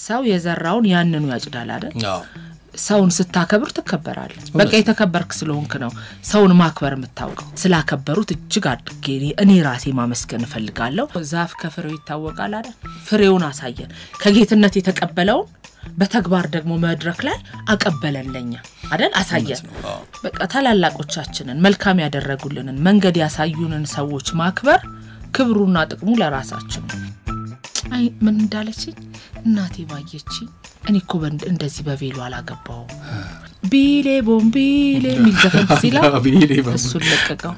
ሰው የዘራውን ያንኑ ያጭዳል አይደል ሰውን ስታከብር ተከበራለህ በቃ የተከበርክ ስለሆንክ ነው ሰውን ማክበር የምታውቀው ስላከበሩት እጅግ አድርጌ እኔ ራሴ ማመስገን ፈልጋለሁ ዛፍ ከፍሬው ይታወቃል አይደል ፍሬውን አሳየን ከጌትነት የተቀበለው በተግባር ደግሞ መድረክ ላይ አቀበለልኛ አይደል አሳየን በቃ ታላላቆቻችንን መልካም ያደረጉልንን መንገድ ያሳዩንን ሰዎች ማክበር ክብሩና ጥቅሙ ለራሳችን አይ ምን እንዳለችኝ እናቴ ባየችኝ እኔኮ እንደዚህ በቬሎ አላገባው ቢሌ ቦምቢሌ ሚልዘፈን ሲላ እሱ ለቀቀው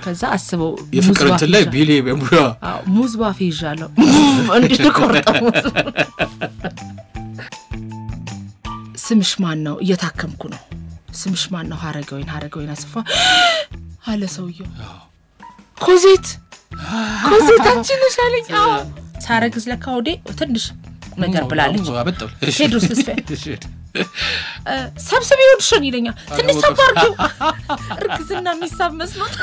ከዛ አስበው የፍቅርት ላይ ቢሌ ቦምባ ሙዝ ባፌጃለሁ እንዴ ተቆርጠው ስምሽ ማን ነው እየታከምኩ ነው ስምሽ ማን ነው ሀረገወይን አስፋ አለ ሰውየው ኮዚት አንቺ ነሽ አለኝ ሳረግዝ ለካውዴ ትንሽ ነገር ብላለች ሄዶስ ተስፋዬ ሰብስቢውን ሽን ይለኛል ትንሽ ሰባርኩ እርግዝና የሚሳብ መስሎት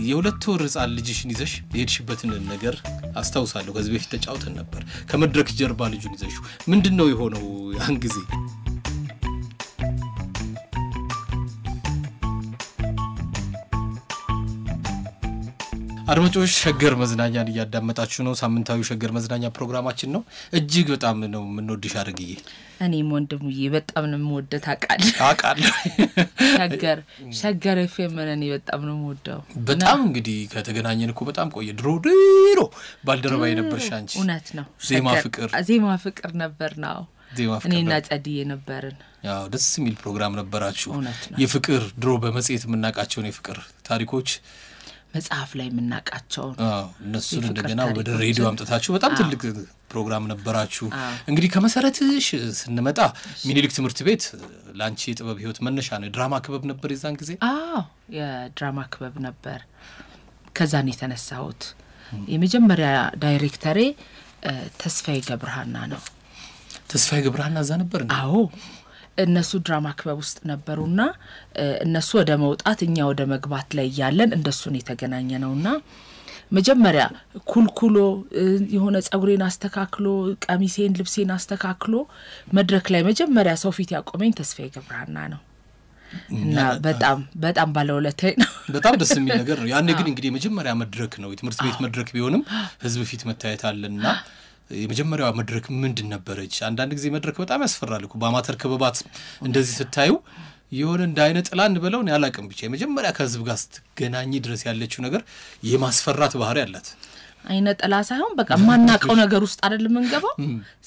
የሁለት ወር ህፃን ልጅሽን ይዘሽ ሄድሽበትን ነገር አስተውሳለሁ ከዚህ በፊት ተጫውተን ነበር ከመድረክ ጀርባ ልጁን ይዘሽ ምንድነው የሆነው ያን ጊዜ አድማጮች ሸገር መዝናኛን ያዳመጣችሁ ነው ሳምንታዊ ሸገር መዝናኛ ፕሮግራማችን ነው እጅግ በጣም ነው ምንወድሽ አድርግዬ እኔም ወንድሙዬ በጣም ነው የምወደው ታውቃለህ ሸገር ኤፍኤም እኔ በጣም ነው የምወደው በጣም እንግዲህ ከተገናኘን እኮ በጣም ቆየ ድሮ ባልደረባዬ ነበርሽ አንቺ እውነት ነው ዜማ ፍቅር ነበር ነው እኔና ጸድዬ ነበርን ያው ደስ የሚል ፕሮግራም ነበራችሁ የፍቅር ድሮ በመጽሔት የምናቃቸው የፍቅር ታሪኮች መጽሐፍ ላይ የምናቃቸው እነሱን እንደገና ወደ ሬዲዮ አምጥታችሁ በጣም ትልቅ ፕሮግራም ነበራችሁ እንግዲህ ከመሰረትሽ ስንመጣ ሚኒሊክ ትምህርት ቤት ላንቺ የጥበብ ህይወት መነሻ ነው ድራማ ክበብ ነበር የዛን ጊዜ የድራማ ክበብ ነበር ከዛን የተነሳሁት የመጀመሪያ ዳይሬክተሬ ተስፋዬ ገብረሃና ነው ተስፋዬ ገብረሃና እዛ ነበር አዎ እነሱ ድራማ ክበብ ውስጥ ነበሩና እነሱ ወደ መውጣት እኛ ወደ መግባት ላይ ያለን እንደሱን የተገናኘነውና መጀመሪያ ኩልኩሎ የሆነ ጸጉሬን አስተካክሎ ቀሚሴን ልብሴን አስተካክሎ መድረክ ላይ መጀመሪያ ሰው ፊት ያቆመኝ ተስፋዬ ገብረሃና ነው እና በጣም ባለውለታዬ ነው በጣም ደስ የሚል ነገር ነው ያኔ ግን እንግዲህ መጀመሪያ መድረክ ነው የትምህርት ቤት መድረክ ቢሆንም ህዝብ ፊት መታየት አለና የመጀመሪያው መድረክ ምንድን ነበረች አንዳንድ ጊዜ መድረክ በጣም ያስፈራል እኮ በአማተር ክበባት እንደዚህ ስታዩ የሆነ እንዳይነ ጥላን በለው ነው ያላቀም ብቻ የመጀመሪያ ከህዝብ ጋር ስትገናኝ ድረስ ያለችው ነገር የማስፈራት ባህሪ አላት አይነ ጥላ ሳይሆን በቃ ማናቀው ነገር ውስጥ አይደለም እንገባው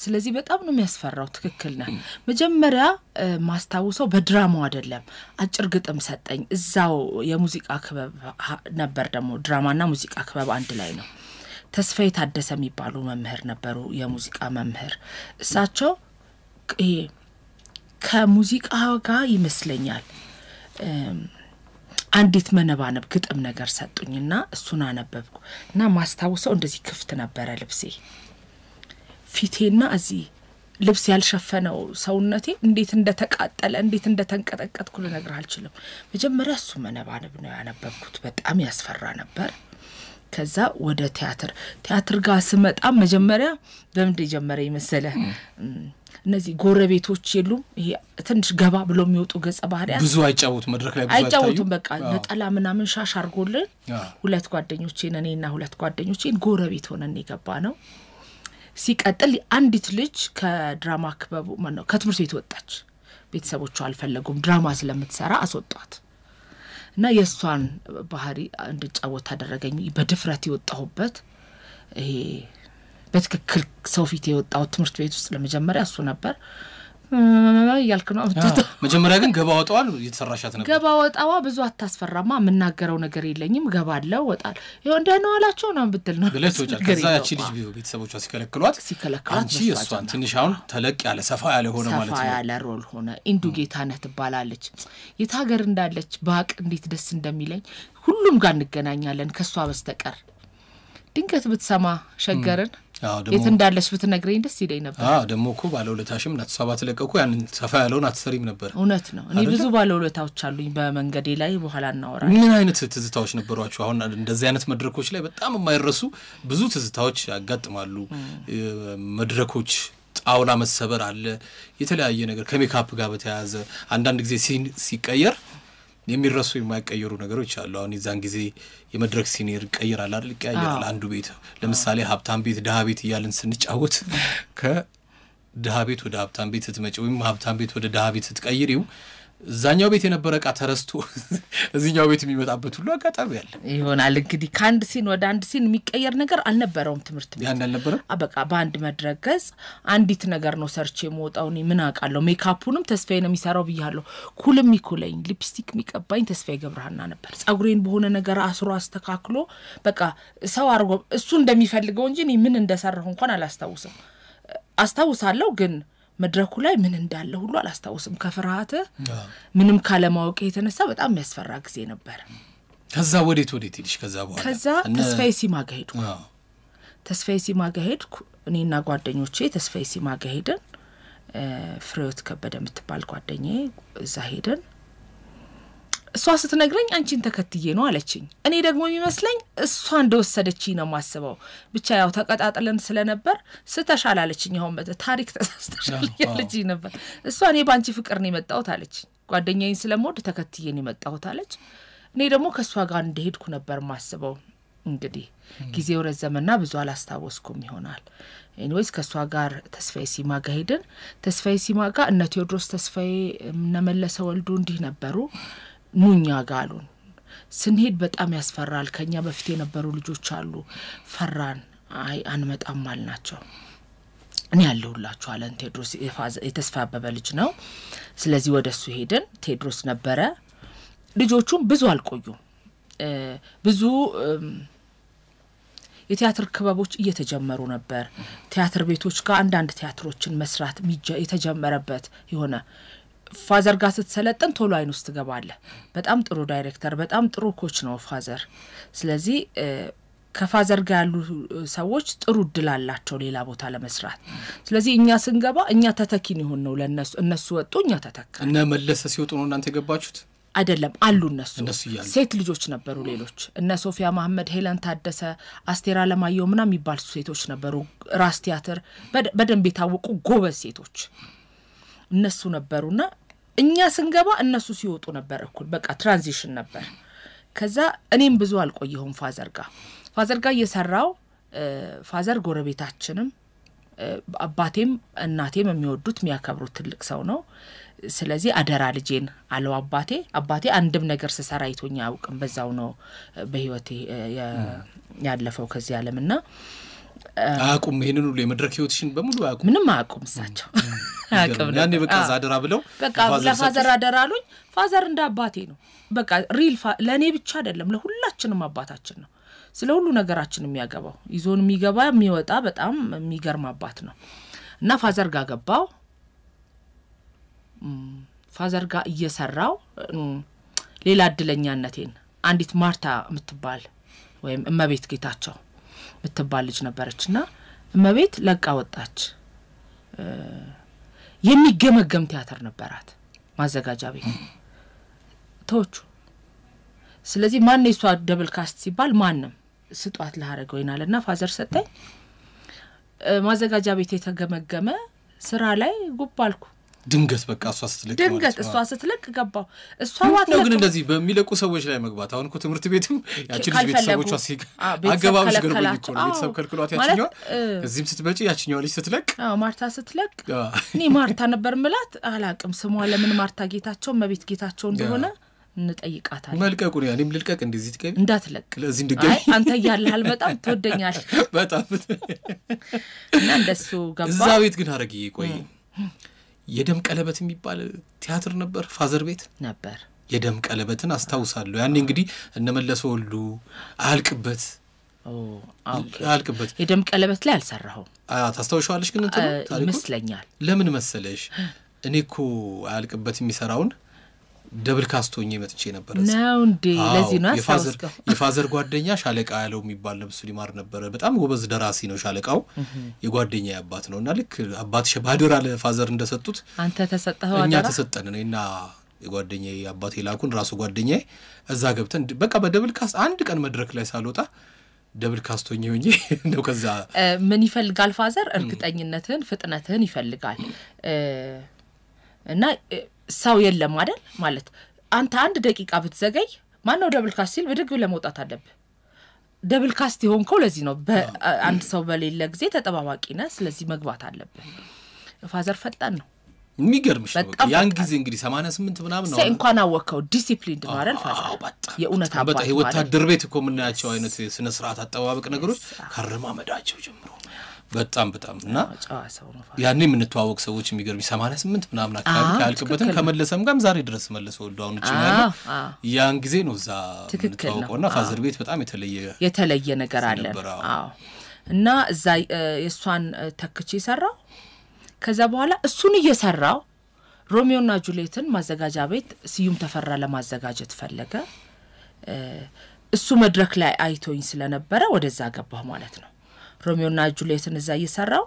ስለዚህ በጣም ነው የሚያስፈራው ትክክል ነው መጀመሪያ ማስታውሰው በድራማው አይደለም አጭር ግጥም ሰጠኝ እዛው የሙዚቃ ክበብ ነበር ደግሞ ድራማና ሙዚቃ ክበብ አንድ ላይ ነው ተስፋዬ ታደሰ የሚባሉ መምህር ነበሩ የሙዚቃ መምህር እሳቸው ከሙዚቃ ጋር ይመስለኛል አንዲት መነባነብ ግጥም ነገር ሰጡኝና እሱን አነበብኩ እና ማስታውሰው እንደዚህ ክፍት ነበር ልብሴ ፊቴና እዚህ ልብስ ያልሸፈነው ሰውነቴ እንዴት እንደተቃጠለ እንዴት እንደተንቀጠቀጥኩ ልነግርህ አልችልም መጀመሪያ እሱ መነባነብ ነው ያነበብኩት በጣም ያስፈራ ነበር ከዛ ወደ ቲያትር ጋር ስመጣ መጀመሪያ በምን ጀመረ ይመስለ እነዚህ ጎረቤቶች የሉም ይሄ ትንሽ ገባ ብሎ የሚወጡ ገጸ ባህሪያት ብዙ አይጫወቱ መድረክ ላይ ብዙ አይጫወቱም በቃ ነጠላ ምናምን ሻሽ አርጎልን ሁለት ጓደኞቼን እኔና ሁለት ጓደኞቼን ጎረቤት ሆነን የገባ ነው ሲቀጥል አንዲት ልጅ ከድራማ ክበቡ ማነው ከትምህርት ቤት ወጣች ቤተሰቦቿ አልፈለጉም ድራማ ስለምትሰራ አስወጣት እና የሷን ባህሪ እንድጫወት አደረገኝ በድፍረት ይወጣሁበት ይሄ በትክክል ሰው ፊት የወጣው ትምህርት ቤት ውስጥ ለመጀመሪያ እሱ ነበር ያልከነው መጀመሪያ ግን ገባ ወጣው እየተሰራሻት ነበር ገባ ወጣዋ ብዙ አታስፈራማ ምናገረው ነገር የለኝም ገባለው ወጣል ይሄ እንደነው አላችሁ ነው ብትል ነው ለቶጫ ከዛ ያቺ ልጅ ቤተሰቦቿ ሲከለክሏት አንቺ እሷን ትንሽ አሁን ተለቅ ያለ ሰፋ ያለ ሆነ ማለት ነው ሰፋ ያለ ሮል ሆነ ኢንዱ ጌታነህ ትባላለች የታገር እንዳለች ባቅ እንዴት ደስ እንደሚለኝ ሁሉም ጋር እንገናኛለን ከሷ በስተቀር ድንገት ብትሰማ ሸገርን የት እንዳለሽ ብትነግረኝ ደስ ይለኝ ነበር ደሞ እኮ ባለውለታሽም ናት ሰባት ለቀቁ ያንን ሰፋ ያለውን አትሰሪም ነበር እውነት ነው እኔ ብዙ ባለውለታዎች አሉኝ በመንገዴ ላይ በኋላ እናወራለን ምን አይነት ትዝታዎች ነበሯችሁ አሁን እንደዚህ አይነት መድረኮች ላይ በጣም የማይረሱ ብዙ ትዝታዎች ያጋጥማሉ መድረኮች ጣውላ መሰበር አለ የተለያየ ነገር ከሜካፕ ጋር በተያያዘ አንዳንድ ጊዜ ሲቀየር የሚረሱ የማይቀየሩ ነገሮች አሉ አሁን ይዛን ጊዜ የመድረክ ሲኒር ቀይራል አይደል ቀይራል አንዱ ቤት ለምሳሌ ሀብታም ቤት ደሃ ቤት ይያልን ስንጫወት ከደሃ ቤት ወደ ሀብታም ቤት ስትመጪው ወይም ሀብታም ቤት ወደ ደሃ ቤት ስትቀይሪው እዛኛው ቤት የነበረ ቃ ተረስቶ እዚህኛው ቤት የሚመጣበት ሁሉ አጋጣሚ ያለ ይሆናል እንግዲህ ካንድ ሲን ወደ አንድ ሲን የሚቀየር ነገር አልነበረውም ትምርት ቤት ያን አልነበረ በቃ በአንድ መድረክ ገጽ አንዲት ነገር ነው ሰርች የሞጣው ነው ምን አቃለው ሜካፑንም ተስፋዬ ነው የሚሰራው ብያለሁ ኩልም ይኩለኝ ሊፕስቲክ የሚቀባኝ ተስፋዬ ገብረሃና ነበር ጸጉሬን በሆነ ነገር አስሮ አስተካክሎ በቃ ሰው አርጎ እሱ እንደሚፈልገው እንጂ ምን እንደሰራሁ እንኳን አላስታውስም አስታውሳለሁ ግን መድረኩ ላይ ምን እንዳለ ሁሉ አላስታውስም ከፍርሃት ምንም ካለማወቅ የተነሳ በጣም የሚያስፈራ ጊዜ ነበር ከዛ ወዴት ይልሽ ከዛ በኋላ ከዛ ተስፋዬ ሲማጋ ሄድኩ ተስፋዬ ሲማጋ ሄድኩ እኔና ጓደኞቼ ተስፋዬ ሲማጋ ሄደን ፍሬውት ከበደ የምትባል ጓደኛዬ እዛ ሄደን እሷ ስትነግረኝ አንቺን ተከትዬ ነው አለችኝ እኔ ደግሞ የሚመስለኝ እሷ እንደወሰደችኝ ነው ማስበው ብቻ ያው ተቀጣጥለን ስለነበር ስተሻል አለችኝ አሁን ታሪክ ተሳስተሻል ያለችኝ ነበር እሷ እኔ ባንቺ ፍቅር ነው የመጣሁት አለችኝ ጓደኛዬን ስለሞድ ተከትዬ ነው የመጣሁት አለች እኔ ደግሞ ከሷ ጋር እንደሄድኩ ነበር ማስበው እንግዲህ ጊዜው ረዘመና ብዙ አላስታወስኩም ይሆናል ኤኒዌይስ ከሷ ጋር ተስፋዬ ሲማጋ ሄደን ተስፋዬ ሲማጋ እነ ቴዎድሮስ ተስፋዬ ነመለሰ ወልዱ እንዲህ ነበሩ ኑኛ ጋሉን ስንሄድ በጣም ያስፈራል ከኛ በፊት የነበሩ ልጆች አሉ ፈራን አይ አንመጣም አልናቸው እኔ ያለሁላችሁ አለን ቴዎድሮስ የተስፋ አበበ ልጅ ነው ስለዚህ ወደሱ ሄደን ቴዎድሮስ ነበረ ልጆቹም ብዙ አልቆዩም ብዙ የቲያትር ክበቦች እየተጀመሩ ነበር ቲያትር ቤቶች ጋር አንዳንድ ቲያትሮችን መስራት የተጀመረበት ይሆነ ፋዘር ጋር ስትሰለጥን ቶሎ አይን ውስጥ ገባለ በጣም ጥሩ ዳይሬክተር በጣም ጥሩ ኮች ነው ፋዘር ስለዚህ ከፋዘር ጋር ያሉ ሰዎች ጥሩ ድል አላቸው ሌላ ቦታ ለመስራት ስለዚህ እኛ ስንገባ እኛ ተተኪን ይሆን ነው ለነሱ እነሱ ወጡ እኛ ተተካ እና መለሰ ሲወጡ ነው እናንተ የገባችሁት አይደለም አሉ እነሱ ሴት ልጆች ነበሩ ሌሎች እነ ሶፊያ መሐመድ ሄለን ታደሰ አስቴር አለማየሁ ምናም የሚባሉ ሴቶች ነበሩ ራስ ቲያትር በደንብ የታወቁ ጎበዝ ሴቶች እነሱ ነበሩና እኛ ስንገባ እነሱ ሲወጡ ነበር እኩል በቃ ትራንዚሽን ነበር ከዛ እኔም ብዙ አልቆየሁም ፋዘር ጋር እየሰራው ፋዘር ጎረቤታችንም አባቴም እናቴም የሚወዱት የሚያከብሩት ትልቅ ሰው ነው ስለዚህ አደራ ልጄን አለው አባቴ አንድም ነገር ሲሰራ አይቶኛ ያውቅም በዛው ነው በህይወቴ ያለፈው ከዚህ ዓለምና አቁም ይሄንን ሁሉ የመድረክ ህይወትሽን በሙሉ አቁም ምንም አቁም እሳቸው አቁም ያኔ በቃ ዛደራ ብለው በቃ ለፋዘር አደራ አሉኝ ፋዘር እንደ አባቴ ነው በቃ ሪል ለኔ ብቻ አይደለም ለሁላችንም አባታችን ነው ስለ ሁሉ ነገራችን የሚያገባው ይዞን የሚገባ የሚወጣ በጣም የሚገርም አባት ነው እና ፋዘር ጋር ገባው ፋዘር ጋር እየሰራው ሌላ እድለኛነቴን አንዲት ማርታ የምትባል ወይም እመቤት ጌታቸው ምትባል ልጅ ነበርችና እመቤት ለቃ ወጣች የሚገመገም ቲያትር ነበራት ማዘጋጃ ቤት ተወቹ ስለዚህ ማን እሷ ደብል ካስት ሲባል ማንንም ስጧት ለሐረገው ይናልና ፋዘር ሰጠኝ ማዘጋጃ ቤት የተገመገመ ስራ ላይ ጉባልኩ ድንገት በቃ እሷ ስትለቅ ገባው እሷ ዋት ነው ግን እንደዚህ በሚለቁ ሰዎች ላይ መግባት አሁን እኮ ትምርት ቤትም ያቺ ልጅ ቤተሰቦቿ አገባብሽ ገርበኝ እኮ ነው ቤተሰብ ከልክሏት ያቺኛው እዚህም ስትበጪ ያቺኛው ልጅ ስትለቅ ማርታ ስትለቅ እኔ ማርታ ነበር ምላት አላቅም ስሟ ለምን ማርታ ጌታቸው መቤት ጌታቸው እንደሆነ እንጠይቃታለን መልቀቁ ነው ያኔም ልልቀቅ እንደዚህ ትቀይ እንዳትለቅ ለዚህ እንድገኝ አንተ ያለሃል በጣም ተወደኛል በጣም እና እንደሱ ገባ እዛ ቤት ግን አረጊ ቆይ የደም ቀለበት የሚባል ቲያትር ነበር ፋዘር ቤት ነበር የደም ቀለበትን አስተውሳለሁ ያኔ እንግዲህ እነመለሰው ሁሉ አልቅበት አልቅበት የደም ቀለበት ላይ አልሰራው ታስተውሻለሽ ግን እንት ይመስለኛል ለምን መሰለሽ እኔ እኮ አልቅበት የሚሰራውን ደብል ካስቶኝ መጥቼ ነበር ነው እንዴ ለዚህ ነው የፋዘር ጓደኛ ሻለቃ ያለው የሚባል ነብሱ ሊማር ነበር በጣም ጎበዝ ደራሲ ነው ሻለቃው የጓደኛ አባት ነውና ልክ አባት ሸባደራ ለፋዘር እንደሰጡት አንተ ተሰጠኸው አዳራ እኛ ተሰጠን ነውና የጓደኛዬ አባቴ ላኩን ራሱ ጓደኛዬ እዛ ገብተን በቃ በደብል ካስት አንድ ቀን መድረክ ላይ ሳልወጣ ደብል ካስቶኝ ሆኜ ነው ከዛ ምን ይፈልጋል ፋዘር እርግጠኝነትን ፍጥነትን ይፈልጋል እና ሰው የለም አይደል ማለት አንተ አንድ ደቂቃ ብትዘገይ ማን ነው ደብል ካስት ሲል ብድግ ብለ መውጣት አለብህ ደብል ካስት ይሆንከው ለዚህ ነው በአንድ ሰው በሌለ ጊዜ ተጠባባቂ ነህ ስለዚህ መግባት አለብህ ፋዘር ፈጣን ነው የሚገርምሽ ነው ያን ጊዜ እንግዲህ 88 ምናምን ነው እንኳን አወቀው ዲሲፕሊን ነው አይደል ፋዘር የኡነት አባት በጣም ወታደር ቤት እኮ ምናያቸው አይነት ስነ ስርዓት አጠባበቅ ነገሮች ከረማመዳቸው ጀምሮ በጣም እና ያኔ ምን ተዋወቅ ሰዎች የሚገርም 88 ምናምን አካባቢ ካልከበተን ከመለሰም ጋርም ዛሬ ድረስ መለሰው ዳውን ይችላል ያን ጊዜ ነው ዛ ተዋወቀውና ፋዘር ቤት በጣም የተለየ ነገር አለ አዎ እና እዛ የሷን ተክቼ ሰራው ከዛ በኋላ እሱን እየሰራው ሮሚዮና ጁሊየትን ማዘጋጃ ቤት ስዩም ተፈራ ለማዘጋጀት ፈለገ እሱ መድረክ ላይ አይቶኝ ስለነበረ ወደዛ ገባሁ ማለት ነው ሮሚዮና ጁሊየትን እዛ እየሰራው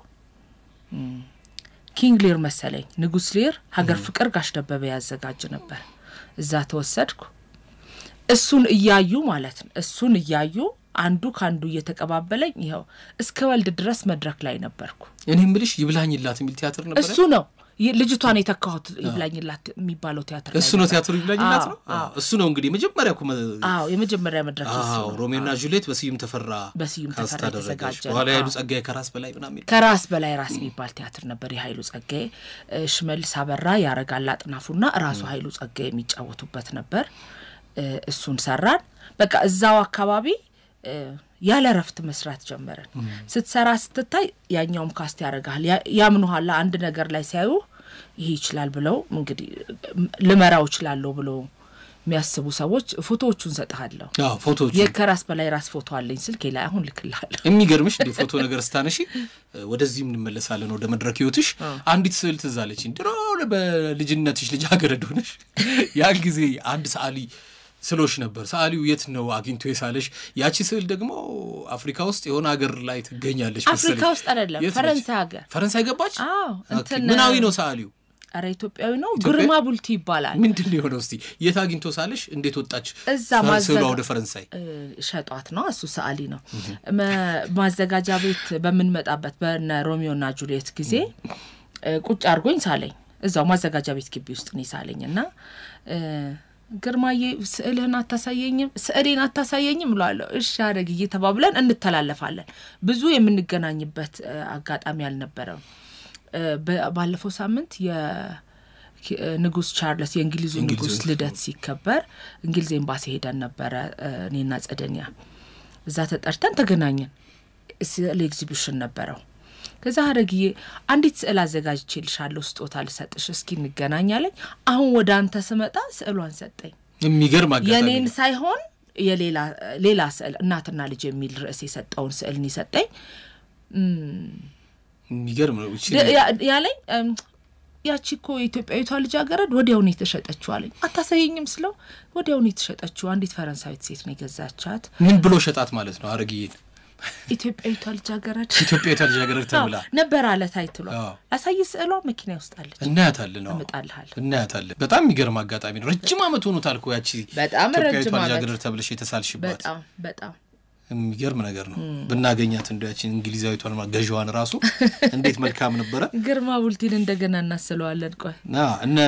ኪንግ ሊር መሰለኝ ንጉስ ሊር ሀገር ፍቅር ጋሽ ደበበ ያዘጋጅ ነበር እዛ ተወሰድኩ እሱን እያዩ ማለት ነው እሱን እያዩ አንዱ ካንዱ እየተቀባበለኝ ይሄው እስከ ወልድ ድረስ መድረክ ላይ ነበርኩ እኔም ብልሽ ይብላኝላት የሚል ቲያትር ነበር እሱ ነው ልጅቷን የተካሁት ይብላኝላት የሚባለው ቲያትር እሱ ነው ቲያትሩ ይብላኝላት ነው እሱ ነው እንግዲህ መጀመሪያው የመጀመሪያ መድረክ እሱ ሮሚዮና ጁሊየት በስዩም ተፈራ ተዘጋጀ በኋላ ኃይሉ ጸጋዬ ከራስ በላይ ምናምን ከራስ በላይ ራስ የሚባል ቲያትር ነበር የኃይሉ ጸጋዬ ሽመልስ አበራ ያረጋል አጥናፉና ራሱ ኃይሉ ጸጋዬ የሚጫወቱበት ነበር እሱን ሰራን በቃ እዛው አካባቢ ያለ ረፍት መስራት ጀመረን ስትሰራ ስትታይ ያኛውም ካስት ያረጋል ያምኑሃል አንድ ነገር ላይ ሲያዩ ይሄ ይችላል ብለው እንግዲህ ለመራው ይችላል ብሎ የሚያስቡ ሰዎች ፎቶዎቹን ሰጣለሁ ፎቶዎቹ የከራስ በላይ ራስ ፎቶ አለኝ ስልኬ ላይ አሁን ልክልሃለሁ የሚገርምሽ እንደ ፎቶ ነገር ስታነሺ ወደዚህም እንመለሳለን ወደ መድረክ ህይወትሽ አንዲት ስዕል ትዛለችኝ ድሮ በልጅነትሽ ልጅ አገረድ ሆነሽ ያን ጊዜ አንድ ሰዓሊ ስሎሽ ነበር ሰዓሊው የት ነው አግኝቶ የሳለሽ ያቺ ስዕል ደግሞ አፍሪካ ውስጥ የሆነ ሀገር ላይ ትገኛለች አፍሪካ ውስጥ አይደለም ፈረንሳይ ገባች ምናዊ ነው ሰዓሊው አረ ኢትዮጵያዊ ነው ግርማ ቡልቲ ይባላል ምንድነው የሆነው እስቲ የት አግኝቶ ሳለሽ እንዴት ወጣች እዛ ማዘጋ ወደ ፈረንሳይ ሸጧት ነው እሱ ሰዓሊ ነው ማዘጋጃ ቤት በመንመጣበት በነ ሮሚዮና ጁሊየት ጊዜ ቁጭ አርጎኝ ሳለኝ እዛው ማዘጋጃ ቤት ግቢ ውስጥ ነው ሳለኝና ግርማዬ ስዕልህን አታሳየኝም ብሏለሁ እሺ አረግዬ ተባብለን እንተላለፋለን ብዙ የምንገናኝበት አጋጣሚ አልነበረም ባለፈው ሳምንት የንጉስ ቻርልስ የእንግሊዙ ንጉስ ልደት ሲከበር እንግሊዝ ኤምባሲ ሄደን ነበር እኔና ጸደኛ እዛ ተጠርተን ተገናኘን ስዕል ኤግዚቢሽን ነበረው ከዛ አረግዬ አንዲት ስዕል አዘጋጅቼልሻለሁ ስጦታ ልሰጥሽ እስኪ እንገናኛለን አሁን ወደ አንተ ስመጣ ስዕሏን ሰጠኝ የሚገርም አጋጣሚ የኔን ሳይሆን የሌላ ስዕል እናትና ልጅ የሚል ርዕስ የሰጠውን ስዕል ነው ሰጠኝ የሚገርም ነው እቺ ያለኝ ያቺኮ ኢትዮጵያዊቷ ልጅ አገረድ ወዲያው ነው የተሸጠችው አለኝ አታሳየኝም ስለው ወዲያው ነው የተሸጠችው አንዲት ፈረንሳዊት ሴት ነው ገዛቻት ምን ብሎ ሸጣት ማለት ነው አረግዬ ኢትዮጵያዊቷ ልጅ አገረድ ተብላ ነበር አለ ታይትሏ አሳይ ስዕሏ መኪና ውስጥ አለች እናያታለን እናያታለን በጣም የሚገርም አጋጣሚ ነው ረጅም አመት ሆኖታል እኮ ያቺ በጣም ረጅም ልጅ አገረድ ተብለሽ የተሳልሽባት በጣም የሚገርም ነገር ነው ብናገኛት እንደያችን እንግሊዛዊቷን ገዥዋን ራሱ እንዴት መልካም ነበር ግርማ ቡልቲን እንደገና እናስለዋለን ቆይ እነ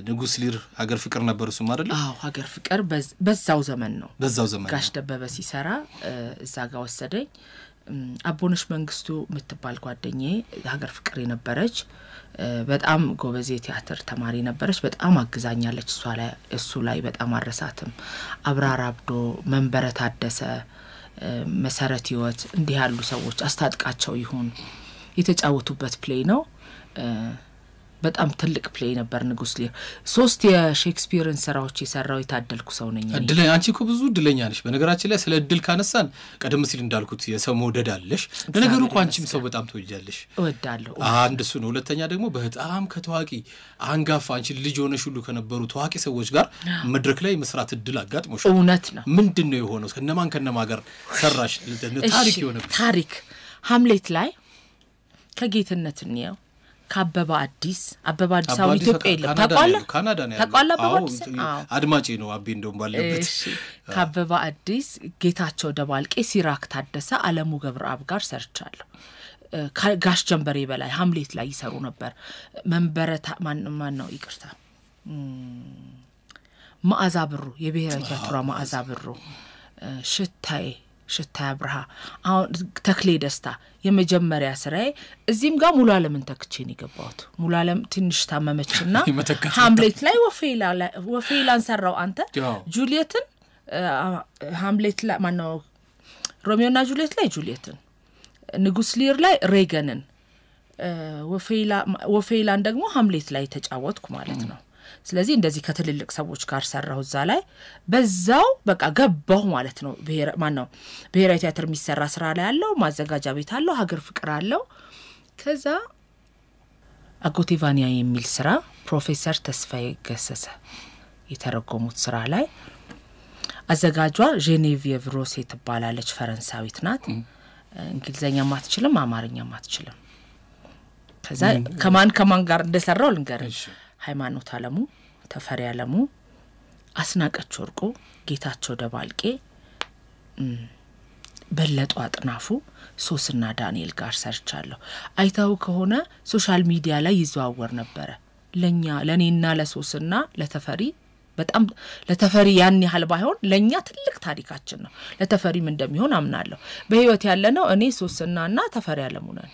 ንጉስ ሊር ሀገር ፍቅር ነበር እሱ ማለት አዎ ሀገር ፍቅር በዛው ዘመን ጋሽ ደበበ ሲሰራ እዛ ጋር ወሰደኝ አቦነሽ መንግስቱ የምትባል ጓደኛዬ ሀገር ፍቅር የነበረች በጣም ጎበዝ የቲያትር ተማሪ ነበረች በጣም አግዛኛለች እሱ ላይ በጣም አረሳትም አብራር አብዶ መንበረ ታደሰ መሰረት ህይወት እንዲህ ያሉ ሰዎች አስታጥቃቸው ይሁን የተጫወቱበት ፕሌይ ነው በጣም ትልቅ ፕሌይ ነበር ንጉስ ሊር 3 የሼክስፒርን ስራዎች የሰራው የታደልኩ ሰው ነኝ እድለኛ አንቺ እኮ ብዙ እድለኛ ነሽ በነገራችን ላይ ስለ እድል ካነሳን ቀደም ሲል እንዳልኩት የሰው መውደድ አለሽ ለነገሩ እኮ አንቺም ሰው በጣም ትወጃለሽ እወዳለሁ አንድ እሱ ነው ሁለተኛ ደግሞ በጣም ከታዋቂ አንጋፋ አንቺ ልጅ ሆነሽ ሁሉ ከነበሩ ታዋቂ ሰዎች ጋር መድረክ ላይ መስራት እድል አጋጥሞሽ እውነት ነው ምንድነው የሆነው ከነማ ጋር ሰራሽ ታሪክ የሆነ ታሪክ ሃምሌት ላይ ከጌትነት ነው ከአበባ አዲስ አሁን ኢትዮጵያ የለም ታውቃለህ ካናዳ ነው ያለው አድማጬ ነው አቤ እንደውም ባለበት ከአበባ አዲስ ጌታቸው ደባልቄ ሲራክ ታደሰ አለሙ ገብረአብ ጋር ሰርቻለሁ ጋሽ ጀንበሬ በላይ ሃምሌት ላይ ይሰሩ ነበር መንበረታ ማን ነው ይቅርታ ማዓዛ ብሩ የብሔራዊ ቲያትር ማዓዛ ብሩ ሽታ ብርሃ አሁን ተክሌ ደስታ የመጀመሪያ ስራዬ እዚህም ጋር ሙሉ ዓለምን ተክቼን ይገባውት ሙሉ ዓለም ትንሽ ታመመችና ሃምሌት ላይ ወፌላን ሰራው አንተ ጁሊየትን ሃምሌት ላይ ማነው ሮሚዮና ጁሊየት ላይ ጁሊየትን ንጉስ ሊር ላይ ሬገንን ወፌላን ደግሞ ሃምሌት ላይ ተጫወትኩ ማለት ነው ስለዚህ እንደዚህ ከትልልቅ ሰዎች ጋር ሰራው እዛ ላይ በዛው በቃ ገባው ማለት ነው ብሔራዊ ቲያትር የሚሰራ ስራ ላይ ያለው ማዘጋጃ ቤት አለው ሀገር ፍቅር አለው ከዛ አጎቴቫኒያ የሚል ስራ ፕሮፌሰር ተስፋዬ ገሰሰ የተረጎሙት ስራ ላይ አዘጋጇ ጄኔቪቭ ሮሴ ትባላለች ፈረንሳዊት ናት እንግሊዘኛ ማትችልም አማርኛ ማትችልም ከዛ ከማን ጋር እንደሰራው ልንገርሽ ሃይማኖት አለሙ ተፈሪ አለሙ አስናቀች ወርቁ ጌታቸው ደባልቄ በለጡ አጥናፉ ሶስና ዳንኤል ጋር ሰርቻለሁ አይታው ከሆነ ሶሻል ሚዲያ ላይ ይዘዋወር ነበር ለኔና ለሶስና ለተፈሪ በጣም ለተፈሪ ያን ያህል ባይሆን ለኛ ትልቅ ታሪካችን ነው ለተፈሪም እንደሚሆን አምናለሁ በህይወት ያለነው እኔ ሶስናና ተፈሪ አለሙ ነን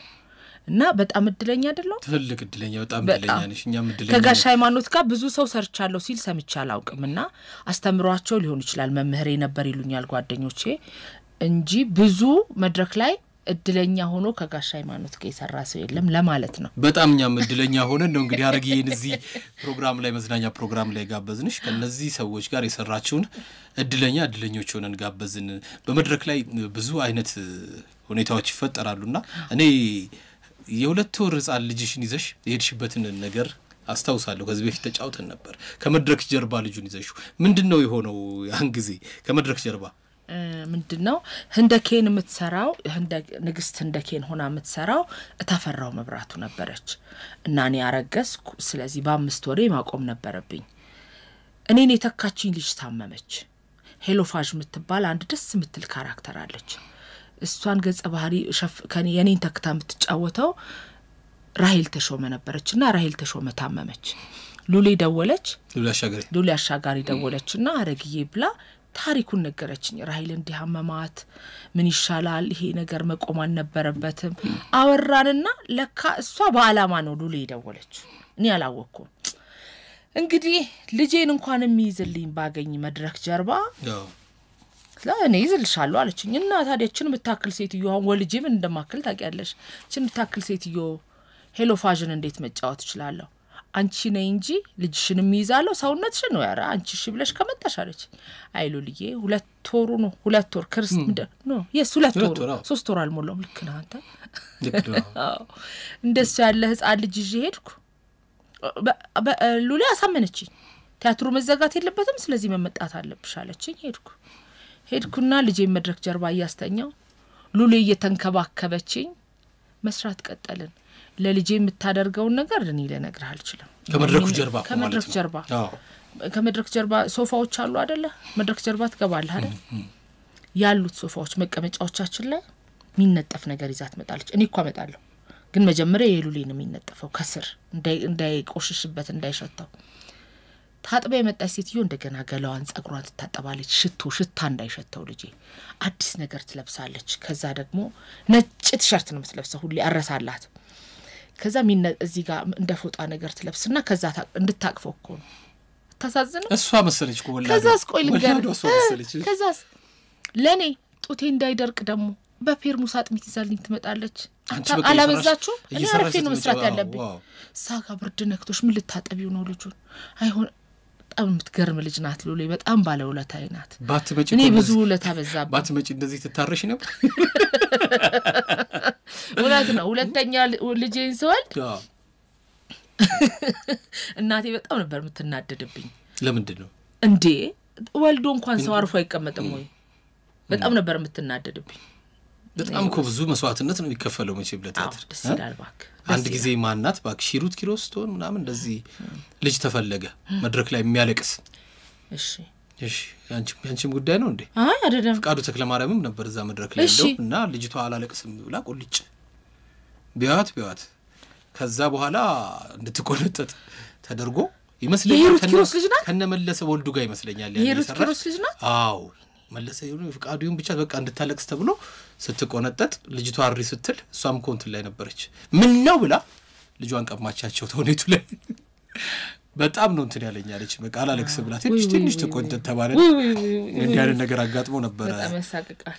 እና በጣም እድለኛ አይደለም ትልቅ እድለኛ በጣም እድለኛ ነሽ እኛም እድለኛ ከጋሽ ሃይማኖት ጋር ብዙ ሰው ሰርቻለሁ ሲል ሰምቻለሁ አውቅምና አስተምሯቸው ሊሆን ይችላል መምህሬ ነበር ይሉኛል ጓደኞቼ እንጂ ብዙ መድረክ ላይ እድለኛ ሆኖ ከጋሽ ሃይማኖት ጋር የሰራ ሰው የለም ለማለት ነው በጣም እኛም እድለኛ ሆነን ነው እንግዲህ አረጋዬን እዚህ ፕሮግራም ላይ መዝናኛ ፕሮግራም ላይ ጋበዝንሽ ከነዚህ ሰዎች ጋር የሰራችውን እድለኞች ሆነን ጋበዝን በመድረክ ላይ ብዙ አይነት ሁኔታዎች ይፈጠራሉና እኔ የሁለት ወር ህፃን ልጅሽን ይዘሽ የሄድሽበትን ነገር አስተውሳለሁ ከዚህ በፊት ተጫውተን ነበር ከመድረክ ጀርባ ልጁን ይዘሽው ምንድነው የሆነው ያን ጊዜ ከመድረክ ጀርባ ምንድነው ህንደኬን የምትሰራው ንግስት ህንደኬን ሆና የምትሰራው ተፈራው መብራቱ ነበረች እና እኔ አረገስኩ ስለዚህ በ5 ወሬ ማቆም ነበረብኝ እኔን የተካችኝ ልጅ ታመመች ሄሎፋጅ የምትባል አንድ ደስ የምትል ካራክተር አለች እሷን ገጸ ባህሪ ከኔ የኔን ተክታ የምትጫወተው ራሄል ተሾመ ነበርችና ራሄል ተሾመ ታመመች ሉሊ አሻጋሪ ደወለችና አረግዬ ብላ ታሪኩን ነገረችኝ ራሄል እንዲያመማት ምን ይሻላል ይሄ ነገር መቆም አልነበረበትም አወራንና ለካ እሷ በአላማ ነው ሉሊ ደወለች እኔ አላወኩም እንግዲህ ልጄን እንኳን የሚይዝልኝ ባገኝ መድረክ ጀርባ ለኔ ይዝልሻለሁ አለችኝ እና ታዲያችን ምታክል ሴትዮ አሁን ወልጄም እንደማክል ታቂያለሽ እቺን ምታክል ሴትዮ ሄሎፋጅን እንዴት መጫወት ይችላልው አንቺ ነኝ እንጂ ልጅሽን የሚይዛለው ሰውነትሽን ነው ያራ አንቺ እሺ ብለሽ ከመጣሽ አለች አይሉልዬ 2 ወሩ ነው 2 ወር ክርስት ነው የስ 2 ወሩ 3 ወር አልሞላውም ልክ ነህ አንተ እንደሱ ያለ ህፃን ልጅ ይዤ ሄድኩ ሉሊ አሳመነችኝ ቲያትሩ መዘጋት የለበትም ስለዚህ መመጣት አለብሽ አለችኝ ሄድኩና ልጄ መድረክ ጀርባ ያስተኛው ሉሊ እየተንከባከበችኝ መስራት ቀጠልን ለልጄ የምታደርገው ነገር እኔ ለነግርህ አልችልም ከመድረክ ጀርባ ሶፋዎች አሉ አይደለ መድረክ ጀርባ ትገባለህ አይደል ያሉት ሶፋዎች መቀመጫዎቻችን ላይ ሚነጠፍ ነገር ይዛት መጣለች እኔ እኮ አመጣለሁ ግን መጀመሪያ የሉሊ ነው የሚነጠፈው ከስር እንዳይቆሽሽበት እንዳይሸተው ታጥባ የመጣች ሴትዮ እንደገና ገላዋን ጸጉሯን ተታጠባለች ሽታ እንዳይሸተው ልጄ አዲስ ነገር ትለብሳለች ከዛ ደግሞ ነጭ ቲሸርት ነው የምትለብሰው ሁሌ አረሳላት ከዛ እዚህ ጋር እንደ ፎጣ ነገር ትለብስና ከዛ እንድታቅፈው እኮ ነው ታሳዝነው እሷ መሰለች እኮ ወላሂ ከዛስ ቆይ ልንገር ከዛስ ለኔ ጡቴ እንዳይደርቅ ደግሞ በፔርሙስ አጥሚት ይዛልኝ ትመጣለች አላበዛችሁ እኔ አርፌ ነው መስራት ያለብኝ ሳጋ ብርድ ነክቶሽ ምን ልታጠቢው ነው ልጁን አይሆን በጣም የምትገርም ልጅ ናት ሉሌ በጣም ባለውለታዬ ናት ባትመጪ እኔ ብዙ ውለታ በዛብኝ ባትመጪ እንደዚህ ትታረሽ ነበር እውነት ነው ሁለተኛ ልጄን ስወልድ እናቴ በጣም ነበር የምትናደድብኝ ለምንድን ነው እንዴ ወልዶ እንኳን ሰው አርፎ አይቀመጥም ወይ በጣም ነበር የምትናደድብኝ በጣም እኮ ብዙ መስዋዕትነት ነው የሚከፈለው መቼም ለቲያትር ደስ ይላል ባክ አንድ ጊዜ ማናት ባክ ሂሩት ኪሮስ ትሆን ምናምን እንደዚህ ልጅ ተፈለገ መድረክ ላይ የሚያለቅስ እሺ ያንቺም ጉዳይ ነው እንዴ አይ አይደለም ፍቃዱ ተክለማርያምም ነበር እዛ መድረክ ላይ እንደው እና ልጅቷ አላለቅስም ብላ ቆልጭ ቢያት ከዛ በኋላ እንድትቆነጠጥ ተደርጎ ይመስለኛል ከነመለሰ ወልዱ ጋር ይመስለኛል ያለ አዎ መለሰ ይሁን ፍቃዱን ብቻ በቃ እንድታለቅስ ተብሎ ስትቆነጠጥ ልጅቷ አሪ ስትል እሷም ኮንትል ላይ ነበረች ምን ነው ብላ ልጇን ቀማቻቸው ተውኔቱ ላይ በጣም ነው እንትን ያለኛለች በቃ አላለቅስ ብላ ትንሽ ተቆንጠጥ ተባለ እንዲህ አይነት ነገር አጋጥሞ ነበር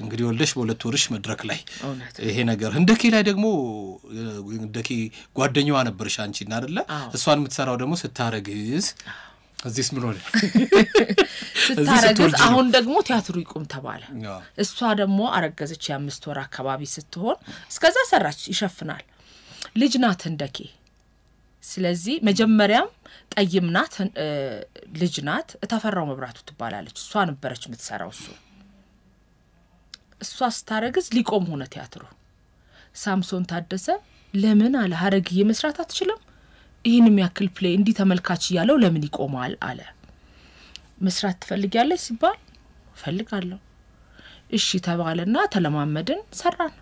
እንግዲህ ወልደሽ በሁለት ወርሽ መድረክ ላይ ይሄ ነገር እንደኪ ላይ ደግሞ እንደኪ ጓደኛዋ ነበርሽ አንቺና አይደለ እሷን የምትሰራው ደግሞ ስታረግዝ እዚህስ ምን ሆነ ስታረግዝ አሁን ደግሞ ቲያትሩ ይቆም ተባለ እሷ ደግሞ አረገዘች የ5 ወር አካባቢ ስትሆን እስከዛ ሰራች ይሸፍናል ልጅ ናት እንደኪ ስለዚህ መጀመሪያም ጠይም ናት ልጅ ናት ተፈራው መብራቱ ትባላለች እሷ ነበረች የምትሰራው እሷ ስታረግዝ ሊቆም ሆነ ቲያትሩ ሳምሶን ታደሰ ለምን አለ ሀረግዬ መስራት አትችልም ይሄንም ያክል ፕሌይ እንዲ ተመልካች ያለው ለምን ይቆማል አለ መስራት ትፈልጊያለሽ ሲባል ፈልጋለሁ እሺ ተባለና ተለማመድን ሰራን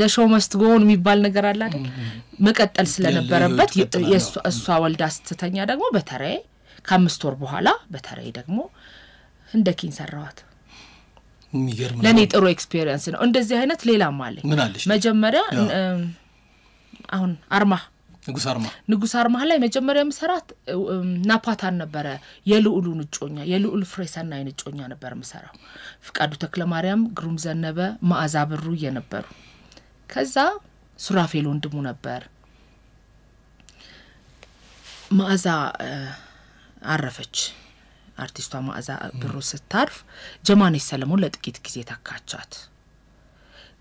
the show must go on የሚባል ነገር አለ አይደል መቀጠል ስለነበረበት እሷ ወልዳ ስትተኛ ደግሞ በተራዬ ከ5 ወር በኋላ በተራዬ ደግሞ እንደኪን ሰራዋት ለኔ ጥሩ ኤክስፒሪየንስ ነው እንደዚህ አይነት ሌላም አለ መጀመሪያ አሁን አርማ ንጉስ አርማ ላይ መጀመሪያ መስራት ናፓታን ነበር የልኡሉ ንጮኛ የልኡል ፍሬሰና ንጮኛ ነበር መስራው ፍቃዱ ተክለማርያም ግሩም ዘነበ ማአዛ ብሩ የነበሩ ከዛ ሱራፌል ወንድሙ ነበር ማአዛ አረፈች አርቲስቷ ማአዛ ብሩ ስታርፍ ጀማኔ ሰለሞን ለጥቂት ጊዜ ተካቻት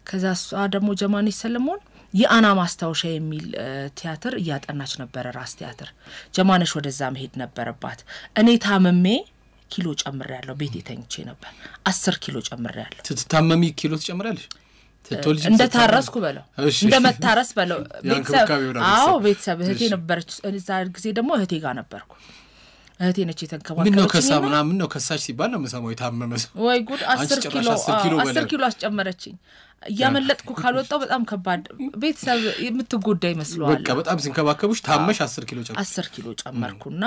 ከዛ እሷ ደግሞ ጀማኔ ሰለሞን የአና ማስታወሻ የሚል ቲያትር ያጠናች ነበር ራስ ቲያትር ጀማነሽ ወደዛ መሄድ ነበረባት እኔ ታመሜ ኪሎ ጨምሬያለሁ ቤቴ ተኝቼ ነበር 10 ኪሎ ጨምሬያለሁ ትታመሚ ኪሎ ትጨምራለሽ ተቶልጂ እንደ ታረስኩ በለው እንደ መታረስ በለው ቤተሰብ እህቴ ነበረች እዛ ጊዜ ደግሞ እህቴ ጋር ነበርኩ እህቴ ነች የተንከባከበች ምን ነው ከሳምና ምን ነው ከሳች ሲባል ነው መሰማው የታመመስ ወይ ጉድ 10 ኪሎ አስጨመረችኝ ያመለጥኩ ካልወጣው በጣም ከባድ ቤተሰብ የምትጎዳ ይመስላል በቃ በጣም ሲንከባከቡሽ ታመሽ 10 ኪሎ ጨመርኩና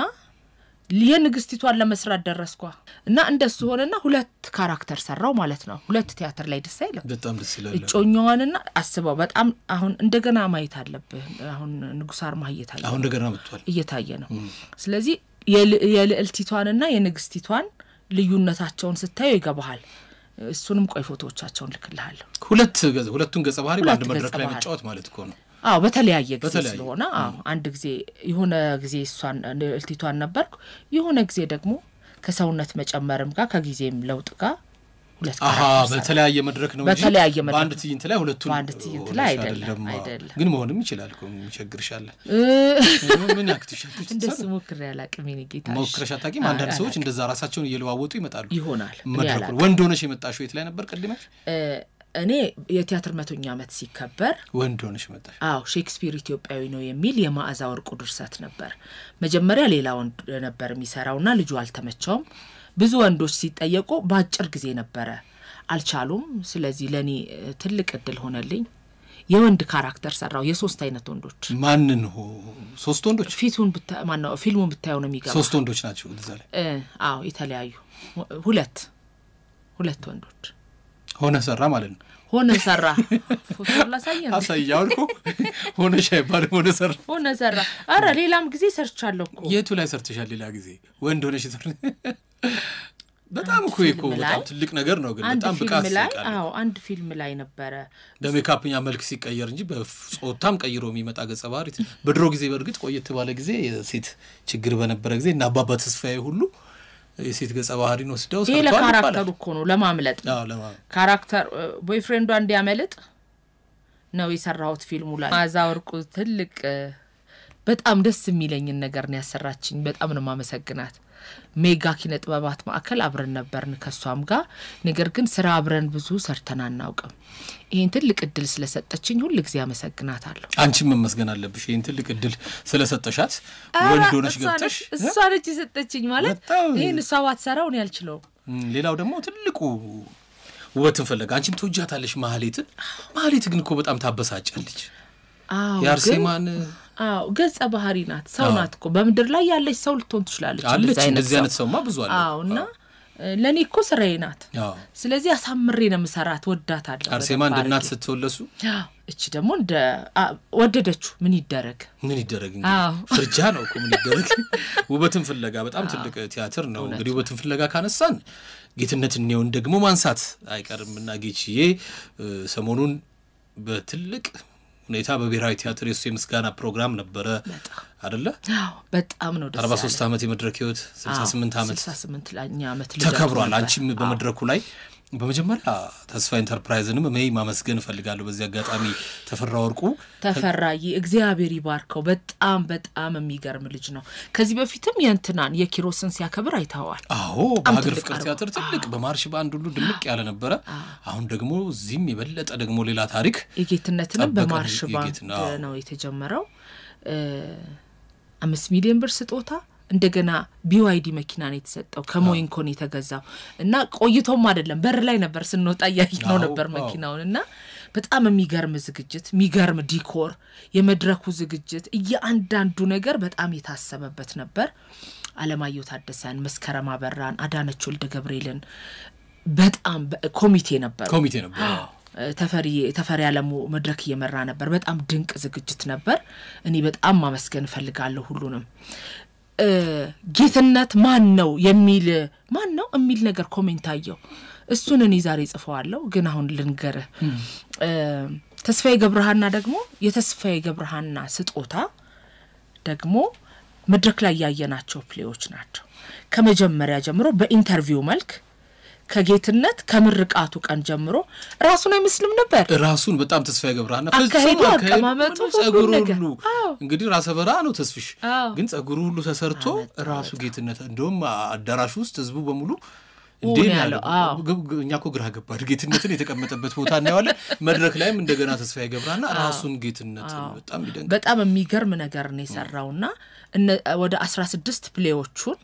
ለንግስቲቷን ለመስራት ደረስኩ እና እንደሱ ሆነና ሁለት ካራክተር ሰራው ማለት ነው ሁለት ቲያትር ላይ ደስ አይልም በጣም ደስ ይላል እጮኛዋንና አስበው በጣም አሁን እንደገና ማየት አለብህ አሁን ንጉስ አርማ እየታየ አሁን እንደገና መጥቷል እየታየ ነው ስለዚህ የልዕልቲቷንና የንግስቲቷን ልዩነታቸውን ስታዩ ይገባሃል እሱንም ቆይ ፎቶዎቻቸውን ልክልሃለሁ ሁለቱን ገጸ ባህሪ በአንድ መድረክ ላይ መጫወት ማለት እኮ ነው በተለያየ ጊዜ ስለሆነ አንድ ጊዜ የሆነ ጊዜ እሷን ልዕልቲቷን ነበርኩ የሆነ ጊዜ ደግሞ ከሰውነት መጨመርም ጋር ከጊዜም ለውጥ ጋር ሁለት በተለያየ መድረክ ነው እንጂ በአንድ ትዕይንት ላይ ሁለቱን በአንድ ትዕይንት ላይ አይደለም ግን መሆንም ይችላል እኮ ይቸግርሻል ምን ያክትሻል እንደሱ ሞክሬ አላቅም የኔ ጌታ ሞክረሽ አታውቂም አንዳንድ ሰዎች እንደዛ ራሳቸውን እየለዋወጡ ይመጣሉ ይሆናል መድረኩ ወንድ ሆነሽ የመጣሽው የት ላይ ነበር ቀድመሽ እኔ የቲያትር 100ኛ ዓመት ሲከበር ወንድ ሆነሽ መጣሽ ሼክስፒር ኢትዮጵያዊ ነው የሚል የማአዛ ወርቁ ድርሰት ነበር መጀመሪያ ሌላ ወንድ ነበር የሚሰራውና ልጁ አልተመቸውም ብዙ ወንዶች ሲጠየቁ ባጭር ጊዜ ነበር አልቻሉም ስለዚህ ለኔ ትልቅ እድል ሆነልኝ የወንድ ካራክተር ሰራው የሶስት አይነት ወንዶች ማን ነው ሶስት ወንዶች ፊቱን ማነው ፊልሙን ብታዩ ነው የሚገባው ሶስት ወንዶች ናቸው እዛ ላይ የተለያዩ ሁለት ወንዶች ሆነ ሰራ ማለት ነው ሆነ ሰራ ፎቶ ላሳየን አሳያውልኩ ሆነ ሻይባል ሆነ ሰራ አረ ሌላም ጊዜ ሰርቻለሁ እኮ የቱ ላይ ሰርተሻል ሌላ ጊዜ ወንድ ሆነሽ በጣም እኮ በጣም ትልቅ ነገር ነው ግን በጣም ብቃት ይቃል አዎ አንድ ፊልም ላይ ነበር በሜካፕኛ መልክ ሲቀየር እንጂ በጾታም ቀይሮ የሚመጣ ገጸ ባህሪ በድሮ ጊዜ በርግጥ ቆየት ባለ ጊዜ የሴት ችግር በነበረ ጊዜ እና አባባ ተስፋዬ ሁሉ የሴት ገጸ ባህሪ ነው ወስደው ሰርቷል ይሄ ለካራክተሩ እኮ ነው ለማምለጥ ካራክተር ቦይፍሬንዱ እንዲያመልጥ ነው የሰራሁት ፊልሙ ላይ ማዛወርቁ ትልቅ በጣም ደስ የሚለኝ ነገር ነው ያሰራችኝ በጣም ነው ማመሰግናት ሜጋ ኪነ ጥበባት ማዕከል አብረን ነበርን ከሷም ጋር ነገር ግን ስራ አብረን ብዙ ሰርተና እናውቅም ይሄን ትልቅ እድል ስለሰጠችኝ ሁሉ ጊዜ አመሰግናታለሁ አንቺም መመስገን አለብሽ ይሄን ትልቅ እድል ስለሰጠሻት ወንድ ሆነሽ ገብተሽ እሷ ነች የሰጠችኝ ማለት ይሄን ሰዋት ሰራው ነው ያልችለው ሌላው ደግሞ ትልቁ ውበትን ፈለጋ አንቺም ተወጃታለሽ ማህሌት ግን እኮ በጣም ታበሳጫለች ያርሴማን ገጸ ባህሪ ናት ሰው ናት እኮ በመድር ላይ ያለች ሰው ልትሆን ትችላለች እንደዚህ አይነት ሰውማ ብዙ አለ እና ለኔ እኮ ስራዬ ናት ስለዚህ አሳምሬ ነው መሰራት ወዳታለሁ አርሴማ እንደናት ስትወለሱ እቺ ደግሞ እንደ ወደደችው ምን ይደረግ እንግዲህ ፍርጃ ነው እኮ ምን ይደረግ ውበትን ፍለጋ በጣም ትልቅ ቲያትር ነው እንግዲህ ውበትን ፍለጋ ካነሳን ጌትነትን ነው ደግሞ ማንሳት አይቀርምና ጌቺዬ ሰሞኑን በትልቅ ሁኔታ በብሔራዊ ቲያትር የሱ የምስጋና ፕሮግራም ነበር አይደለ በጣም ነው ደስ 43 አመት የመድረክ ህይወት 68 አመት 68 ላኛ አመት ተከብሯል አንቺም በመድረኩ ላይ በመጀመሪያ ተስፋ ኢንተርፕራይዝንም ማመስገን ፈልጋለሁ በዚህ አጋጣሚ ተፈራይ እግዚአብሔር ይባርከው በጣም የሚገርም ልጅ ነው ከዚህ በፊትም የእንትናን የኪሮስን ሲያከብር አይታዋል በሀገር ፍቅር ቲያትር ትልቅ በማርሽ ባንድ ሁሉ ድምቅ ያለ ነበር አሁን ደግሞ እዚህም የበለጠ ደግሞ ሌላ ታሪክ የጌትነትንም በማርሽ ባንድ ነው የተጀመረው 5 ሚሊዮን ብር ስጦታ እንደገና BYD መኪና ነው የተሰጠው ከሞይንኮን የተገዛው እና ቆይቶም አይደለም በር ላይ ነበር ስንወጣ ያየነው ነበር መኪናውንና በጣም የሚገርም ዝግጅት የሚገርም ዲኮር የመድረኩ ዝግጅት እያንዳንዱ ነገር በጣም የታሰበበት ነበር አለማየሁ ታደሰን መስከረም አበራን አዳነች ወልደ ገብርኤልን በጣም ኮሚቴ ነበር ተፈሪ ያለሙ መድረክ እየመራ ነበር በጣም ድንቅ ዝግጅት ነበር እኔ በጣም ማመስገን ፈልጋለሁ ሁሉንም ጌትነት ማን ነው የሚል ነገር ኮሜንት አየው እሱን እኔ ዛሬ ጽፈዋለሁ ግን አሁን ልንገር ተስፋዬ ገብረሃና ደግሞ የተስፋዬ ገብረሃና ስጦታ ደግሞ መድረክ ላይ ያየናቸው ፕሌዎች ናቸው ከመጀመሪያ ጀምሮ በኢንተርቪው መልክ ከጌትነት ከምርቃቱ ቀን ጀምሮ ራሱን አይመስልም ነበር ራሱን በጣም ተስፋዬ ገብረሃና አቀማመጡ ጸጉሩ ሁሉ እንግዲህ ራስ በራ ነው ተስፍሽ ግን ጸጉሩ ሁሉ ተሰርቶ ራሱ ጌትነት እንደውም አዳራሽ ውስጥ ህዝቡ በሙሉ እንዴ እኛኮ ግራ ገባ ጌትነትን የተቀመጠበት ቦታ እናያለን መድረክ ላይም እንደገና ተስፋዬ ገብረሃና ራሱን ጌትነት በጣም የሚገርም ነገር ነው የሰራውና ወደ 16 ፕሌዎቹን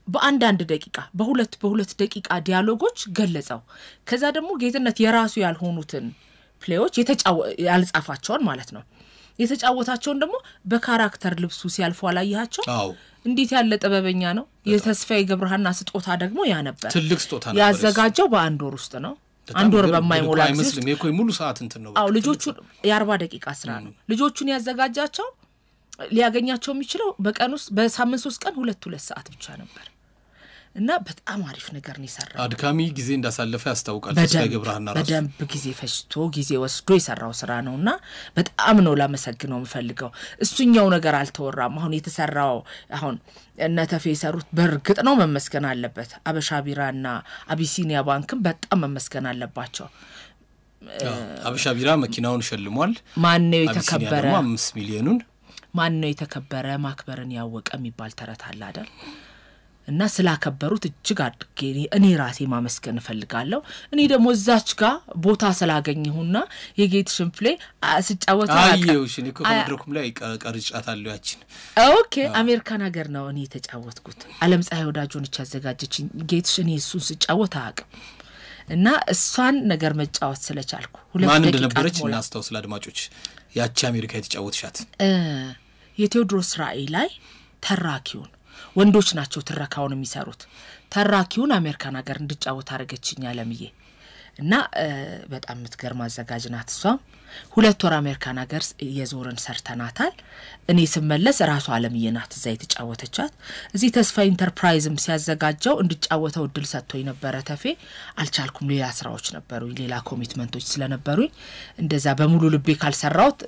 በአንድ ደቂቃ በሁለት ደቂቃ ዲያሎጎች ገለጸው ከዛ ደግሞ ጌትነት የራሱ ያልሆኑትን ፕሌዎች ያልጻፋቸውን ማለት ነው የተጫወታቸውን ደግሞ በካራክተር ልብሱ ሲያልፉ አላየሃቸው እንዴት ያለ ጥበበኛ ነው የተስፋዬ ገብረሃና ስጦታ ደግሞ ያ ነበር ትልቅ ስጦታ ነበር ያዘጋጀው በአንድ ወር ውስጥ ነው አንድ ወር በማይሞላ ጊዜ አይመስልም የኮይ ሙሉ ሰዓት እንትን ነው ልጆቹ የ40 ደቂቃ ስራ ነው ልጆቹን ያዘጋጃቸው ሊያገኛቸው የሚችለው በቀን ውስጥ በሳምንት 3 ቀን 2 ሰዓት ብቻ ነበር እና በጣም አሪፍ ነገር ነው ይሰራው አድካሚ ጊዜ እንዳሳለፈ ያስታውቃል ተስፋዬ ገብረሃና ራሱ በደንብ ጊዜ ፈጅቶ ጊዜ ወስዶ ይሰራው ስራ ነውና በጣም ነው ላመሰግነው የምፈልገው እሱኛው ነገር አልተወራም አሁን የተሰራው አሁን እነተፈ ይሰሩት በርግጥ ነው መመስገን አለበት አበሻ ቢራና አቢሲኒያ ባንክም በጣም መመስገን አለባቸው አበሻ ቢራ መኪናውን ሸልሟል ማን ነው የተከበረ 5 ሚሊዮኑን ማን ነው የተከበረ ማክበርን ያወቀ የሚባል ተረት አለ አይደል እና ስላከበሩት እጅግ አድርጌ እኔ ራሴ ማመስገን ፈልጋለሁ እኔ ደግሞ እዛች ጋር ቦታ ስላገኘሁና የጌትሽን ፕሌይ አስጫወታ አየውሽ እኔ ከመድረኩም ላይ ቀርጫታለሁ ያቺን ኦኬ አሜሪካን ሀገር ነው እኔ ተጫወትኩት ዓለም ፀሐይ ወዳጆንች ያዘጋጀችኝ ጌትሽ እኔ እሱን ስጫወት አቅም እና እሷን ነገር መጫወት ስለቻልኩ ማን እንደነበረች እናስተው ስለአድማጮች ያቺ አሜሪካ የተጫወትሻት የቴዎድሮስ ራእይ ላይ ተራኪውን ወንዶች ናቸው ትረካውን የሚሰሩት ተራኪውን አሜሪካን ሀገር እንድጫወት አረጋችኝ አለምዬ እና በጣም ምትገርም አዘጋጅ ናት እሷ 2 ወር አሜሪካን ሀገር የዞርን ሰርተናታል እኔ ስመለስ ራሱ ዓለምዬ ናት እዛ የተጫወተቻት እዚህ ተስፋ ኢንተርፕራይዝም ሲያዘጋጀው እንድጫወተው እድል ሰጥቶኝ ነበር ተፌ አልቻልኩም ሌላ ስራዎች ነበሩኝ ሌላ ኮሚትመንቶች ስለነበሩኝ እንደዛ በሙሉ ልቤ ካልሰራውት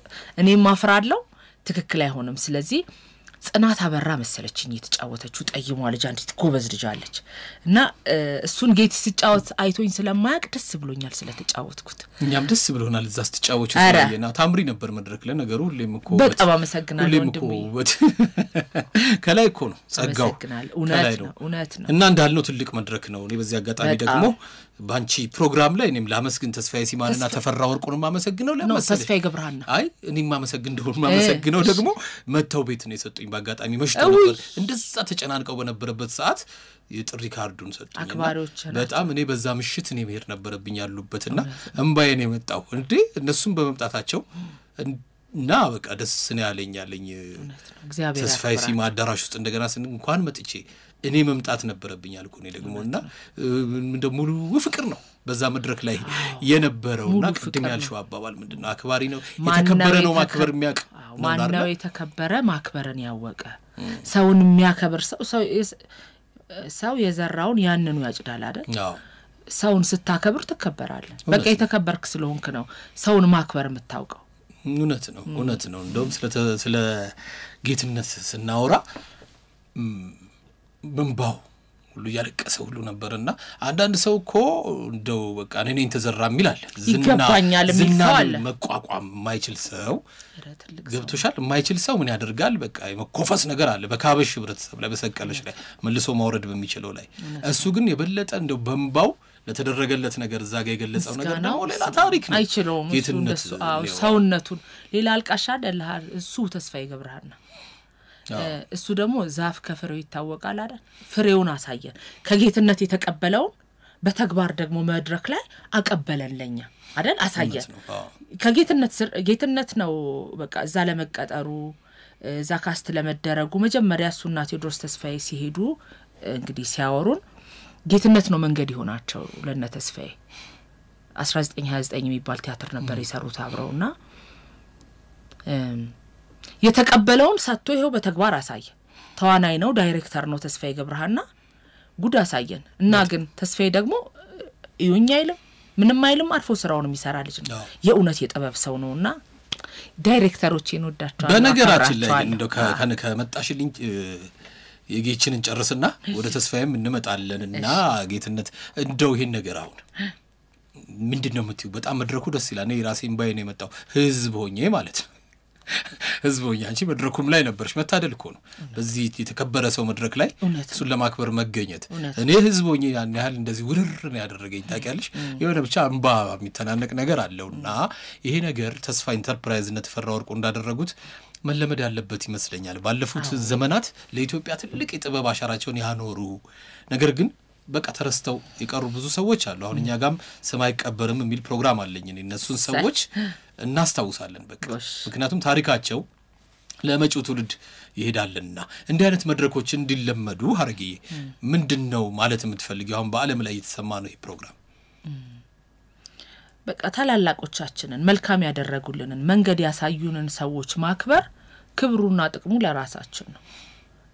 እኔም ማፍራለሁ ትክክል አይሆንም ስለዚህ ጽናት አበራ መሰለችኝ የተጫወተችው ጠይሟ ልጅ አንዲት ጎበዝ ልጅ አለች እና እሱን ጌት ሲጫወት አይቶኝ ስለማያቅ ደስ ብሎኛል ስለተጫወትኩት እኛም ደስ ብሎናል እዛ ስትጫወቹ ስለየና ታምሪ ነበር መድረክ ለነገሩ ሁሌም እኮ በጣም አመሰግናለሁ ወንድሜ ከላይ እኮ ነው ጸጋው እውነት ነው እና እንዳልነው ትልቅ መድረክ ነው እኔ በዚህ አጋጣሚ ደግሞ ባንቺ ፕሮግራም ላይ እኔም ላመስግን ተስፋዬ ሲማንና ተፈራ ወርቁን ማመሰግነው ለማሰለ ተስፋዬ ገብረሃና አይ እኔም ማመሰግነው ደግሞ መተው ቤት ነው የሰጡኝ ባጋጣሚ መሽቶ ነበር እንደዛ ተጨናንቀው በነበረበት ሰዓት የጥሪ ካርዱን ሰጡኝ በጣም እኔ በዛ ምሽት እኔ መሄድ ነበርብኝ ያሉበትና እንባዬን የመጣው እንዴ እነሱም በመምጣታቸው እና በቃ ደስ ነው ያለኝ ተስፋዬ ሲማ አዳራሽ ውስጥ እንደገና እንኳን መጥቼ እኔ መምጣት ነበርብኝ አልኩ እኔ ደግሞና ሙሉ ፍቅር ነው በዛ መድረክ ላይ የነበረውና ቅድም ያልሽው አባባል ምንድነው አክባሪ ነው የተከበረ ነው ማክበር የሚያቅ ማንነው የተከበረ ማክበርን ያወቀ ሰውን የሚያከብር ሰው የዘራውን ያንኑ ያጭዳል አይደል አዎ ሰውን ስታከብር ተከበራለህ በቃ የተከበርክ ስለሆንክ ነው ሰውን ማክበር የምታውቀው እውነት ነው እንደውም ስለ ጌትነት ስናወራ መንባው ሁሉ ያለቀሰ ሁሉ ነበርና አንዳንድ ሰው እኮ እንደው በቃ እኔን ተዘራም ይላል ዝና መቋቋም ማይችል ሰው ገብቶሻል ማይችል ሰው ምን ያደርጋል በቃ የመኮፈስ ነገር አለ በካበሽ ህብረተሰብ ላይ በሰቀለሽ ላይ መልሶ ማውረድ በሚችለው ላይ እሱ ግን የበለጠ እንደው በንባው ለተደረገለት ነገር ዛጋ የገለጸው ነገር ነው ሌላ ታሪክ ነው አይችልም እንደሱ ሰውነቱን ሌላ አልቃሻ አይደልሃል እሱ ተስፋዬ ገብረሃና እሱ ደግሞ ዛፍ ከፍሬው ይታወቃል አይደል ፍሬውን አሳየን ከጌትነት የተቀበለው በተግባር ደግሞ መድረክ ላይ አቀበለልኛ አይደል አሳየን ከጌትነት ነው በቃ እዛ ለመቀጠሩ እዛ ካስት ለመደረጉ መጀመሪያ እሱና ቴዎድሮስ ተስፋዬ ሲሄዱ እንግዲህ ሲያወሩን ጌትነት ነው መንገድ ይሆናቸው ለነ ተስፋዬ 1929 የሚባል ቲያትር ነበር የሰሩት አብረውና የተቀበለውን ሰጥቶ ይሄው በተግባር አሳየ ተዋናይ ነው ዳይሬክተር ነው ተስፋዬ ገብረሃና ጉድ አሳየን እና ግን ተስፋዬ ደግሞ ይሁኛ አይልም ምንም አይልም አርፎ ስራውን የሚሰራ ልጅ ነው የኡነት የጥበብ ሰው ነውና ዳይሬክተሮችን ወዳቸው በነገራችን ላይ እንደው ከመጣሽልኝ የጌችንን ጨርስና ወደ ተስፋዬም እንመጣለንና ጌትነት እንደው ይሄን ነገር አሁን ምንድነው የምትዩ በጣም መድረኩ ደስ ይላል እኔ ራሴን ባይ ነው የመጣው ህዝብ ሆኜ ማለት ነው ህዝብ ሆኜ አንቺ መድረኩም ላይ ነበርሽ መታደል እኮ ነው በዚህ የተከበረ ሰው መድረክ ላይ እሱን ለማክበር መገኘት እኔ ህዝብ ሆኜ ያን ያህል እንደዚህ ውርር ነው ያደረገኝ ታውቂያለሽ የሆነ ብቻ እንባ የሚተናነቅ ነገር አለውና ይሄ ነገር ተስፋ ኢንተርፕራይዝ እና ተፈራ ወርቁ እንዳደረጉት መለመድ ያለበት ይመስለኛል ባለፉት ዘመናት ለኢትዮጵያ ትልቅ የጥበብ አሻራቸውን ያኖሩ ነገር ግን በቃ ተረስተው የቀሩ ብዙ ሰዎች አሉ አሁን እኛ ጋም ሰማይ ቀበርም የሚል ፕሮግራም አለኝ እነሱን ሰዎች እናስታውሳለን በቃ ምክንያቱም ታሪካቸው ለመጪው ትውልድ ይሄዳልና እንዲህ አይነት መድረኮች እንዲለመዱ ሀረግዬ ምንድነው ማለት የምትፈልጊው አሁን በአለም ላይ የተሰማ ነው ይሄ ፕሮግራም በቃ ታላላቆቻችንን መልካም ያደረጉልንን መንገድ ያሳዩንን ሰዎች ማክበር ክብሩና ጥቅሙ ለራሳችን ነው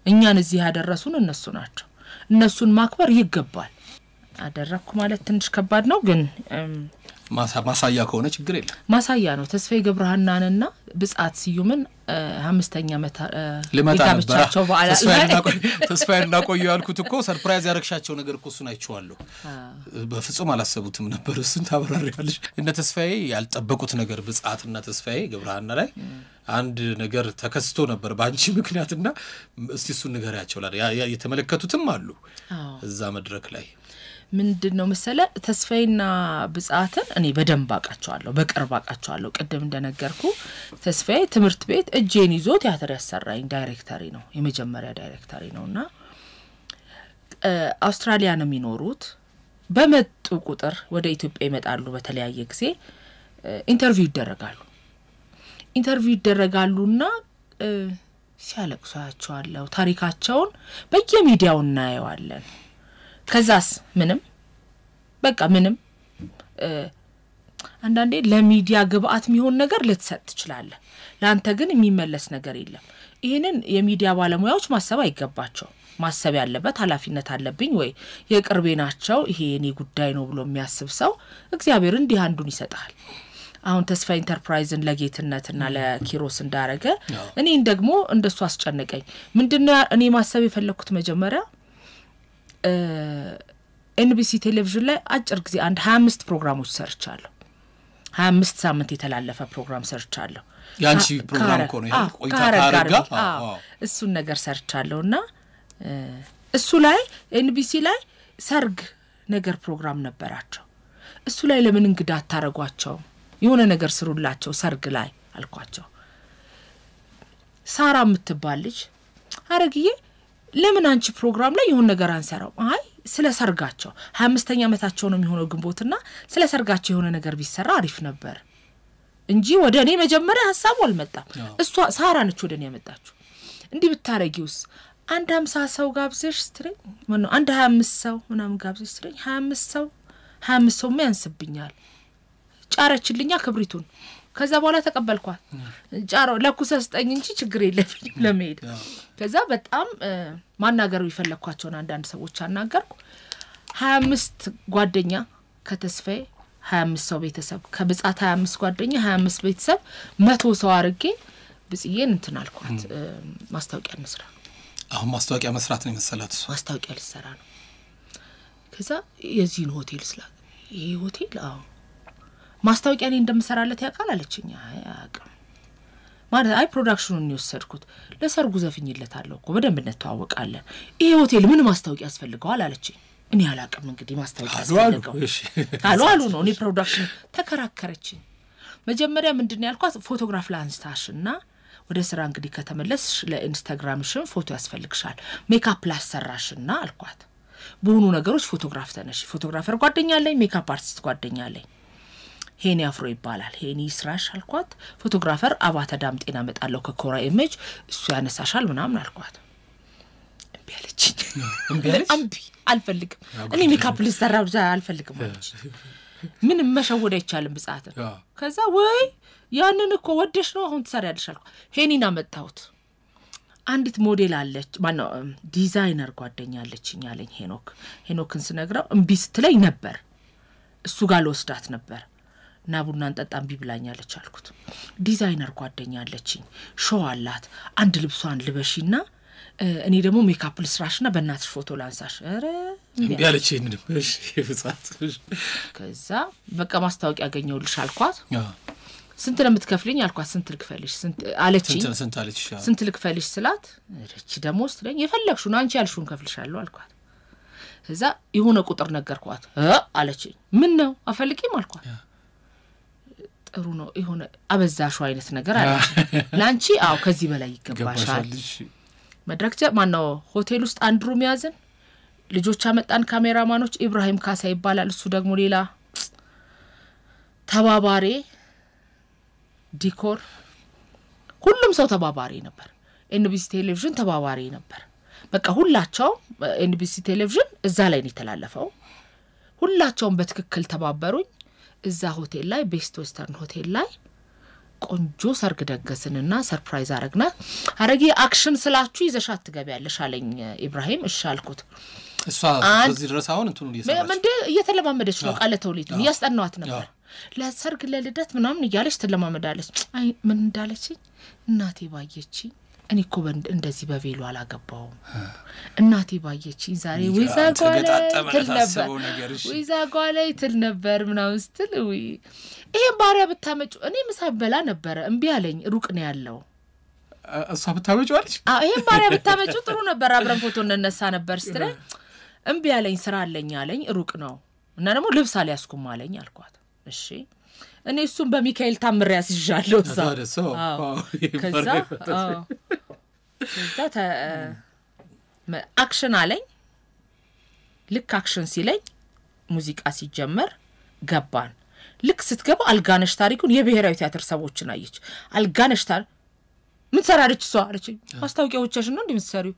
እኛን እዚህ ያደረሱን እነሱ ናቸው እነሱን ማክበር ይገባል አደረኩ ማለት ትንሽ ከባድ ነው ግን ማሳያ ከሆነ ችግር የለም ማሳያ ነው ተስፋዬ ገብረሃናንና ብጻት ሲዩምን 5ኛ ዓመት ለማታቸው በኋላ ተስፋዬና ቆዩ ያልኩት እኮ ሰርፕራይዝ ያረክሻቸው ነገር እኮ እሱን አይቼዋለሁ በፍጹም አላሰቡትም ነበር እሱን ታበራሪያለሽ እነ ተስፋዬ ያልጠበቁት ነገር ብጻትና ተስፋዬ ገብረሃና ላይ አንድ ነገር ተከስቶ ነበር ባንቺ ምክንያትና እስቲ እሱን ንገሪያቸው ላይ የተመለከቱትም አሉ እዛ መድረክ ላይ ምንድነው መሰለ ተስፋዬና ብጻትን እኔ በደንብ አቃቸዋለሁ በቅርብ አቃቸዋለሁ ቀደም እንደነገርኩ ተስፋዬ ትምርት ቤት እጄን ይዞ ቲያትር ያሰራኝ ዳይሬክተሪ ነው የመጀመሪያ ዳይሬክተሪ ነውና አውስትራሊያ ነው የሚኖሩት በመጡ ቁጥር ወደ ኢትዮጵያ ይመጣሉ በተለያየ ጊዜ ኢንተርቪው ይደረጋሉና ሲያለቅሷቸዋለሁ ታሪካቸውን በየሚዲያው እናየዋለን ከዛስ ምንም በቃ ምንም አንዳንዴ ለሚዲያ ግብአት የሚሆን ነገር ልትሰጥ ትችላለህ ላንተ ግን የሚመለስ ነገር የለም ይሄንን የሚዲያ ባለሙያዎች ማሰብ አይገባቸው ማሰብ ያለበት ኃላፊነት አለብኝ ወይ የቅርቤ ናቸው ይሄ የኔ ጉዳይ ነው ብሎ የሚያስብ ሰው እግዚአብሔር እንዲህ አንዱን ይሰጣል አሁን ተስፋ ኢንተርፕራይዝን ለጌትነትና ለኪሮስ እንዳረገ እኔን ደግሞ እንደሱ አስጨነቀኝ ምንድነው እኔ ማሰብ የፈለኩት መጀመሪያ ኤንቢሲ ቴሌቪዥን ላይ አጭር ጊዜ አንድ 25 ፕሮግራሞች ሰርቻለሁ 25 ሳምንት የተላለፈ ፕሮግራም ሰርቻለሁ ያንቺ ፕሮግራም እኮ ነው ቆይታ ታረጋ እሱን ነገር ሰርቻለሁና እሱ ላይ ኤንቢሲ ላይ ሰርግ ነገር ፕሮግራም ነበራቸው እሱ ላይ ለምን እንግዳ አታረጓቸው የሆነ ነገር ስሩላቸው ሰርግ ላይ አልኳቸው ሳራ ምትባልጅ አረግዬ ለምን አንቺ ፕሮግራም ላይ የሆነ ነገር አንሰራው አይ ስለ ሰርጋቸው 25ኛ ዓመታቸው ነው የሚሆነው ግንቦትና ስለ ሰርጋቸው የሆነ ነገር ቢሰራ አሪፍ ነበር እንጂ ወደኔ መጀመሪያ ሐሳቡ አልመጣም እሷ ሳራ ነች ወደኔ ያመጣችሁ እንዲህ ብታረጊውስ አንድ 50 ሰው ጋብዘሽ ስትረኝ ማን ነው አንድ 25 ሰው ምናምን ጋብዘሽ ስትረኝ 25 ሰው ማያንስብኛል ጫረችልኛ ክብሪቱን ከዛ በኋላ ተቀበልኳት ጫሮ ለኩሰስጠኝ እንጂ ችግር የለብኝም ለመሄድ ከዛ በጣም ማናገሩ ይፈልኳቸውን አንዳንድ ሰዎች አናገርኩ 25 ጓደኛ ከተስፋዬ 25 ሰው ቤተሰብ ከብጻት 25 ጓደኛ 25 ቤተሰብ 100 ሰው አርጌ ብጽዬን እንትን አልኳት ማስታወቂያ እንስራ አሁን ማስታወቂያ መስራት ነው መሰላት ማስታወቂያ ልሰራ ነው ከዛ የዚህን ሆቴል ስላት ይሄ ሆቴል ማስታወቂያ ላይ እንደምሰራለት ያቃል አለችኝ አያውቅም ማለት አይ ፕሮዳክሽኑን ነው ወሰድኩት ለሰርጉ ዘፍኝለታለሁ እኮ በደንብ እንተዋወቃለን ይሄ ሆቴል ምን ማስታወቂያ ያስፈልገዋል አለችኝ እኔ አላውቅም እንግዲህ ማስታወቂያ ያስፈልገው አሉ ነው እኔ ፕሮዳክሽን ተከራከረችኝ መጀመሪያ ምንድነው ያልኳት ፎቶግራፍ ላንስታሽና ወደ ስራ እንግዲህ ከተመለስሽ ለኢንስታግራምሽን ፎቶ ያስፈልግሻል ሜካፕ ላሰራሽና አልኳት በሆኑ ነገሮች ፎቶግራፍ ተነሽ ፎቶግራፈር ጓደኛ አለኝ ሜካፕ አርቲስት ጓደኛ አለኝ ሄኒ አፍሮ ይባላል ሄኒ ስራሽ አልኳት ፎቶግራፈር አባተ ዳምጤና መጣለው ከኮራ ኢሜጅ እሱ ያነሳሻል ምናምን አልኳት እምቢ አልፈልግም እኔ ሜካፕ ልሰራ ብቻ አልፈልግም ማለት ምን መሸወድ አይቻልም ብጻት ከዛ ወይ ያንን እኮ ወደሽ ነው አሁን ትሰሪያለሽ አልኳት ሄኒና መጣሁት አንዲት ሞዴል አለች ማነው ዲዛይነር ጓደኛ አለችኝ ያለኝ ሄኖክን ስነግረው እምቢ ስትለኝ ነበር እሱ ጋር ለወስዳት ነበር እና ቡናን ጠጣም ቢብላኛለች አልኩት ዲዛይነር ጓደኛ አለችኝ ሾው አላት አንድ ልብሷን ልበሺና እኔ ደግሞ ሜካፕ ልስራሽና በእናትሽ ፎቶ ላንሳሽ አረ እንዲያለች ምንም እሺ ፍጻት ከዛ በቃ ማስታወቂያ ያገኘውልሽ አልኳት ስንት ለምትከፍልኝ አልኳት ስንት ልክፈልሽ ስንት አለችኝ ስንት ልክፈልሽ ስላት እቺ ደግሞ ስትለኝ የፈለግሽው አንቺ ያልሽውን ከፍልሻለሁ አልኳት ከዛ የሆነ ቁጥር ነገርኳት አለችኝ ምን ነው አፈልቂም አልኳት ጥሩ ነው የሆነ አበዛሽው አይነት ነገር አለች ላንቺ ከዚህ በላይ ይገባሻል መድረክጀ ማነው ሆቴል ውስጥ አንድ ሩም ያዘን ልጆች አመጣን ካሜራማኖች ኢብራሂም ካሳ ይባላል እሱ ደግሞ ሌላ ተባባሪ ዲኮር ሁሉም ሰው ተባባሪ ነበር ኤንቢሲ ቴሌቪዥን ተባባሪ ነበር በቃ ሁላቸው ኤንቢሲ ቴሌቪዥን እዛ ላይ ነው የተላለፈው ሁላቸውም በትክክል ተባበሩኝ እዛ ሆቴል ላይ ቤስት ዌስተርን ሆቴል ላይ ቆንጆ ሰርግ ደገስንና ሰርፕራይዝ አረግና አረጊ አክሽን ስላችሁ ይዘሻት ትገቢያለሽ አለኝ ኢብራሂም እሺ አልኩት እሷ በዚህ ድረስ አሁን እንትኑ እየተለማመደች ነው ቃለ ተውሊት ያስጠናዋት ነበር ለሰርግ ለልደት ምናምን ይያለሽ ተለማመዳለች አይ ምን እንዳለችኝ እናቴ ባየችኝ እኔ እኮ እንደዚህ በቬሎ አላገባውም እናቴ ባየችኝ ዛሬ ወይዛጓለ ትል ነበር ምናምን ስትል ወይ ይሄ ባሪያ ብታመጩ እኔ መሳበላ ነበር እምቢ አለኝ ሩቅ ነው ያለው እሷ ብታመጩ አለች ይሄ ባሪያ ብታመጩ ጥሩ ነበር አብረን ፎቶ እንነሳ ነበር ስትል እምቢ አለኝ ስራ አለኝ ሩቅ ነው እና ደግሞ ልብስ አልያስኩም አለኝ አልኳት እሺ እኔ እሱን በሚካኤል ታምር ያስይዣለሁ ከዛ አክሽን አለኝ ልክ አክሽን ሲለኝ ሙዚቃ ሲጀመር ገባን ልክ ስትገባ አልጋነሽ ታሪኩን የብሔራዊ ቲያትር ሰዎችን አየች አልጋነሽ ምን ሰራለች እሷ አለች ማስታወቂያዎችሽ ነው እንደምትሰሪው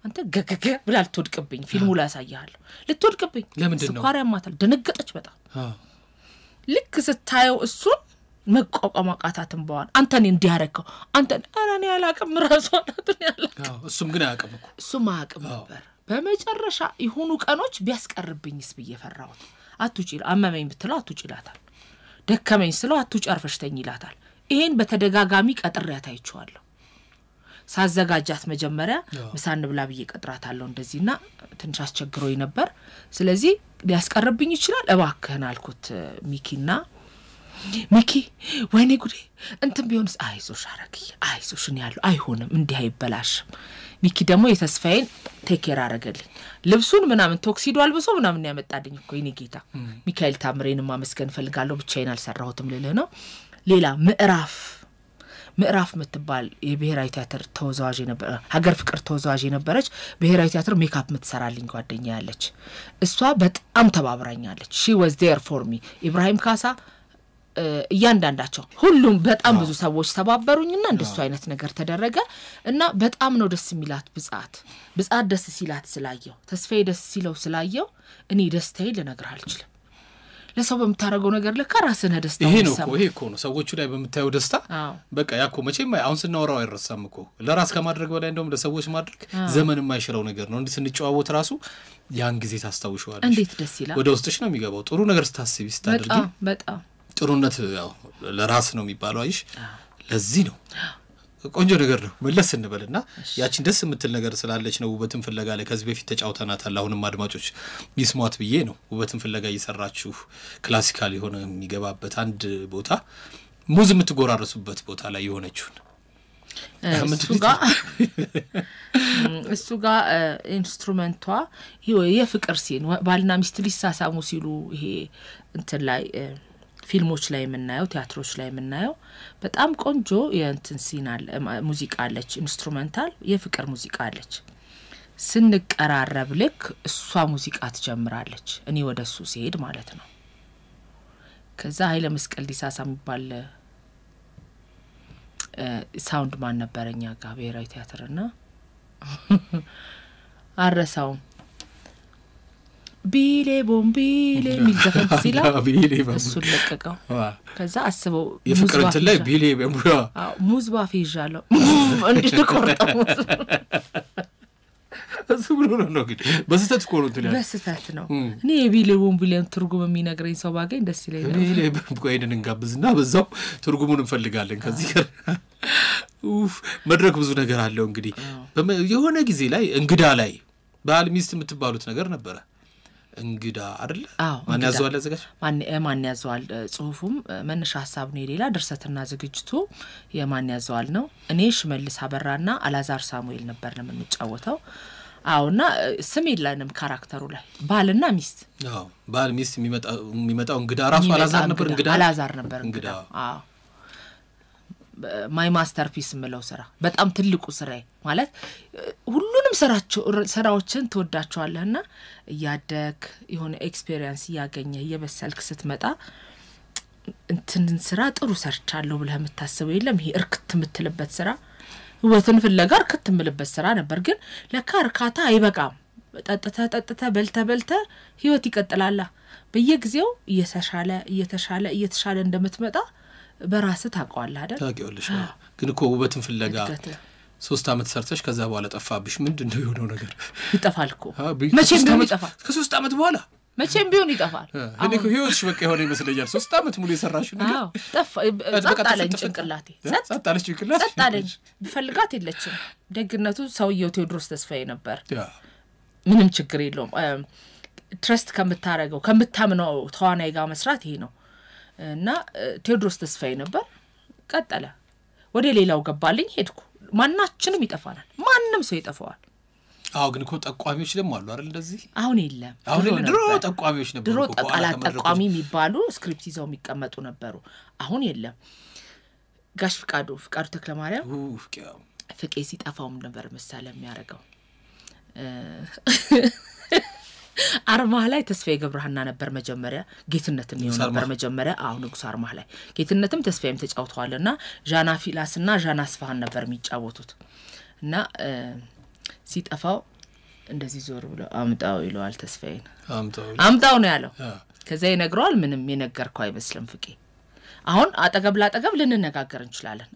አንተ ገገገ ብላ ልትወድቅብኝ ፊልሙ ላይ ያሳያለሁ ልትወድቅብኝ ለምንድን ነው ስኳር ያማታል ደነገጠች በጣም ልክ ስታየው እሱን መቋቋም አቃታትን በኋላ አንተን እንዲያረከው አንተን አራኔ ያላቀም ራሷን አጥን ያላቀም እሱም ግን አያቀም እኮ እሱም አያቀም ነበር በመጨረሻ ይሁኑ ቀኖች ቢያስቀርብኝስ በየፈራሁት አትውጪ አመመኝ ብትለው አትውጪ ይላታል ደከመኝ ስለው አትውጪ አርፈሽተኝ ይላታል ይሄን በተደጋጋሚ ቀጥሬያት አይቼዋለሁ ሳዘጋጃት መጀመሪያ ምሳን ብላ ብዬ ቀጥራታለሁ እንደዚህና ትንሽ አስቸግሮኝ ነበር ስለዚህ ሊያስቀርብኝ ይችላል እባክህን አልኩት ሚኪ ወይኔ ጉዴ እንትን ቢሆንስ አይዞሽ አረግኝ አይዞሽ ነው ያለው አይሆንም እንዲህ አይበላሽም ሚኪ ደግሞ የተስፋዬን ቴኬር አረገልኝ ልብሱን ምናምን ቶክሲዶ አልብሶ ምናምን ያመጣልኝ እኮ የኔ ጌታ ሚካኤል ታምሬንም ማመስገን ፈልጋለሁ ብቻዬን አልሰራሁትም ልልህ ነው ሌላ ምዕራፍ ምትባል የብሔራዊ ቲያትር ተወዛዋዥ ነበር ሀገር ፍቅር ተወዛዋዥ ነበረች ብሔራዊ ቲያትር ሜካፕ ምትሰራልኝ ጓደኛ ያለች እሷ በጣም ተባብራኛለች she was there for me ኢብራሂም ካሳ እያንዳንዳቸው ሁሉም በጣም ብዙ ሰዎች ተባበሩኝና እንደሱ አይነት ነገር ተደረገ እና በጣም ነው ደስ የሚላት ብጻት ደስ ሲላት ስላየው ተስፋዬ ደስ ሲለው ስላየው እኔ ደስታዬ ልነግርህ አልችልም ለሰው በመታረገው ነገር ለካ ራስህ ደስታ ይሄ እኮ ነው ሰዎቹ ላይ በመታየው ደስታ በቃ ያኮ መቼም አሁን ስናወራው አይረሳም እኮ ለራስ ከማድረግ በላይ እንደውም ለሰዎች ማድረግ ዘመን የማይሽረው ነገር ነው እንዴ ስንጫወት ራሱ ያን ጊዜ ታስታውሻለሽ እንዴት ደስ ይላል ወደ ውስጥሽ ነው የሚገባው ጥሩ ነገር ስታስቢ ስታደርጊ በጣም ጥሩነት ያው ለራስ ነው የሚባለው አይሽ ለዚህ ነው ቆንጆ ነገር ነው መለስ እንበልና ያቺን ደስ የምትል ነገር ስላለች ነው ውበትን ፍለጋ ላይ ከዚህ በፊት ተጫውተናታል አሁንም አድማጮች ይስሟት ብዬ ነው ውበትን ፍለጋ እየሰራችሁ ክላሲካል የሆነ የሚገባበት አንድ ቦታ ሙዝ የምትጎራረሱበት ቦታ ላይ የሆነችውን እሱ ጋር ኢንስትሩመንቷ የፍቅር ሲን ባልና ሚስት ሊሳሳሙ ሲሉ ይሄ እንትን ላይ ፊልሞች ላይ የምናየው ቲያትሮች ላይ የምናየው በጣም ቆንጆ የእንትን ሲን አለ ሙዚቃ አለች ኢንስትሩሜንታል የፍቅር ሙዚቃ አለች ስንቀራረብ ልክ እሷ ሙዚቃ ትጀምራለች እኔ ወደሱ ሲሄድ ማለት ነው ከዛ ኃይለ መስቀል ዲሳሳ የሚባል ሳውንድ ማን ነበረኛ ጋር ብሔራዊ ቲያትርና አረሳው ቢሌ ቦምቢሌ ሚዘፈን ሲላ እሱ ለቀቀው ከዛ አስበው የፍቅር እንትን ላይ ቢሌ ቦምቢያ ሙዝ ባፊዣለሁ እንዴት ቆርጠው እሱ ብሎ ነው ግን በስተት እኮ ነው እንትን ያለው በስተት ነው እኔ የቢሌ ቦምቢሌን ትርጉም የሚነግረኝ ሰው ባገኝ ደስ ይለኛል ቢሌ ቦምቢሌን እንጋብዝና በዛው ትርጉሙን እንፈልጋለን ከዚህ ጋር መድረክ ብዙ ነገር አለው እንግዲህ የሆነ ጊዜ ላይ እንግዳ ላይ ባል ሚስት የምትባሉት ነገር ነበር እንግዳ አይደል ማን ያዘዋል ያዘጋጅ ማን ያዘዋል ጽሁፉም መነሻ ሐሳብ ነው ሌላ ድርሰትና ዝግጅቱ የማን ያዘዋል ነው እኔ ሽመልስ አበራና አላዛር ሳሙኤል ነበር ነው የምንጫወተው አውና ስም የለንም ካራክተሩ ላይ ባልና ሚስት ባል ሚስት የሚመጣው እንግዳ ራሱ አላዛር ነበር እንግዳ ማይ ማስተርፒስ ምለው ስራ በጣም ትልቁ ስራዬ ማለት ሁሉንም ስራዎችን ተወዳቸዋለህና ያደክ የሆነ ኤክስፒሪየንስ ያገኘ የበሰልክ ስትመጣ እንትንን ስራ ጥሩ ሰርቻለሁ ብለህ የምታስበው የለም ይሄ እርክት የምትልበት ስራ ውበትን ፍለጋ እርክት የምልበት ስራ ነበር ግን ለካ እርካታ አይበቃም ጠጥተ በልተ ህይወት ይቀጥላል በየጊዜው እየተሻለ እንደምትመጣ በራስ ታቋል አይደል ታውቂዋለሽ ግን እኮ ውበትን ፍለጋ 3 አመት ሰርተሽ ከዛ በኋላ ጠፋብሽ ምንድነው የሆነው ነገር ይጠፋል እኮ መቼም ቢሆን ይጠፋል ከ3 አመት በኋላ መቼም ቢሆን ይጠፋል እኔ እኮ ህይወትሽ በቃ የሆነ ይመስለኛል 3 አመት ሙሉ የሰራሽው ነገር ጠፋ ጸጣለኝ ጭንቅላቴ ጸጣለኝ ቢፈልጋት የለችም ደግነቱ ሰውየው ቴዎድሮስ ተስፋዬ ነበር ምንም ችግር የለውም ትረስት ከምታምነው ተዋናይ ጋር መስራት ይሄ ነው እና ቴዎድሮስ ተስፋዬ ነበር ቀጠለ ወደ ሌላው ገባልኝ ሄድኩ ማናችንም ይጠፋናል ማንንም ሰው ይጠፋዋል ግን እኮ ጠቋሚዎች ደግሞ አሉ አይደል እንደዚህ አሁን የለም ድሮ ጠቋሚዎች ነበሩ ድሮ ጠቋሚ የሚባሉ ስክሪፕት ይዘው የሚቀመጡ ነበሩ አሁን የለም ጋሽ ፍቃዱ ተክለማርያም ፍቄ ሲጠፋውም ነበር መሳለ የሚያረጋው አርማ ላይ ተስፋዬ ገብረሃና ነበር መጀመሪያ ጌትነትም ይሆን ነበር መጀመሪያ ንጉስ አርማ ላይ ጌትነትም ተስፋዬም ተጫውተዋልና ጃና ፊላስና ጃና አስፋሃን ነበር የሚጫወቱት እና ሲጠፋው እንደዚህ ዞር ብሎ አምጣው ይለዋል ተስፋዬን አምጣው ነው ያለው ከዛ ይነግረዋል ምንም የነገርከው አይመስልም ፍቄ አሁን አጠገብ ላጠገብ ልንነጋገር እንችላለን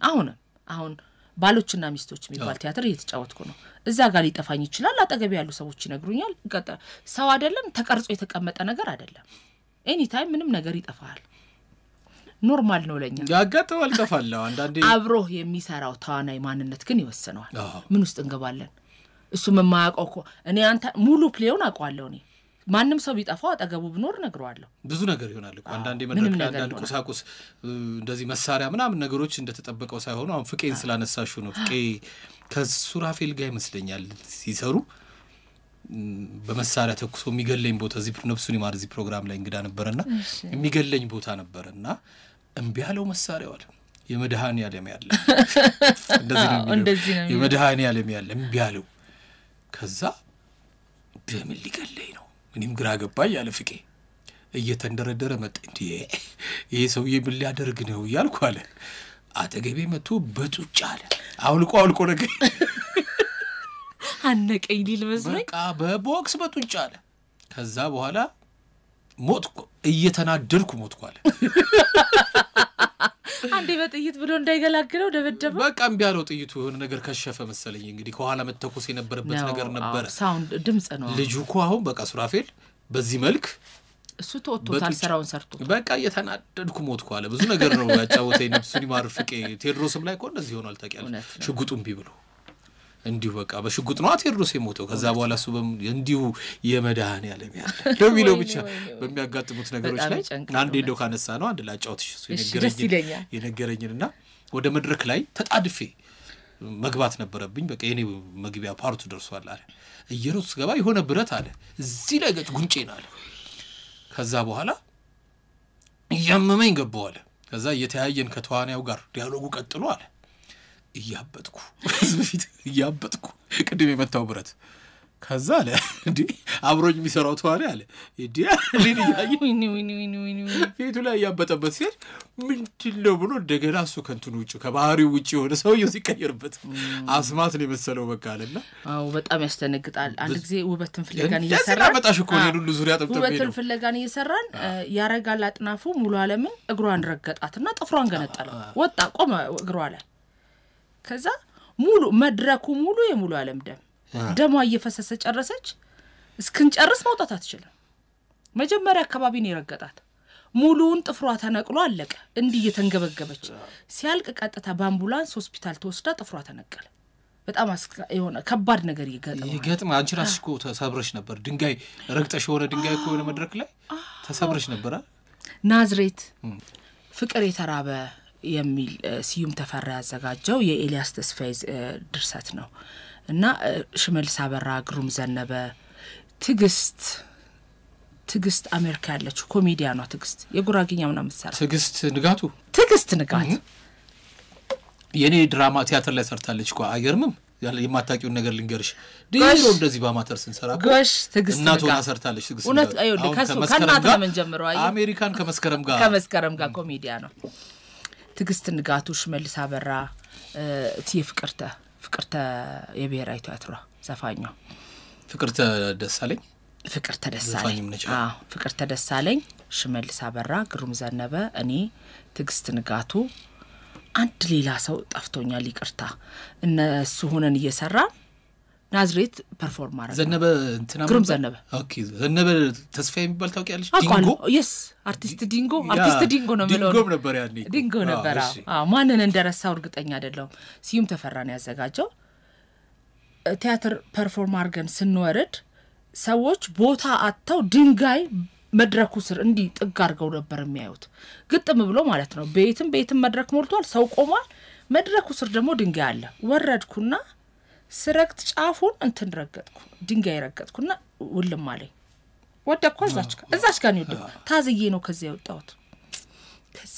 አሁን ባሎችና ሚስቶች የሚባል ቲያትር እየተጫወትኩ ነው እዛ ጋር ሊጠፋኝ ይችላል አጠገብ ያሉ ሰዎች ይነግሩኛል ሰው አይደለም ተቀርጾ የተቀመጠ ነገር አይደለም ኤኒ ታይም ምንም ነገር ይጠፋል ኖርማል ነው ለኛ ያጋጠዋል ጠፋለው አንዳንዴ አብሮ የሚሰራው ተዋናይ ማንነት ግን ይወስነዋል ምን ውስጥ እንገባለን እሱ መማያውቀው እኔ አንተ ሙሉ ፕሌውን አውቀዋለሁ እኔ ማንንም ሰው ቢጠፋው አጠገቡ ብኖር ነግረዋለሁ ብዙ ነገር ይሆናል እኮ አንዳንዴ መድረክ ላይ አንዳንድ ቁሳቁስ እንደዚህ መሳሪያ ምናምን ነገሮች እንደተጠበቀው ሳይሆኑ አሁን ፍቄን ስላነሳሹ ነው ፍቄ ከሱራፌል ጋር ይመስለኛል ሲሰሩ በመሳሪያ ተኩሶ የሚገለኝ ቦታ እዚህ ነፍሱን ይማር እዚህ ፕሮግራም ላይ እንግዳ ነበርና የሚገለኝ ቦታ ነበርና እምቢ ያለው መሳሪያው አለ የመድሃኒ ዓለም ያለ እንደዚህ ነው የመድሃኒ ዓለም ያለ እምቢ ያለው ከዛ በምን ሊገለኝ ነው ምንም ግራ ገባኝ ያለ ፍቄ እየተንደረደረ መጣ እንዴ ይሄ ሰውዬ ምን ሊያደርግ ነው ያልኩ አለ አጠገቤ መጥቶ በጡጫ አለ አውልቆ ነገር አነቀኝ ሊል መስሎኝ በቃ በቦክስ በጡጫ አለ ከዛ በኋላ ሞትኩ እየተናደርኩ ሞትኩ አለ አንዴ በጥይት ብሎ እንዳይገላግለው ደበደበው በቃ እምቢ ያለው ጥይቱ የሆነ ነገር ከሸፈ መሰለኝ እንግዲህ ከኋላ መተኮስ የነበረበት ነገር ነበር ሳውንድ ድምጽ ነው ልጁ እኮ አሁን በቃ ሱራፌል በዚህ መልክ እሱ ተወጥቷል ሰራውን ሰርቶ በቃ እየተናደድኩ ሞትኩ አለ ብዙ ነገር ነው ያጫወተኝ ነፍሱን ይማር ፍቄ ቴድሮስም ላይ እኮ እንደዚህ ሆኗል ታውቂያለሽ ሽጉጡን ቢብሉ እንዲሁ በቃ በሽጉጥ ነው ቴድሮስ የሞተው ከዛ በኋላ እሱ እንዲሁ የመድሃኒ ዓለም ያለ ለሚለው ብቻ በሚያጋጥሙት ነገሮች ላይ አንዴ እንደው ካነሳ ነው አንድ ላጫውትሽ እሱ የነገረኝና ወደ መድረክ ላይ ተጣድፌ መግባት ነበረብኝ በቃ የኔ መግቢያ ፓርቱ ደርሷል አለ እየሮጥኩ ገባ የሆነ ብረት አለ እዚህ ላይ ገጭ ጉንጬን አለ ከዛ በኋላ ያመመኝ ገባው አለ ከዛ እየተያየን ከተዋናዩ ጋር ዲያሎጉ ቀጥሎ አለ እያበጥኩ በፊት እያበጥኩ ቅድም የመታው ብረት ከዛ አለ እንዴ አብሮኝ የሚሰራው ተዋናይ አለ እንዴ ለኔ ያዩኝ ፊቱ ላይ ያበጠበት ሲል ምንድነው ብሎ እንደገና እሱ ከንቱን ውጪ ከባህሪው ውጪ ሆነ ሰውየው ሲቀየርበት አስማት ነው የመሰለው በቃ አለና አው በጣም ያስተነግጣል አንድ ጊዜ ውበትን ፍለጋን እየሰራን መጣሽ እኮ ነው ሁሉ ዙሪያ ጠብጠብ ነው ውበትን ፍለጋን እየሰራን ያረጋል አጥናፉ ሙሉ ዓለምን እግሯን ረገጣትና ጥፍሯን ገነጠለ ወጣ ቆመ እግሯ ላይ ከዛ ሙሉ መድረኩ ሙሉ የሙሉ ዓለም ደሟ እየፈሰሰ ጨረሰች እስክንጨርስ መውጣት አትችልም መጀመሪያ አካባቢ ነው የረገጣት ሙሉውን ጥፍሯ ተነቅሎ አለቀ እንዲህ እየተንገበገበች ሲያልቅ ቀጥታ በአምቡላንስ ሆስፒታል ተወስዳ ጥፍሯ ተነቀለ በጣም የሆነ ከባድ ነገር ይገጥማ አንቺ ራስሽ እኮ ተሰብረሽ ነበር ድንጋይ ረግጠሽ ሆነ ድንጋይ እኮ የሆነ መድረክ ላይ ተሰብረሽ ነበር ናዝሬት ፍቅር የተራበ የሚል ሲዩም ተፈራ ያዘጋጀው የኤልያስ ተስፋዬ ድርሰት ነው እና ሽመልስ አበራ ግሩም ዘነበ ትግስት አሜሪካ ያለች ኮሜዲያኗ ትግስት የጉራጌኛ ምናምን ሰራ ትግስት ንጋቱ የኔ ድራማ ቲያትር ላይ ሰርታለች እኮ አይገርምም የማታውቂው ነገር ልንገርሽ ዲሮ እንደዚህ በማተር ስንሰራ ጎሽ ትግስት እናቷ ሰርታለች ትግስት እውነት አይወል ከናታ ምን ጀምሮ አሜሪካን ከመስከረም ጋር ኮሜዲያ ነው ትግስት ንጋቱ ሽመልስ አበራ ፍቅርተ የብሔራዊ ቲያትሯ ዘፋኛ ፍቅርተ ደሳለኝ ሽመልስ አበራ ግሩም ዘነበ እኔ ትግስት ንጋቱ አንድ ሌላ ሰው ጠፍቶኛል ይቅርታ እነሱ ሆነን እየሰራ ናዝሬት ፐርፎርም አረጋ ዘነበ እንትና ግሩም ዘነበ ኦኬ ዘነበ ተስፋዬ የሚባል ታውቂያለሽ ዲንጎ yes አርቲስት ዲንጎ ነው ማለት ዲንጎ ነበር ያኔ ዲንጎ ነበር ማንን እንደረሳው እርግጠኛ አይደለም ሲዩም ተፈራን ያዘጋጀው ቲያትር ፐርፎርም አርገን ስንወርድ ሰዎች ቦታ አጥተው ድንጋይ መድረኩ ስር እንዲ ጥግ አርገው ነበር የሚያዩት ግጥም ብሎ ማለት ነው ቤትም መድረክ ሞልቷል ሰው ቆሟል መድረኩ ስር ደግሞ ድንጋይ አለ ወረድኩና ስረክት ጫፉን እንትን ረገጥኩ ድንጋይ ረገጥኩና ውልም አለኝ ወደኩ እዛች ጋር ነው ወደኩ ታዝዬ ነው ከዚያ ወጣሁት ከዛ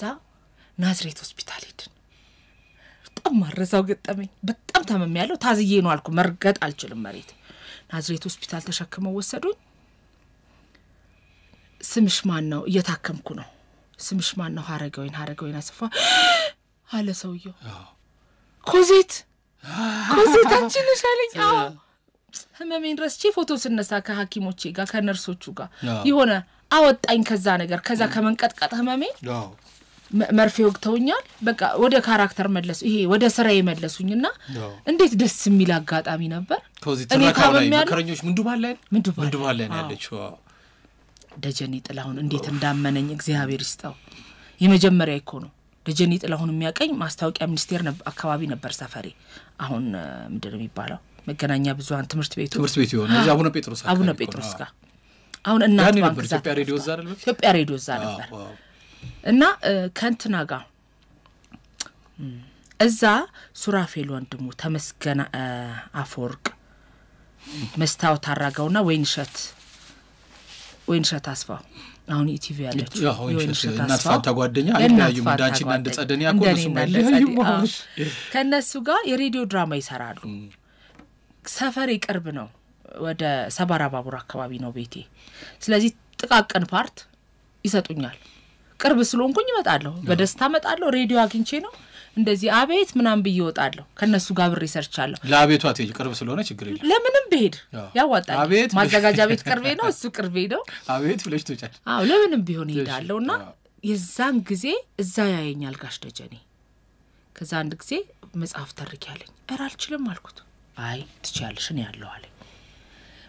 ናዝሬት ሆስፒታል ሄድን በጣም ማረሳው ገጠመኝ በጣም ታመም ያለው ታዝዬ ነው አልኩ መርገጥ አልችልም መሬት ናዝሬት ሆስፒታል ተሸክመው ወሰዱኝ ስምሽ ማን ነው እየታከምኩ ነው ስምሽ ማን ነው ሀረገወይን አስፋ አለ ሰውየው ኮዚት አንቺ ነሽ አለኝ ህመሜን ረስቼ ፎቶ ስነሳ ከሐኪሞቼ ጋር ከነርሶቹ ጋር ይሆነ አወጣኝ ከዛ ነገር ከዛ ከመንቀጥቀጥ ህመሜ መርፌ ወግተውኛል በቃ ወደ ካራክተር መለሱ ይሄ ወደ ስራዬ መለሱኝና እንዴት ደስ የሚል አጋጣሚ ነበር እኔ ካባላይ መከረኞች ምንዱባል ላይ ያለችው ደጀኔ ጥላሁን እንዴት እንዳመነኝ እግዚአብሔር ይስጣው የመጀመሪያ እኮ ነው ደጀኔ ጥላሁን የሚያቀኝ ማስታወቂያ ሚኒስቴር አካባቢ ነበር ሰፈሬ አሁን ምንድነው የሚባለው መገናኛ ብዙሃን ትምህርት ቤት ይሆን እዛ አቡነ ጴጥሮስ ጋር አሁን እናት ባንክ ኢትዮጵያ ሬዲዮ እዛ ነበር እና ከንትና ጋር እዛ ሱራፌል ወንድሙ ተመስገና አፈወርቅ መስታወት አራጋውና ወይንሸት አስፋው አሁን ኢቲቪ ያለች እናት ፋንታ ጓደኛ አይያዩ እንዳንቺና እንደጸደኒያ ኮንሱ ማለያዩ ከነሱ ጋር የሬዲዮ ድራማ ይሰራሉ ሰፈሬ ቅርብ ነው ወደ ሰባራ ባቡር አካባቢ ነው ቤቴ ስለዚህ ጥቃቅን ፓርት ይሰጡኛል ቅርብ ስለሆንኩኝ እመጣለሁ በደስታ እመጣለሁ ሬዲዮ አግኝቼ ነው እንደዚህ አቤት ምናም ብይወጣለሁ ከነሱ ጋር ብር ሪሰርቻለሁ ለአቤቱ አትይ ቅርብ ስለሆነ ችግር የለም ለምንም በሄድ ያዋጣል ማዘጋጃ ቤት ቅርቤ ነው እሱ ቅርቤ ነው አቤት ብለሽ ትወጫለሽ ለምንም ቢሆን ይሄዳለውና የዛን ጊዜ እዛ ያየኛል ጋሽ ደጀኔ ከዛ አንድ ጊዜ መጽሐፍ ተርኪያለኝ አልችልም አልኩት አይ ትቻለሽ ነው ያለው አለኝ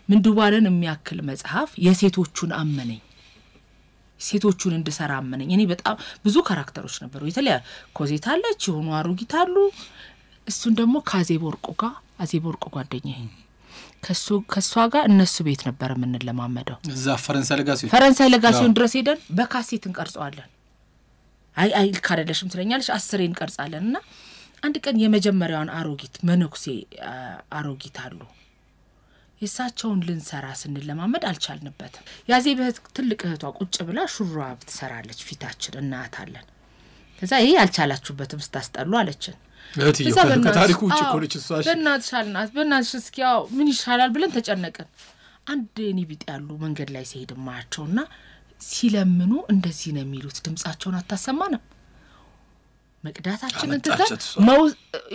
ምንዱባልን የሚያክል መጽሐፍ የሴቶቹን አመነኝ ሴቶቹን እንድሰራ አመነኝ እኔ በጣም ብዙ ካራክተሮች ነበሩ የተለያ ኮዜታ አለች ሆኖ አሩጊታሉ እሱን ደግሞ ከአዜብ ወርቁ ጓደኛዬ ከሷ ጋር እነሱ ቤት ነበር ምን ለማመደው እዛ ፈረንሳይ ለጋሲዮን ድረስ ሄደን በካሴት እንቀርጻለን አይ ካደለሽም ትለኛለሽ 10 እንቀርጻለንና አንድ ቀን የመጀመሪያውን አሮጊት መነኩሴ አሮጊት አሉ የሳቸውን ልንሰራ ስንል ለማመድ አልቻልንበትም ያዜብ ትልቅ እህቷ ቁጭ ብላ ሹራብ ትሰራለች ፊታችን እናታለን ከዛ ይሄ ያልቻላችሁበትም ስታስጠሉ አለችን እህትዬ ከታሪኩ ውጪ ኮልች ሷሽ በእናትሽ እስኪያው ምን ይሻላል ብለን ተጨነቀን አንድ ኒቢጥ ያሉ መንገድ ላይ ሲሄድ ማያቸውና ሲለምኑ እንደዚህ ነው የሚሉት ድምጻቸውን አታሰማንም መቅዳታችንን ተዘ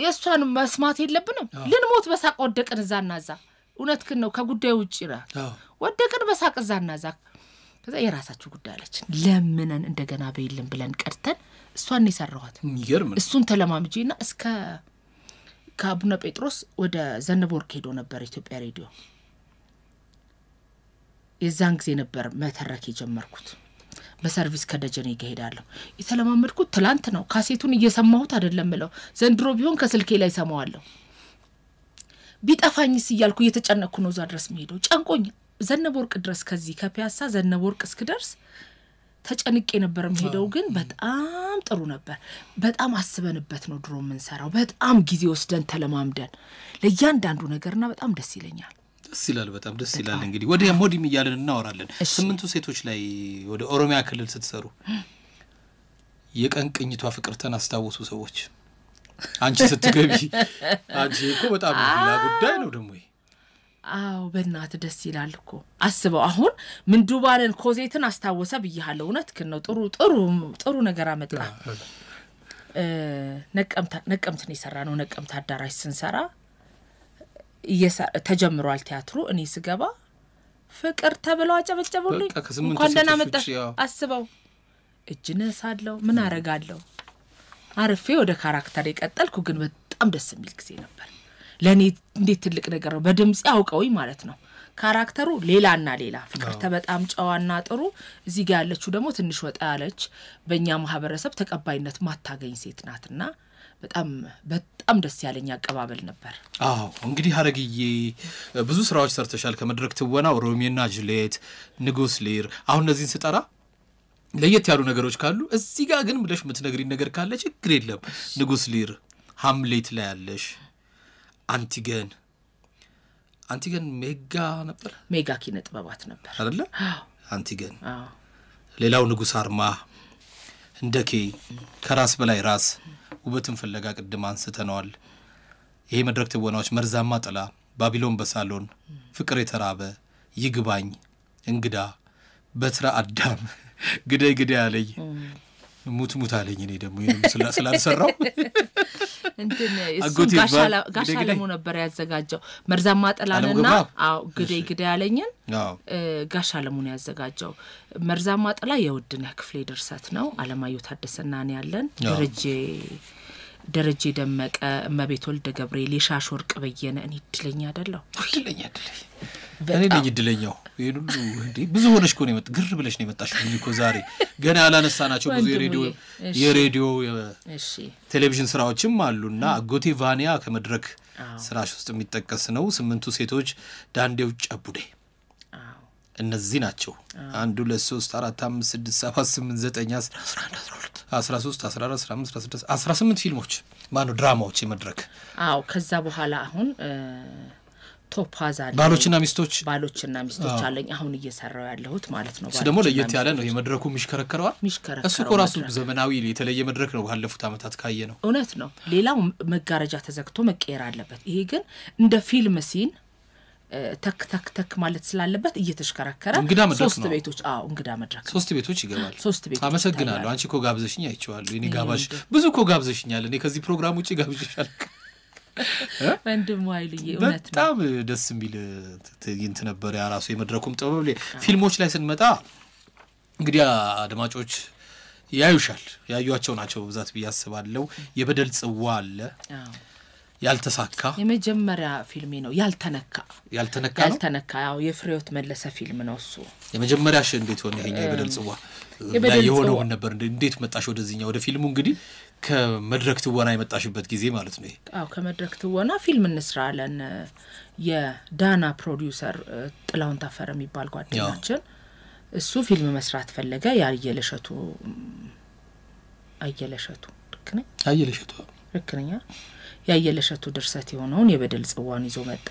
የሷን መስማት የለብንም ልንሞት በሳቅ ወደቀን እዛናዛ እውነትክን ነው ከጉዳዩ ውጪ ነው ወደቀን በሳቅ እዛናዛ ከዛ የራሳችሁ ጉዳይ አለችን ለምነን እንደገና በይልን ብለን ቀርተን እሷን ይሰራዋት ይገርም እሱን ተለማምጂና እስከ ከአቡነ ጴጥሮስ ወደ ዘነበወርቅ ሄዶ ነበር ኢትዮጵያ ሬዲዮ የዛን ጊዜ ነበር መተረክ የጀመርኩት በሰርቪስ ከደጀኔ ጋር ሄዳለሁ የተለማመድኩት ትላንት ነው ካሴቱን እየሰማሁት አይደለም ብለው ዘንድሮ ቢሆን ከስልኬ ላይ ሰማዋለሁ ቢጠፋኝስ ይያልኩ እየተጨነኩ ነው ዛ ድረስ መሄደው ጫንቆኝ ዘነበወርቅ ድረስ ከዚህ ከፒያሳ ዘነበወርቅ እስክደርስ ተጨንቄ ነበር መሄደው ግን በጣም ጥሩ ነበር በጣም አስበንበት ነው ድሮ ምን ሰራው በጣም ጊዜ ወስደን ተለማምደን ለያንዳንዱ ነገርና በጣም ደስ ይለኛል ደስ ይላል በጣም ደስ ይላል እንግዲህ ወደ ሞዲም ይያለን እናወራለን 8 ሴቶች ላይ ወደ ኦሮሚያ ክልል ስትሰሩ የቀንቅኝቷ ፍቅርተን አስተዋውሱ ሰዎች አንቺ ስትገቢ አንቺ እኮ በጣም ሌላ ጉዳይ ነው ደሞ አው በእናት ደስ ይላል እኮ አስበው አሁን ምንዱባልን ኮዜትን አስተዋወሰ ብያለሁ እውነትክን ነው ጥሩ ነገር አመጣ ነቀምትን ይሰራነው ነቀምት አዳራሽ ስንሰራ ተጀምሯል ቲያትሩ እኔ ስገባ ፍቅር ተብለው አጨበጨቡልኝ እንኳን ደህና መጣሽ አስበው እጅነሳለው ምን አረጋለው አርፌ ወደ ካራክተር የቀጠልኩ ግን በጣም ደስ የሚል ጊዜ ነበር ለኔ እንዴት ትልቅ ነገር ነው በድምጽ ያውቀውኝ ማለት ነው ካራክተሩ ሌላና ሌላ ፍቅር ተበጣም ጫዋና ጥሩ እዚህ ጋር ያለችው ደግሞ ትንሽ ወጣ ያለች በእኛ ማህበረሰብ ተቀባይነት ማታገኝ ሴት ናትና በጣም ደስ ያለኝ አቀባበል ነበር እንግዲህ ሀረግዬ ብዙ ስራዎች ሰርተሻል ከመድረክ ትወና ሮሚዮና ጁሊየት ንጉስ ሊር አሁን እነዚህን ስጠራ ለየት ያሉ ነገሮች ካሉ እዚህ ጋር ግን ብለሽ የምትነግሪኝ ነገር ካለ ችግር የለም ንጉስ ሊር ሃምሌት ላይ ያለሽ አንቲገን ሜጋ ኪነ ጥበባት ነበር አይደለ አንቲገን ሌላው ንጉስ አርማ እንደኬ ከራስ በላይ ራስ ውበትን ፍለጋ ቅድም አንስተናል ይሄ መድረክ ትወናዎች መርዛማ ጥላ ባቢሎን በሳሎን ፍቅር የተራበ ይግባኝ እንግዳ በትራ አዳም ግዳይ አለኝ ሙት አለኝ እኔ ደግሞ ይሄን ስላልሰራው እንትን እሱ ጋሻ ለሙ ነበር ያዘጋጀው መርዛማ ጥላንና አው ግዴ ያለኝን ጋሻ ለሙን ያዘጋጀው መርዛማ ጥላ የውድነህ ክፍሌ ድርሰት ነው አለማየሁ ታደሰና ነው ያለን ደረጀ ደመቀ እመቤት ወልደ ገብርኤል የሻሽ ወርቅ በየነ እኔ ድለኛ አይደለም እኔ ድለኛው ይሄን ሁሉ እንዴ ብዙ ሆነሽ ኮኔ መጥ ግር ብለሽ ነው የመጣሽው እኮ ዛሬ ገና ያላነሳናቸው ብዙ የሬዲዮ እሺ ቴሌቪዥን ስራዎችም አሉና አጎቴ ቫኒያ ከመድረክ ስራሽ ውስጥ የሚጠቀስ ነው 8 ሴቶች ዳንዴው ጨቡዴ እነዚህ ናቸው 1 2 3 4 5 6 7 8 9 10 11 12 13 14 15 16 18 ፊልሞች ማኑ ድራማዎች የመድረክ ከዛ በኋላ አሁን ቶፓዝ አለ ባሎችና ሚስቶች አለኝ አሁን እየሰራው ያለሁት ማለት ነው እሱ ደግሞ ለየት ያለ ነው የመድረኩ ሚሽከረከረው እሱ ኮራሱ ዘመናዊ የተለየ መድረክ ነው ባለፉት አመታት ካየ ነው እውነት ነው ሌላው መጋረጃ ተዘግቶ መቀየር አለበት ይሄ ግን እንደ ፊልም ሲን ተክ ማለት ስላለበት እየተሽከረከረ ሶስት ቤቶች እንግዳ መድረክ ሶስት ቤቶች ይገባል አመሰግናለሁ አንቺ ኮ ጋብዘሽኝ አይቼዋለሁ እኔ ጋባሽ ብዙ ኮ ጋብዘሽኛል እኔ ከዚህ ፕሮግራም ውጪ ጋብዘሽሻል ወንድም ዋይልዬ እውነት ነው በጣም ደስ የሚል ትዕይንት ነበር ያ ራሱ የመድረኩም ጥበብ ፊልሞች ላይ ስንመጣ እንግዲህ አድማጮች ያዩሻል ያዩዋቸው ናቸው በብዛት በያስባለው የበደል ጽዋ አለ ያልተሳካ የመጀመሪያ ፊልሜ ነው ያልተነካ ያው የፍሬውት መለሰ ፊልም ነው እሱ የመጀመሪያሽ እንዴት ሆነ ይሄኛ የበደል ጽዋ የሆነው ነበር እንዴት መጣሽ ወደዚህኛው ወደ ፊልሙ እንግዲህ ከመድረክ ትወና የመጣሽበት ጊዜ ማለት ነው ከመድረክ ትወና ፊልም እንስራለን የዳና ፕሮዲዩሰር ጥላውን ታፈረ የሚባል ጓደኛችን እሱ ፊልም መስራት ፈለገ አየለሸቱ ልክ ነኝ ያየለሸቱ ድርሰት የሆነውን የበደል ጽዋን ይዞ መጣ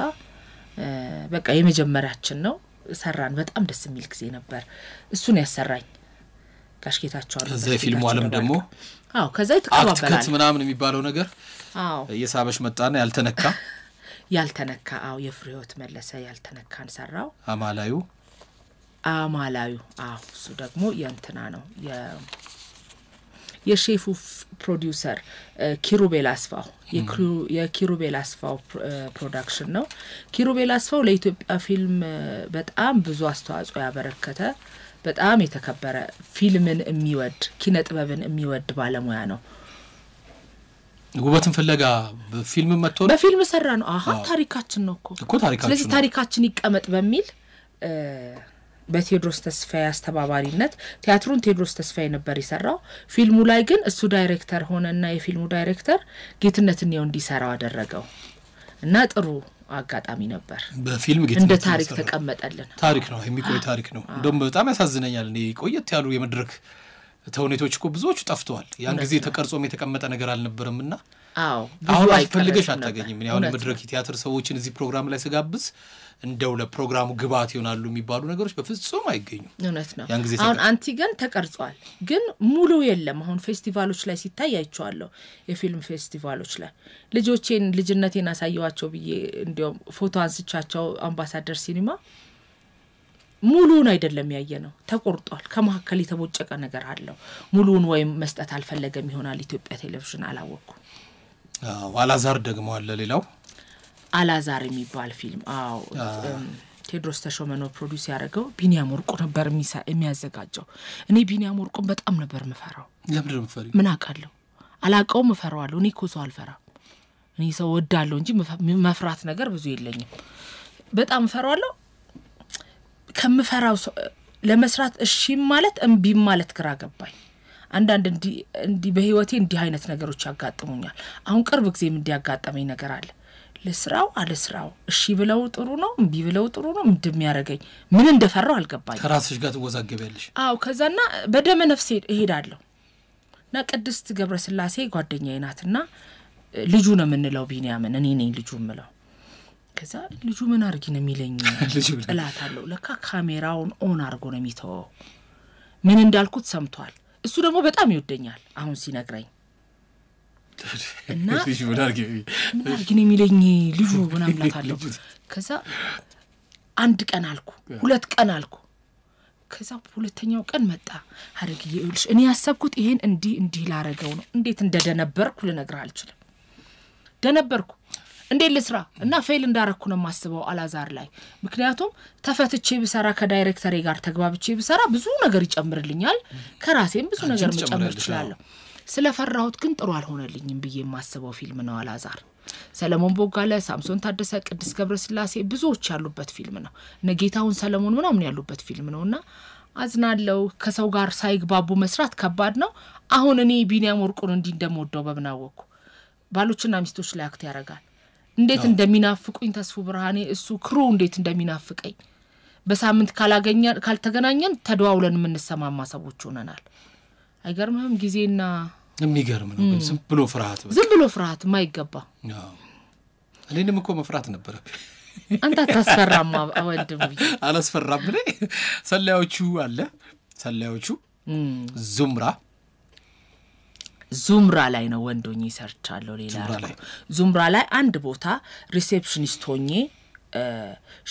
በቃ የመጀመሪያችን ነው ሰራን በጣም ደስ የሚል ጊዜ ነበር እሱን ያሰራኝ ጋሽጌታቸው አለ ከዛ ፊልሙ ዓለም ደግሞ ከዛ ይተቀባበላል አክት ምናምን የሚባለው ነገር የሳበሽ መጣና ያልተነካ የፍሬውት መለሰ ያልተነካን ሰራው አማላዩ እሱ ደግሞ የእንትና ነው የሼፉ ፕሮዲዩሰር ኪሩቤል አስፋው የኪሩቤል አስፋው ፕሮዳክሽን ነው ኪሩቤል አስፋው ለኢትዮጵያ ፊልም በጣም ብዙ አስተዋጽኦ ያበረከተ በጣም የተከበረ ፊልምን የሚወድ ኪነ ጥበብን የሚወድ ባለሙያ ነው ውበትን ፍለጋ በፊልም መጥቶ በፊልም ሰራ ነው ታሪካችን ነው እኮ ታሪካችን ስለዚህ ታሪካችን ይቀመጥ በሚል በቴዎድሮስ ተስፋዬ አስተባባሪነት ቲያትሩን ቴዎድሮስ ተስፋዬ ነበር ይሰራው ፊልሙ ላይ ግን እሱ ዳይሬክተር ሆነና የፊልሙ ዳይሬክተር ጌትነትን ነው እንዲሰራው አደረገው እና ጥሩ አጋጣሚ ነበር በፊልም ጌትነት እንደ ታሪክ ተቀመጠልን ታሪክ ነው የሚቆይ ታሪክ ነው እንደውም በጣም ያሳዝነኛል እኔ ቆየት ያሉ የመድረክ ተውኔቶች እኮ ብዙዎቹ ጠፍተዋል ያን ጊዜ ተቀርጾም የተቀመጠ ነገር አልነበረምና አሁን አይፈልገሽ አታገኝም እኔ አሁን መድረክ ቲያትር ሰዎችን እዚህ ፕሮግራም ላይ ስጋብዝ እንደው ለፕሮግራሙ ግባት ይሆናሉ የሚባሉ ነገሮች በፍጹም አይገኙም እውነት ነው አሁን አንቲገን ተቀርጿል ግን ሙሉ የለም አሁን ፌስቲቫሎች ላይ ሲታይ አይቻለሁ የፊልም ፌስቲቫሎች ላይ ልጅነቴን አሳየዋቸው ብዬ እንዲያው ፎቶ አንስቻቸው አምባሳደር ሲኒማ ሙሉውን አይደለም ያየነው ተቆርጧል ከመሐከል የተቦጨቀ ነገር አለው ሙሉውን ወይም መስጠት አልፈለገም ይሆናል ኢትዮጵያ ቴሌቪዥን አላወቁ አላዛር ደግሞ አለ ሌላው አላዛር የሚባል ፊልም ቴዎድሮስ ተሾመ ነው ፕሮዲዩስ ያደረገው ቢኒያም ወርቁ ነበር የሚያዘጋጀው እኔ ቢኒያም ወርቁን በጣም ነበር መፈራው ለምን መፈሪ ምን አቃለው አላቀው መፈራዋለሁ እኔ ኮሶ አልፈራም እኔ ሰው ወዳለው እንጂ መፍራት ነገር ብዙ የለኝም በጣም ፈራዋለሁ ከመፈራው ለመስራት እሺ ማለት እምቢ ማለት ግራ ገባኝ አንዳንድ እንዲ በህይወቴ እንዲ አይነት ነገሮች ያጋጥሙኛል አሁን ቅርብ ጊዜ ምን ያጋጠመኝ ነገር አለ ለስራው አለስራው እሺ ብለው ጥሩ ነው እምቢ ብለው ጥሩ ነው እንደሚያረጋኝ ምን እንደፈራው አልገባኝ ከራስሽ ጋር ተወዛገበልሽ ከዛና በደመ ነፍሴ እሄዳለሁ እና ቅድስት ገብረስላሴ ጓደኛዬ ናትና ልጁ ነው ምንለው ቢኒያምን እኔ ነኝ ልጁ ምለው ከዛ ልጁ ምን አርጊ ነው የሚለኝ ጥላታለሁ ለካ ካሜራውን ኦን አርጎ ነው የሚተው ምን እንዳልኩት ሰምቷል እሱ ደግሞ በጣም ይወደኛል አሁን ሲነግረኝ እና ልጁ ምን አርጊ ነው የሚለኝ ልጁ ምናምን ላታለሁ ከዛ አንድ ቀን አልኩ ሁለት ቀን አልኩ ከዛ ሁለተኛው ቀን መጣ አረግዬ እኔ ያሰብኩት ይሄን እንዲ ላረገው ነው እንዴት እንደደነበርኩ ልነግርህ አልችልም ደነበርኩ እንዴ ልስራ እና ፌል እንዳረኩ ነው ማስበው አላዛር ላይ ምክንያቱም ተፈትቼ ብሰራ ከዳይሬክተሬ ጋር ተግባብቼ ብሰራ ብዙ ነገር ይጨምርልኛል ከራሴም ብዙ ነገር መጨመር ይችላል ስለፈራሁት ግን ጥሩ አልሆነልኝም ብዬ ማስበው ፊልም ነው አላዛር ሰለሞን ቦጋለ ሳምሶን ታደሰ ቅድስ ገብረስላሴ ብዙዎች ያሉበት ፊልም ነው ነጌታውን ሰለሞን ምናምን ያሉበት ፊልም ነውና አዝናለው ከሰው ጋር ሳይግባቡ መስራት ከባድ ነው አሁን እኔ ቢኒያም ወርቁን እንዲ እንደምወደው በብናወኩ ባሎችና ሚስቶች ላይ አክት ያረጋል እንዴት እንደሚናፍቁኝ ተስፉ ብርሃኔ እሱ ክሩ እንዴት እንደሚናፍቀኝ በሳምንት ካልተገናኘን ተደዋውለን ምንሰማማ ሰዎች ሆነናል አይገርምም ጊዜና የሚገርም ነው ግን ዝም ብሎ ፍርሃት ማይገባ እኔንም እኮ መፍራት ነበረብኝ አንተ ታስፈራማ ወንድም አላስፈራም ነኝ ሰላዮቹ ዙምራ ላይ ነው ወንዶኝ ሰርቻለሁ ሌላ ዙምራ ላይ አንድ ቦታ ሪሴፕሽኒስት ሆኜ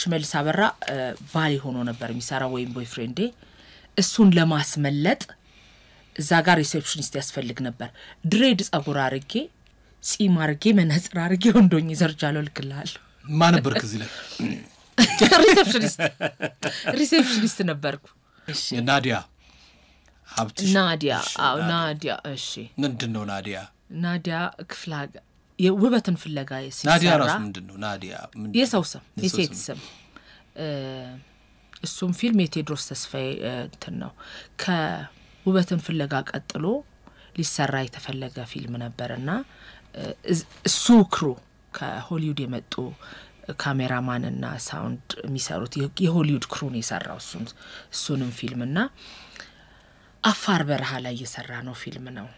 ሽመልስ አበራ ባሊ ሆኖ ነበር የሚሰራው ወይም ቦይፍሬንዴ እሱን ለማስመለጥ እዛ ጋር ሪሴፕሽኒስት ያስፈልግ ነበር ድሬድ ጸጉር አርጌ ጺም አርጌ መነጽር አርጌ ወንዶኝ ሰርቻለሁ ልክልሃለሁ ማን ነበርክ እዚህ ላይ ሪሴፕሽኒስት ነበርኩ እሺ ናዲያ ናዲያ እሺ ምንድነው ናዲያ ክፍላጋ የውበትን ፍለጋ ሲሰራ ናዲያ ራስ ምንድነው ናዲያ የሰው ስም የሴት ስም እሱም ፊልም የቴድሮስ ተስፋዬ እንትን ነው ከውበትን ፍለጋ ቀጥሎ ሊሰራ የተፈለገ ፊልም ነበርና እሱ ክሩ ከሆሊውድ የመጡ ካሜራማን እና ሳውንድ የሚሰሩት የሆሊውድ ክሩ ነው የሰራው እሱንም ፊልምና አፋር በረሃ ላይ የሰራ ነው ፊልም ነው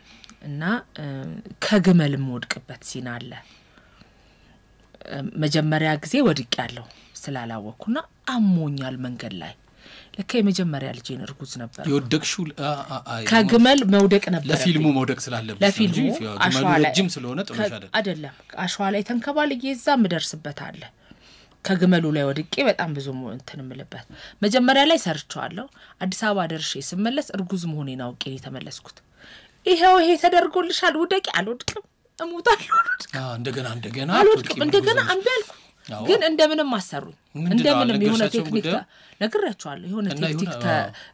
እና ከግመልም ወድቅበት ሲና አለ መጀመሪያ ጊዜ ወድቄያለሁ ስላላወኩና አሞኛል መንገድ ላይ ለካ የመጀመሪያ ልጄን እርጉዝ ነበር ይወደቅሽው ከግመል መውደቅ ነበር ለፊልሙ መውደቅ ስላለበት ለፊልሙ አሽዋለጅም ስለሆነ ጥሩሽ አይደለም አሽዋ ላይ ተንከባልዬ እዛ ምደርስበት አለ ከግመሉ ላይ ወድቄ በጣም ብዙ እንትን ምልበት መጀመሪያ ላይ ሰርቻለሁ አዲስ አበባ ደርሼ ስመለስ እርጉዝ መሆኔን አውቄ ተመለስኩት ይሄው ተደርጎልሻል ውደቂ አልወድቅም እሞታለሁ እንደገና አልወድቅም እንደገና አንበልኩ ግን እንደምንም አሰሩኝ እንደምንም የሆነ ቴክኒክ ነግራቸዋለሁ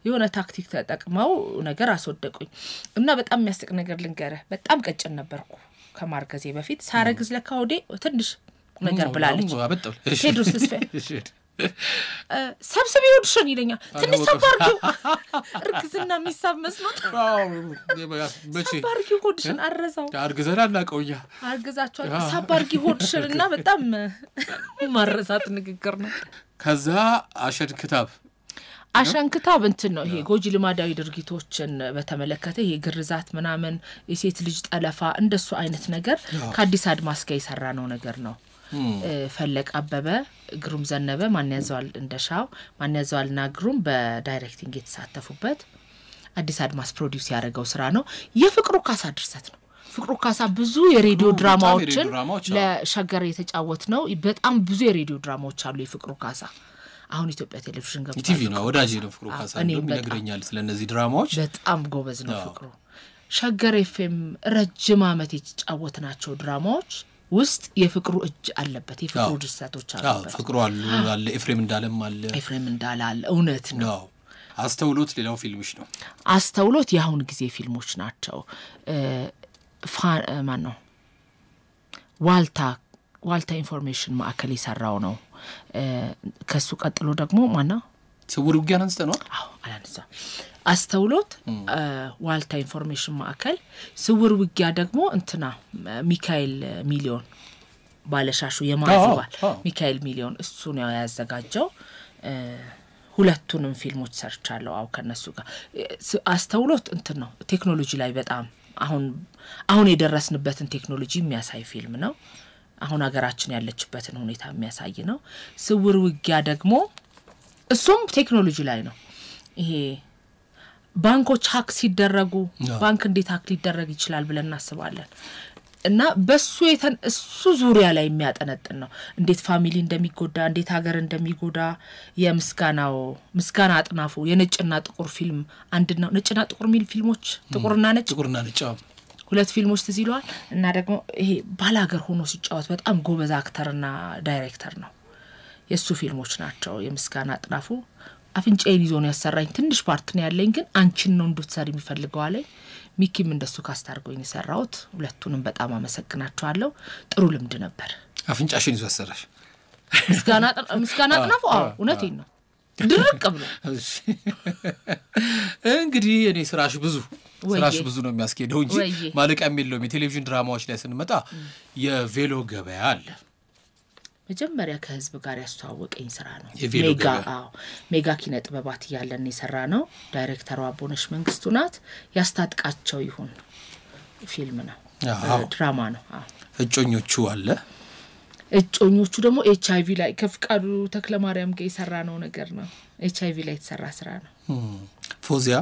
የሆነ ታክቲክ ተጠቅመው ነገር አስወደቁኝ እና በጣም የሚያስቅ ነገር ልንገርህ በጣም ቀጭን ነበርኩ ከማርገዜ በፊት ሳረግዝ ለካ ወዴ ትንሽ ነገር ብላለች ቴድሮስ ተስፋዬ ሰብስቢ ወድሽን ይለኛል ትንሽ ሰባርኪው እርግዝና የሚሳብ መስሎት ሰባርኪው ወድሽን አረዛው አርግዘና እናቀውያ አርግዛቸው ሰባርኪው ወድሽንና በጣም ማረሳት ንግግር ነው ከዛ አሸን ክታብ እንትን ነው ይሄ ጎጂ ልማዳዊ ድርጊቶችን በተመለከተ ይሄ ግርዛት ምናምን የሴት ልጅ ጠለፋ እንደሱ አይነት ነገር ከአዲስ አድማስ ጋር የሰራ ነው ነገር ነው ፈለቅ አበበ ግሩም ዘነበ ማን ያዘዋል እንደሻው ማን ያዘዋልና ግሩም በዳይሬክቲንግ የተሳተፉበት አዲስ አድማስ ፕሮዲዩስ ያደረገው ስራ ነው የፍቅሩ ካሳ ድርሰት ነው ፍቅሩ ካሳ ብዙ የሬዲዮ ድራማዎችን ለሸገር የተጫወት ነው በጣም ብዙ የሬዲዮ ድራማዎች አሉ የፍቅሩ ካሳ አሁን ኢትዮጵያ ቴሌቪዥን ገብቷል ቲቪ ነው ወዳጄ ነው ፍቅሩ ካሳ እንደሚነግረኛል ስለነዚህ ድራማዎች በጣም ጎበዝ ነው ፍቅሩ ሸገር ኤፍኤም ረጅም አመት የተጫወትናቸው ድራማዎች ውስጥ የፍቅሩ እጅ አለበት የፍቅሩ ድርሰቶች አለበት ፍቅሩ አለ ኤፍሬም እንዳለ አለ እውነት ነው አስተውሎት ሌላው ፊልምሽ ነው አስተውሎት ያሁን ጊዜ ፊልሞች ናቸው ማን ነው ዋልታ ኢንፎርሜሽን ማዕከል ይሰራው ነው ከሱ ቀጥሎ ደግሞ ማና ስውር ውጊያ አንስተ ነው አላንሳ አስተውሎት ዋልታ ኢንፎርሜሽን ማዕከል ስውር ውጊያ ደግሞ እንትና ሚካኤል ሚሊዮን ባለሻሹ የማዝባል ሚካኤል ሚሊዮን እሱ ነው ያዘጋጀው ሁለቱንም ፊልሞች ሰርቻለሁ ከነሱ ጋር አስተውሎት እንትን ነው ቴክኖሎጂ ላይ በጣም አሁን የደረስንበትን ቴክኖሎጂ የሚያሳይ ፊልም ነው አሁን ሀገራችን ያለችበትን ሁኔታ የሚያሳይ ነው ስውር ውጊያ ደግሞ እሱም ቴክኖሎጂ ላይ ነው ይሄ ባንኮች ሃክ ሲደረጉ ባንክ እንዴት ሃክ ሊደረግ ይችላል ብለን እናስባለን እና እሱ ዙሪያ ላይ የሚያጠነጥን ነው እንዴት ፋሚሊ እንደሚጎዳ እንዴት ሀገር እንደሚጎዳ ምስጋና አጥናፉ የነጭና ጥቁር ፊልም አንድና ነጭና ጥቁር ሚል ፊልሞች ጥቁርና ነጭ ሁለት ፊልሞች ትዝ ይሏል እና ደግሞ ይሄ ባላገር ሆኖ ሲጫወት በጣም ጎበዝ አክተርና ዳይሬክተር ነው የሱ ፊልሞች ናቸው የምስጋና አጥናፉ አፍንጫዬን ይዞ ነው ያሰራኝ ትንሽ ፓርት ነው ያለኝ ግን አንቺን ነው እንድትሰሪ የሚፈልገው አለኝ ሚኪም እንደሱ ካስታርጎኝ የሰራውት ሁለቱንም በጣም አመሰግናቸዋለሁ ጥሩ ልምድ ነበር አፍንጫሽን ይዞ ያሰራሽ ምስጋና አጥናፉ እውነቴን ነው ድርቅ ብሎ እንግዲህ እኔ ስራሽ ብዙ ነው የሚያስኬደው እንጂ ማለቂያም የለውም የቴሌቪዥን ድራማዎች ላይ ስንመጣ የቬሎ ገበያ አለ መጀመሪያ ከህዝብ ጋር ያስተዋወቀኝ ስራ ነው ሜጋ ኪነ ጥበባት ያለን የሰራ ነው ዳይሬክተሩ አቦነሽ መንግስቱ ናት ያስታጥቃቸው ይሁን ፊልም ነው ድራማ ነው እጮኞቹ አለ እጮኞቹ ደግሞ ኤችአይቪ ላይ ከፍቃዱ ተክለማርያም ጋር የሰራ ነው ነገር ነው ኤችአይቪ ላይ የተሰራ ስራ ነው ፎዚያ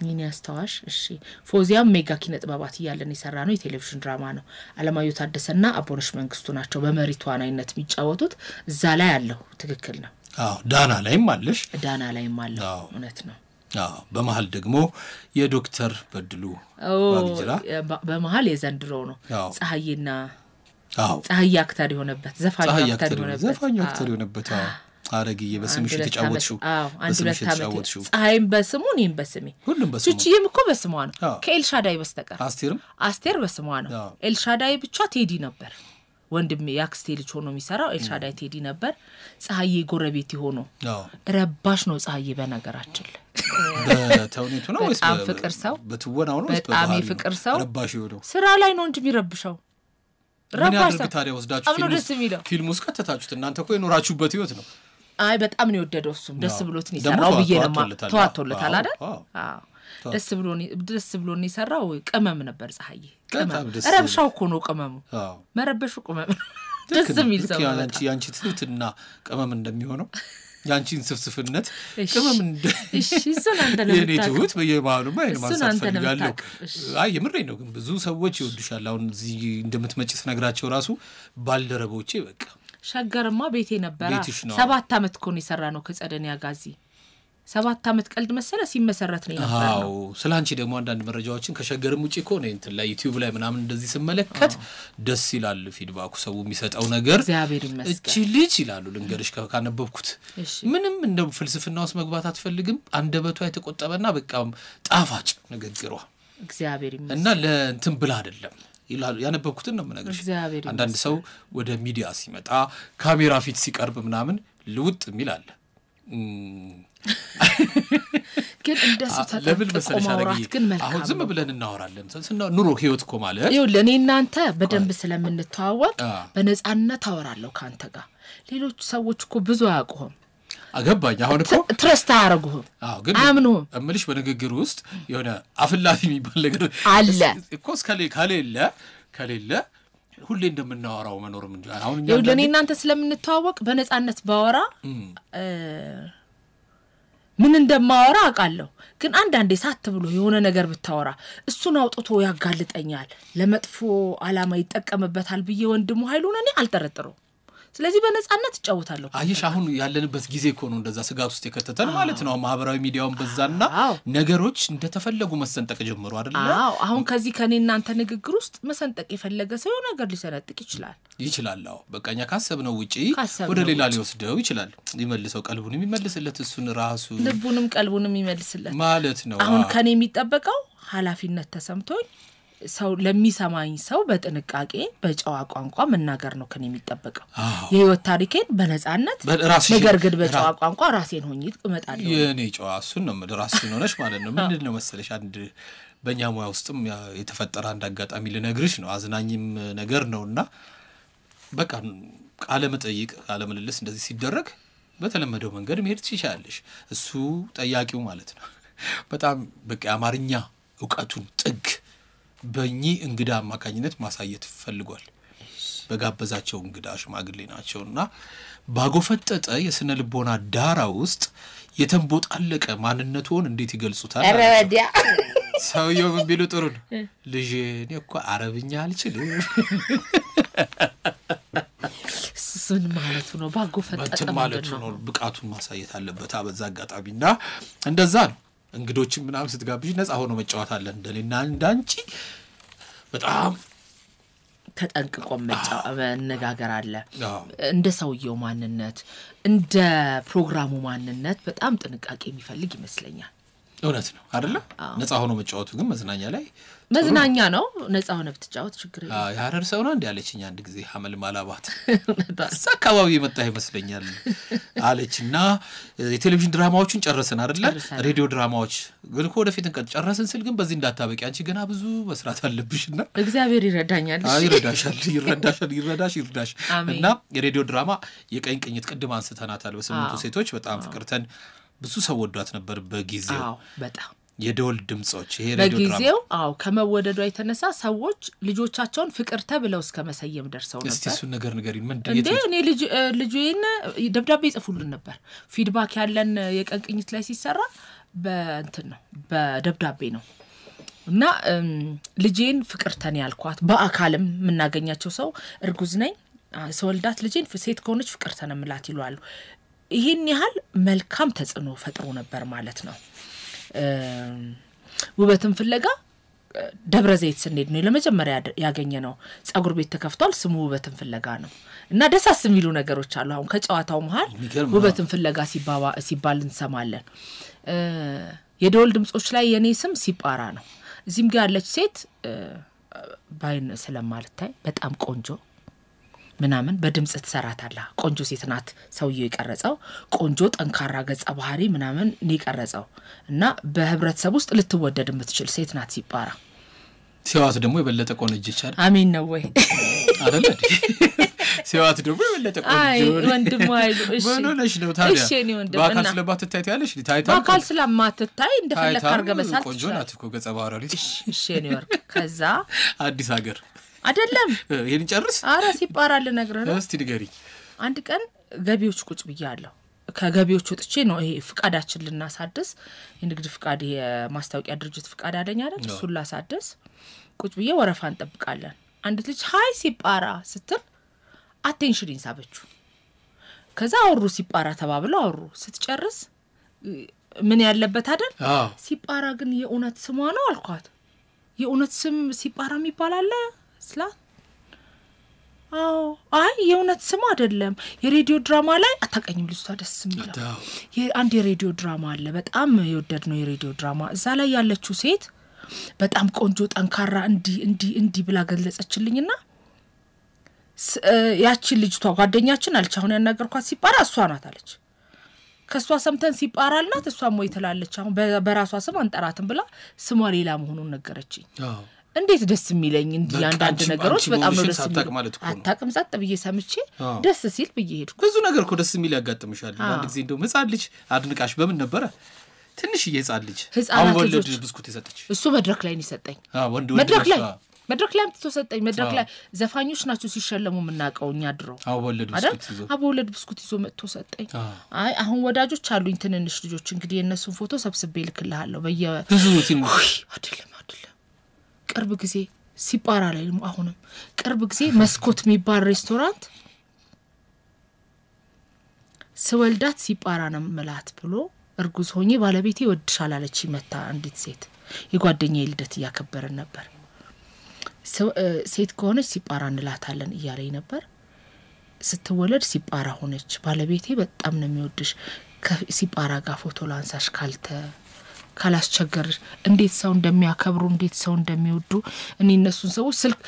ምን ያስተዋሽ እሺ ፎዚያም ሜጋ ኪነ ጥበባት ያለን የሰራ ነው የቴሌቪዥን ድራማ ነው አለማየሁ ታደሰና አቦነሽ መንግስቱ ናቸው በመሪቷን አይነት የሚጫወቱት እዛ ላይ አለው ትክክል ነው ዳና ላይም አለሽ ዳና ላይም አለው እውነት ነው በመሃል ደግሞ የዶክተር በድሉ ባልጅራ በመሃል የዘንድሮ ነው ፀሐይና ፀሐይ አክተር የሆነበት ዘፋኝ አክተር የሆነበት አረግዬ በስምሽ ተጫወትሽው አንድ ሁለት አመት ፀሐይም በስሙ እኔም በስሜ ሱቺም እኮ በስሟ ነው ከኤልሻዳይ በስተቀር አስቴር በስሟ ነው ኤልሻዳይ ብቻ ቴዲ ነበር ወንድም ያክስቴ ልጅ ሆኖ የሚሰራው ኤልሻዳይ ቴዲ ነበር ፀሐይ ጎረቤት ሆኖ ረባሽ ነው ፀሐይ በነገራችን በተውኔቱ ነው ወይስ ፍቅር ሰው በትወናው ነው በጣም ፍቅር ሰው ረባሽ ነው ስራ ላይ ነው እንጂ የሚረብሸው ረባሽ ታዲያ ወስዳችሁ ፊልም ውስጥ ከተታችሁት እናንተ እኮ የኖራችሁበት ህይወት ነው አይ በጣም ነው የወደደው እሱም ደስ ብሎት ነው ይሰራው በየነማ ተዋቶለታል አይደል ደስ ብሎን ይሰራው ቅመም ነበር ፀሐይ ቅመም ረብሻው እኮ ነው ቅመሙ መረበሹ ቅመም ደስ የሚል ሰው ያንቺ ትህትና ቅመም እንደሚሆነው ያንቺን ስፍስፍነት ቅመም እሺ እሱን አንተ ነው የኔቱት በየባህሉ ማይን ማሳት ፈልጋለሁ አይ የምሬን ነው ግን ብዙ ሰዎች ይወዱሻል አሁን እዚህ እንደምትመጪ ስነግራቸው ራሱ ባልደረቦቼ በቃ ሸገርማ ቤቴ ነበር 7 አመት ኮን ይሰራ ነው ከጸደኒያ ጋዚ 7 አመት ቀልድ መሰለ ሲመሰረት ነው ነበር አዎ ስላንቺ ደግሞ አንዳንድ መረጃዎችን ከሸገርም ውጪ ኮን እንትን ላይ ዩቲዩብ ላይ ምናምን እንደዚህ ስመለከት ደስ ይላል ፊድባኩ ሰው የሚሰጠው ነገር እግዚአብሔር ይመስገን እቺ ልጅ ይላሉ ልንገርሽ ካነበብኩት ምንም እንደ ፍልስፍና ውስጥ መግባት አትፈልግም አንደበቷ የተቆጠበና በቃ ጣፋጭ ንግግሯ እግዚአብሔር ይመስገን እና ለእንትን ብላ አይደለም ይላሉ ያነበብኩትን ነው መነግርሽ አንዳንድ ሰው ወደ ሚዲያ ሲመጣ ካሜራ ፊት ሲቀርብ ምናምን ልውጥ የሚላል ግን እንደሱ ተጠቅቆ ማውራት ግን መልካም አሁን ዝም ብለን እናወራለን ኑሮ ህይወት እኮ ማለት ይኸው ለኔ እናንተ በደንብ ስለምንተዋወቅ በነጻነት አወራለሁ ካንተ ጋር ሌሎች ሰዎች እኮ ብዙ ያውቁም አገባኝ አሁን እኮ ትረስት አያረጉም ግን አምኑም እምልሽ በንግግር ውስጥ የሆነ አፍላፊ የሚባል ነገር አለ እኮ ከሌለ ሁሌ እንደምናወራው መኖርም እንጂ አሁን ይኸው ለኔ እናንተ ስለምንተዋወቅ በነጻነት ባወራ ምን እንደማወራ አቃለሁ ግን አንዳንዴ ሳት ብሎ የሆነ ነገር ብታወራ እሱን አውጥቶ ያጋልጠኛል ለመጥፎ አላማ ይጠቀምበታል ብዬ ወንድሙ ኃይሉን እኔ አልጠረጥረው ስለዚህ በነጻነት ተጫውታለሁ አይሽ አሁን ያለንበት ጊዜ እኮ ነው እንደዛ ስጋት ውስጥ የከተተን ማለት ነው ማህበራዊ ሚዲያውን በዛና ነገሮች እንደተፈለጉ መሰንጠቅ ጀምሩ አይደል አሁን ከዚህ ከኔና አንተ ንግግር ውስጥ መሰንጠቅ የፈለገ ሰው ነገር ሊሰነጥቅ ይችላል በቃኛ ካሰብነው ውጪ ወደ ሌላ ሊወስደው ይችላል ይመልሰው ቀልቡን የሚመልስለት እሱን ራሱ ልቡንም ቀልቡንም ይመልስለት ማለት ነው አሁን ከኔ የሚጠበቀው ኃላፊነት ተሰምቶኝ ሰው ለሚሰማኝ ሰው በጥንቃቄ በጨዋ ቋንቋ መናገር ነው ከኔ የሚጠበቀው የህይወት ታሪኬን በነጻነት ነገር ግን በጨዋ ቋንቋ ራሴን ሆኜ እመጣለሁ የኔ ጨዋ እሱን ነው ራስሽን ሆነሽ ማለት ነው ምንድነው መሰለሽ አንድ በእኛ ሙያ ውስጥም የተፈጠረ አንድ አጋጣሚ ልነግርሽ ነው አዝናኝም ነገር ነውና በቃ ቃለ መጠይቅ ቃለ ምልልስ እንደዚህ ሲደረግ በተለመደው መንገድ መሄድ ትችያለሽ እሱ ጠያቂው ማለት ነው በጣም በቃ አማርኛ ዕውቀቱን ጥግ በእኚ እንግዳ አማካኝነት ማሳየት ፈልጓል በጋበዛቸው እንግዳ ሽማግሌ ናቸውና ባጎፈጠጠ የስነ ልቦና ዳራ ውስጥ የተንቦጣለቀ ማንነቱን እንዴት ይገልጹታል አረዲያ ሰውየው ምን ቢሉ ጥሩ ነው ልጄ እኔ እኮ አረብኛ አልችልም ስን ማለት ነው ባጎፈጠጠ ማለት ነው ብቃቱን ማሳየት አለበት አበዛ አጋጣሚና እንደዛ ነው እንግዶችን ምናም ስትጋብጂ ነፃ ሆኖ መጫወት አለ እንደኔና እንዳንቺ በጣም ተጠንቅቆ መነጋገር አለ እንደ ሰውየው ማንነት እንደ ፕሮግራሙ ማንነት በጣም ጥንቃቄ የሚፈልግ ይመስለኛል እውነት ነው አይደለ ነፃ ሆኖ መጫወቱ ግን መዝናኛ ላይ መዝናኛ ነው ነፃ ሆነ ብትጫወት ችግር የለም ያረር ሰው ነው እንዴ አለችኝ አንድ ጊዜ ሐመል ማላባት አካባቢ መጣ ይመስለኛል አለችና የቴሌቪዥን ድራማዎችን ጨረሰን አይደለ ሬዲዮ ድራማዎች ግን ወደፊት እንጨረስን ስል ግን በዚህ እንዳታበቂ አንቺ ገና ብዙ መስራት አለብሽና እግዚአብሔር ይረዳኛል ይረዳሽ እና የሬዲዮ ድራማ የቀኝ ቅኝት ቅድም አንስተናታል በስምንቱ ሴቶች በጣም ፍቅርተን ብዙ ሰው ወዷት ነበር በጊዜው በጣም የደወል ድምጾች ይሄ ሬዲዮ ድራማ በጊዜው ከመወደዷ የተነሳ ሰዎች ልጆቻቸውን ፍቅርተ ብለው እስከ መሰየም ደርሰው ነበር እስቲ እሱ ነገር ንገሪን ምንድነው እንዴ እኔ ልጅዬን ደብዳቤ ይጽፉልን ነበር ፊድባክ ያለን የቀን ቅኝት ላይ ሲሰራ በእንትን ነው በደብዳቤ ነው እና ልጄን ፍቅርተን ያልኳት በአካልም ምናገኛቸው ሰው እርጉዝ ነኝ ሰወልዳት ልጄን ሴት ከሆነች ፍቅርተን ምላት ይሏሉ ይሄን ያህል መልካም ተጽዕኖ ፈጥሮ ነበር ማለት ነው ውበትን ፍለጋ ደብረ ዘይት ስንሄድ ነው ለመጀመሪያ ያገኘነው ጸጉር ቤት ተከፍቷል ስሙ ውበትን ፍለጋ ነው እና ደሳስ የሚሉ ነገሮች አሉ አሁን ከጨዋታው መሃል ውበትን ፍለጋ ሲባል እንሰማለን የደወል ድምጾች ላይ የኔ ስም ሲጳራ ነው እዚህም ጋር ያለች ሴት ባይን ስለማልታይ በጣም ቆንጆ ምናምን በድምጽ ተሰራታላ ቆንጆ ሴት ናት ሰውየው ይቀርጻው ቆንጆ ጠንካራ ገጸ ባህሪ ምናምን ነው ይቀርጻው እና በህብረተሰብ ውስጥ ልትወደድ የምትችል ሴት ናት ሲጳራ ሲዋት ደግሞ የበለጠ ቆንጆቻል አሜን ነው ወይ አይደል ሲዋት ደግሞ የበለጠ ቆንጆ ወንድም አይሉ እሺ ወንዶች ነው ታዲያ እሺ እኔ ወንድም በአካል ስለማትታይ ያለሽ ታይታ በአካል ስለማትታይ እንደፈለክ አርገበሳት ቆንጆ ናት እኮ ገጸ ባህሪ እሺ እኔ ወርቅ ከዛ አዲስ ሀገር አይደለም ይሄን ጨርስ አራ ሲጳራል ነግረህ ነው እስቲ ንገሪ አንድ ቀን ገቢዎች ቁጭ ብያለሁ ከገቢዎች ወጥቼ ነው ይሄ ፍቃዳችን ልናሳድስ የንግድ ፍቃድ የማስታወቂያ ድርጅት ፍቃድ አለኝ አይደል እሱን ላሳድስ ቁጭ ብዬ ወረፋ እንጠብቃለን አንድ ልጅ ሃይ ሲጳራ ስትል አቴንሽን ይሳበችው ከዛ አውሩ ሲጳራ ተባብለው አውሩ ስትጨርስ ምን ያለበት አይደል ሲጳራ ግን የኡነት ስሟ ነው አልኳት የኡነት ስም ሲጳራ የሚባል ስላ አይ የኡነት ስም አይደለም የሬዲዮ ድራማ ላይ አታቀኝም ልጅቷ ደስ የሚለው አንድ የሬዲዮ ድራማ አለ በጣም የወደድነው የሬዲዮ ድራማ እዛ ላይ ያለችው ሴት በጣም ቆንጆ ጠንካራ እንዲ ብላ ገለጸችልኝና ያቺ ልጅቷ ጓደኛችን አለች አሁን ያናገርኳት ሲጳራ እሷ ናት አለች ከሷ ሰምተን ሲጳራልናት እሷም ወይ ተላለች አሁን በራሷ ስም አንጠራትም ብላ ስሟ ሌላ መሆኑን ነገረችኝ እንዴት ደስ የሚለኝ እንዲ አንዳንድ ነገሮች በጣም ነው ደስ የሚለኝ አታቅም ጸጥ ብዬ ሰምቼ ደስ ሲል ብዬ ሄድኩ ብዙ ነገር እኮ ደስ የሚል ያጋጥምሻል አንድ ጊዜ እንደው ህፃን ልጅ አድንቃሽ በምን ነበር ትንሽ ይየጻል ልጅ አሁን ወለድ ብስኩት ይሰጠች እሱ መድረክ ላይ ነው ይሰጠኝ መድረክ ላይ ተሰጠኝ መድረክ ላይ ዘፋኞች ናቸው ሲሸለሙ ምናቀውኛ ድሮ አወለድ ብስኩት ይዞ መጥቶ ሰጠኝ አይ አሁን ወዳጆች አሉኝ ትንንሽ ልጆች እንግዲህ የነሱን ፎቶ ሰብስቤ ልክልሃለሁ ብዙ ትንሽ አይደለም ቅርብ ጊዜ ሲጳራ ላይ አሁንም ቅርብ ጊዜ መስኮት የሚባል ሬስቶራንት ስወልዳት ሲጳራ ነው መላት ብሎ እርጉዝ ሆኜ ባለቤቴ ወድሻል አለች መታ አንዲት ሴት የጓደኛዬ ልደት ያከበረን ነበር ሴት ከሆነች ሲጳራ እንላታለን እያለኝ ነበር ስትወለድ ሲጳራ ሆነች ባለቤቴ በጣም ነው የሚወድሽ ሲጳራ ጋር ፎቶ ላንሳሽ ካላስቸገር እንዴት ሰው እንደሚያከብሩ እንዴት ሰው እንደሚወዱ እኔ እነሱን ሰዎች ስልክ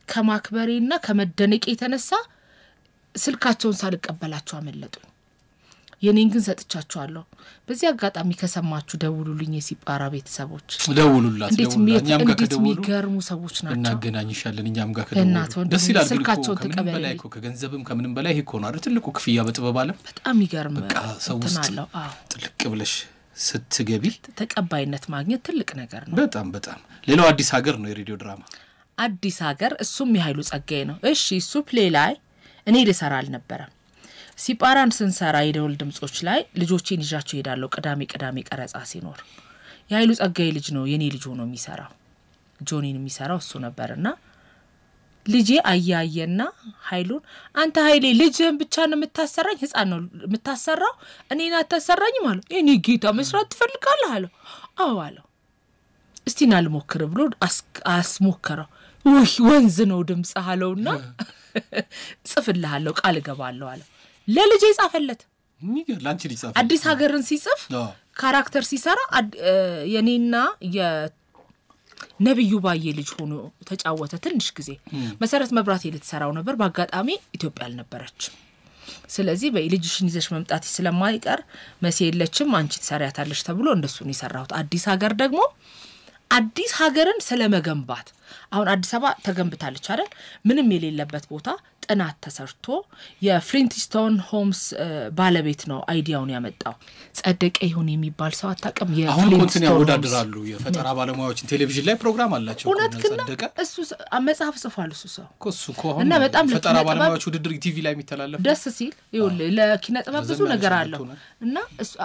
ከማክበሬና ከመደነቄ የተነሳ ስልካቸውን ሳልቀበላቸው አመለጡ የኔን ግን ሰጥቻቸዋለሁ በዚህ አጋጣሚ ከሰማችሁ ደውሉልኝ የሲጳራ ቤተሰቦች ደውሉላት እኛም ጋር ከደውሉ ገርሙ ሰዎች ናቸው እናገናኝሻለን እኛም ጋር ከደውሉ ደስ ይላል ስልካቸውን ተቀበላይ ከገንዘብም ከምንም በላይ ይሄ ኮን አይደል ትልቁ ክፍያ በጥበብ አለ በጣም ይገርም ተናለው ጥልቅ ብለሽ ስትገቢ ተቀባይነት ማግኘት ትልቅ ነገር ነው በጣም ሌላው አዲስ ሀገር ነው የሬዲዮ ድራማ አዲስ ሀገር እሱም የኃይሉ ጸጋዬ ነው እሺ እሱ ፕሌይ ላይ እኔ ልሰራ አልነበረም ሲጳራን ስንሰራ የደወል ድምጾች ላይ ልጆቼን ይዣቸው ሄዳለሁ ቅዳሜ ቀረጻ ሲኖር የኃይሉ ጸጋዬ ልጅ ነው የኔ ልጅ ሆኖ የሚሰራው ጆኒን የሚሰራው እሱ ነበርና ልጄ አያየና ኃይሉን አንተ ኃይሌ ልጅህን ብቻ ነው የምታሰራኝ ህፃን ነው የምታሰራው እኔና ተሰራኝ ማለት እኔ ጌታ መስራት ትፈልጋለህ አለው አዎ አለው እስቲና ልሞክር ብሎ አስሞከረው ውይ ወንዝ ነው ድምጽ አለውና ጽፍልሃለሁ ቃል ገባለሁ አለ ለልጄ ጻፈለት ላንቺ ሊጻፍ አዲስ ሀገርን ሲጽፍ ካራክተር ሲሰራ የኔና የነብዩ ባዬ ልጅ ሆኖ ተጫወተ ትንሽ ጊዜ መሰረት መብራቴ ልትሰራው ነበር በአጋጣሚ ኢትዮጵያ አልነበረች ስለዚህ በልጅሽን ይዘሽ መምጣት ስለማይቀር መሲ የለችም አንቺ ትሰሪያታለሽ ተብሎ እንደሱ ነው የሰራሁት አዲስ ሀገር ደግሞ አዲስ ሀገርን ስለመገንባት አሁን አዲስ አበባ ተገንብታለች አይደል ምንም የሌለበት ቦታ ጥናት ተሰርቶ የፍሊንትስቶን ሆምስ ባለቤት ነው አይዲያውን ያመጣው ጸደቀ ይሁን የሚባል ሰው አጣቀም የፍሊንትስቶን ያወዳድራሉ የፈጠራ ባለሙያዎች ቴሌቪዥን ላይ ፕሮግራም አላቸው ጸደቀ እሱ መጽሐፍ ጽፏል እሱ ሰው እሱ ኮሆነ ፈጠራ ባለሙያዎች ውድድር ቲቪ ላይ የሚተላለፍ ደስ ሲል ይሁን ለኪነ ጥበብ ብዙ ነገር አለው እና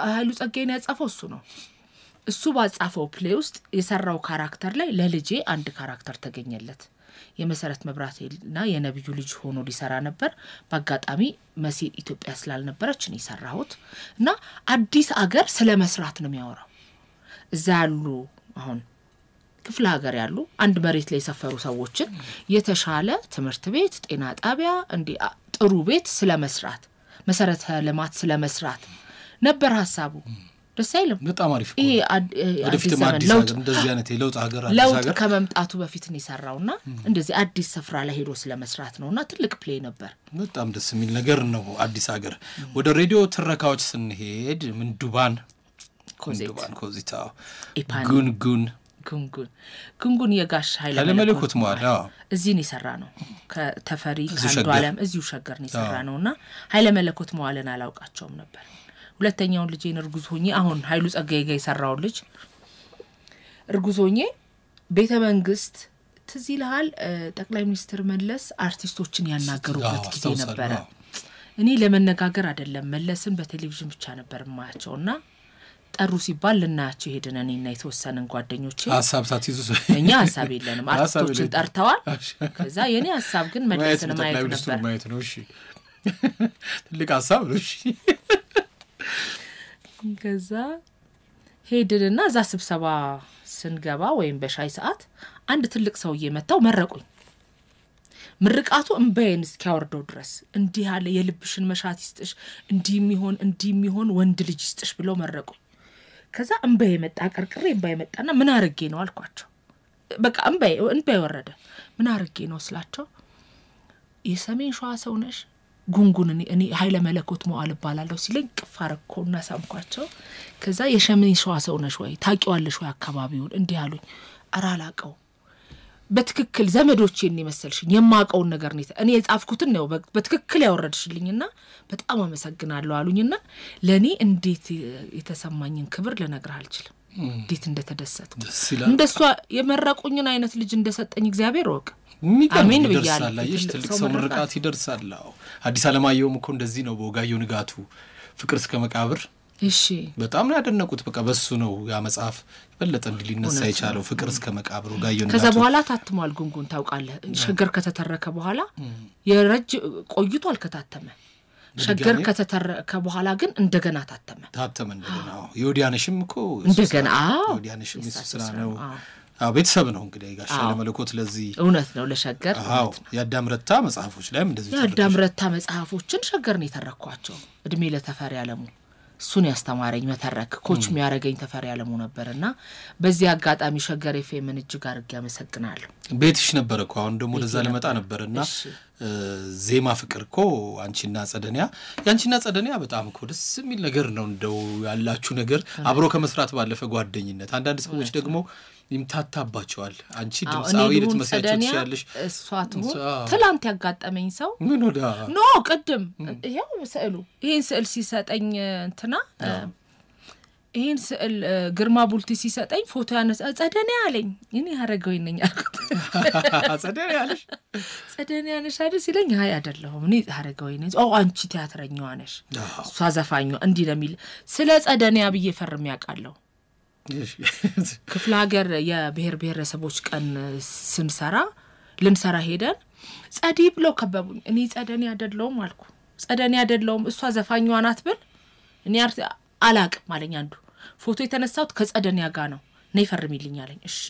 ኃይሉ ጸጋዬን ያጻፈው እሱ ነው እሱ ባጻፈው ፕሌይ ውስጥ የሰራው ካራክተር ላይ ለልጄ አንድ ካራክተር ተገኘለት የመሰረት መብራቴና የነብዩ ልጅ ሆኖ ሊሰራ ነበር በአጋጣሚ መሲ ኢትዮጵያ ስላልነበረች ነው የሰራሁት እና አዲስ ሀገር ስለመስራት ነው የሚያወራው እዛ ያሉ አሁን ክፍለ ሀገር ያሉ አንድ መሬት ላይ ሰፈሩ ሰዎችን የተሻለ ትምህርት ቤት ጤና ጣቢያ እንዲ ጥሩ ቤት ስለመስራት መሰረተ ልማት ስለመስራት ነበር ሐሳቡ ደስ አይልም በጣም አሪፍ ይሄ ወደፊት ማዲስ ሀገር እንደዚህ አይነት የለውጥ ሀገር አዲስ ሀገር ለውጥ ከመምጣቱ በፊት ነው የሰራውና እንደዚህ አዲስ ስፍራ ላይ ሄዶ ስለመስራት ነውና ትልቅ ፕሌይ ነበር በጣም ደስ የሚል ነገር ነው አዲስ ሀገር ወደ ሬዲዮ ትረካዎች ስንሄድ ምንዱባን ኮዚታው ጉንጉን የጋሽ ኃይለ መለኮት ማለት እዚህ ነው የሰራ ነው ከተፈሪ ካንዱ ዓለም እዚሁ ሸገር ነው የሰራ ነውና ኃይለ መለኮት መዋለን አላውቃቸውም ነበር ሁለተኛው ልጄን እርጉዝ ሆኜ አሁን ኃይሉ ጸጋዬ ጋር የሰራው ልጅ እርጉዝ ሆኜ ቤተ መንግስት ትዝ ይልሃል ጠቅላይ ሚኒስትር መለስ አርቲስቶችን ያናገሩበት ጊዜ ነበር እኔ ለመነጋገር አይደለም መለስን በቴሌቪዥን ብቻ ነበር ማያቸውና ጠሩ ሲባል ልናያቸው ሄደን እኔና የተወሰነን ጓደኞቼ ሐሳብ ሳትይዙ እኛ ሐሳብ የለንም አርቲስቶችን ጠርተዋል ከዛ የኔ ሐሳብ ግን መለስን ማየት ነው እሺ ትልቅ ሐሳብ ነው እሺ ከዛ ሄድንና እዛ ስብሰባ ስንገባ ወይም በሻይ ሰዓት አንድ ትልቅ ሰውዬ መጣው መረቁኝ ምርቃቱ እንበይን እስኪያወርደው ድረስ እንዲህ ያለ የልብሽን መሻት ይስጥሽ እንዲሚሆን ወንድ ልጅ ይስጥሽ ብሎ መረቁኝ ከዛ እንበይ መጣ ቀርቅሬ እንበይ መጣና ምን አርጌ ነው አልኳቸው በቃ እንበይ ወረደ ምን አርጌ ነው ስላቸው የሰሜን ሸዋ ሰው ነሽ ጉንጉን እኔ ኃይለ መለኮት መዋል ባላለው ሲለኝ ቅፋረኮና ሳምኳቸው ከዛ የሰሜን ሸዋ ሰው ነሽ ወይ ታቂዋለሽ ወይ አካባቢውን እንዲህ አሉኝ አራላቀው በትክክል ዘመዶቼን ይመስልሽኝ የማቀው ነገር ነው እኔ የጻፍኩትን ነው በትክክል ያወረድሽልኝና በጣም አመሰግናለሁ አሉኝና ለኔ እንዴት የተሰማኝን ክብር ለነግርህ አልችልም እንዴት እንደተደሰትኩ እንደሷ የመረቁኝን አይነት ልጅ እንደሰጠኝ እግዚአብሔር ወቅ አሜን ብያለሁ ትልቅ ሰው ምርቃት ይደርሳል አዲስ አለማየሁም እኮ እንደዚህ ነው በወጋየሁ ንጋቱ ፍቅር እስከ መቃብር እሺ በጣም ነው ያደነቁት በቃ በሱ ነው ያ መጽሐፍ በለጠ እንዲሊነሳ ይቻለው ፍቅር እስከ መቃብር ወጋየሁ ንጋቱ ከዛ በኋላ ታትሟል ጉንጉን ታውቃለህ ሸገር ከተተረከ በኋላ የረጅ ቆይቷል ከታተመ ሸገር ከተተረከ በኋላ ግን እንደገና ታተመ እንደገና የወዲያነሽም እኮ እንደገና የወዲያነሽም ስራ ነው ቤተሰብ ነው እንግዲህ ጋሽ ለመለኮት ለዚህ እውነት ነው ለሸገር ያዳም ረታ መጽሐፎች ላይም እንደዚህ ያዳም ረታ መጽሐፎችን ሸገር ነው የተረኳቸው እድሜ ለተፈሪ ዓለሙ እሱን ያስተማረኝ መተረክ ኮች የሚያረጋኝ ተፈሪ ዓለሙ ነበርና በዚህ አጋጣሚ ሸገር ኤፍኤምን እጅግ አድርጌ አመሰግናለሁ ቤትሽ ነበርኩ አሁን ደግሞ ለዛ ለመጣ ነበርና ዜማ ፍቅርኮ አንቺና ጸደኒያ በጣም እኮ ደስ የሚል ነገር ነው እንደው ያላችሁ ነገር አብሮ ከመስራት ባለፈ ጓደኝነት አንዳንድ ሰዎች ደግሞ ይምታታባቸዋል አንቺ ድምጻዊ ልትመስያቸው ትችያለሽ እሷቱ ትላንት ያጋጠመኝ ሰው ምን ወዳ ኖ ቀደም ይሄው ይሄን ስዕል ሲሰጠኝ እንትና ይሄን ስዕል ግርማ ቡልቲ ሲሰጠኝ ፎቶ ያነሳ ጸደኒያ አለኝ እኔ ያረጋው ነኝ አልኩት ጸደኒያ ነሽ አይደል ሲለኝ አይ አይደለሁም እኔ ያረጋው ነኝ አንቺ ቲያትረኛዋ ነሽ እሷ ዘፋኛዋ እንዲህ ለሚል ስለ ጸደኒያ ብዬ ፈርም ያውቃለሁ ክፍለ ሀገር የብሔር ብሔረሰቦች ቀን ልንሰራ ሄደን ጸዲ ብለው ከበቡኝ እኔ ጸደኒያ አይደለሁም እሷ ዘፋኛዋ ናት ብል እኔ አላቅ ማለኝ አንዱ ፎቶ የተነሳውት ከጸደኒያ ጋር ነው ነይ ፈርሚልኝ አለኝ እሺ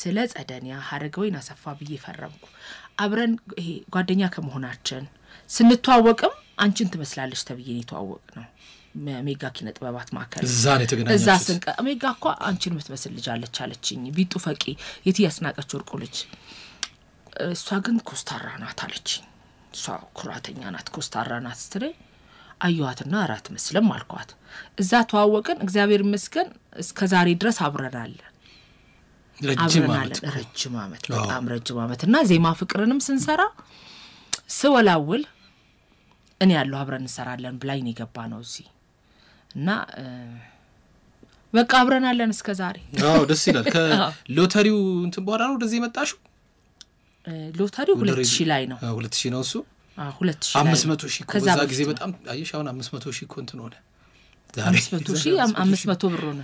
ስለ ጸደኒያ ሀረገወይን አሰፋ ብዬ ፈረምኩ አብረን ይሄ ጓደኛ ከመሆናችን ስንተዋወቅም አንቺን ትመስላለሽ ተብዬ ነው ተዋወቅነው ሜጋ ኪነ ጥበባት ማከለ እዛ ነው ተገናኘው እዛ ስንቀ ሜጋ እኮ አንቺን የምትመስል ልጅ አለች አለችኝ ቢጡ ፈቂ የት ያስናቀች ወርቁ ልጅ እሷ ግን ኮስታራ ናት አለችኝ እሷ ኩራተኛ ናት ኮስታራ ናት ስትለኝ አዩዋትና አራት መስለም አልኳት እዛ ተዋወቅን እግዚአብሔር ይመስገን እስከ ዛሬ ድረስ አብረናል ረጅም ዓመት በጣም ረጅም ዓመትና ዜማ ፍቅርንም ስንሰራ ስወላውል እኔ ያለው አብረን እንሰራለን ብላኝ ነው ገባ ነው እዚህ እና በቃ አብረናለን እስከ ዛሬ አዎ ደስ ይላል ከሎተሪው እንትን በኋላ ነው ወደዚህ መጣሽው ሎተሪው 2000 ላይ ነው 2000 ነው እሱ 2000 500,000 ከዛ ጊዜ በጣም አየሽ አሁን 500,000 ኮንትን ሆነ ዛሬ 500 ብር ሆነ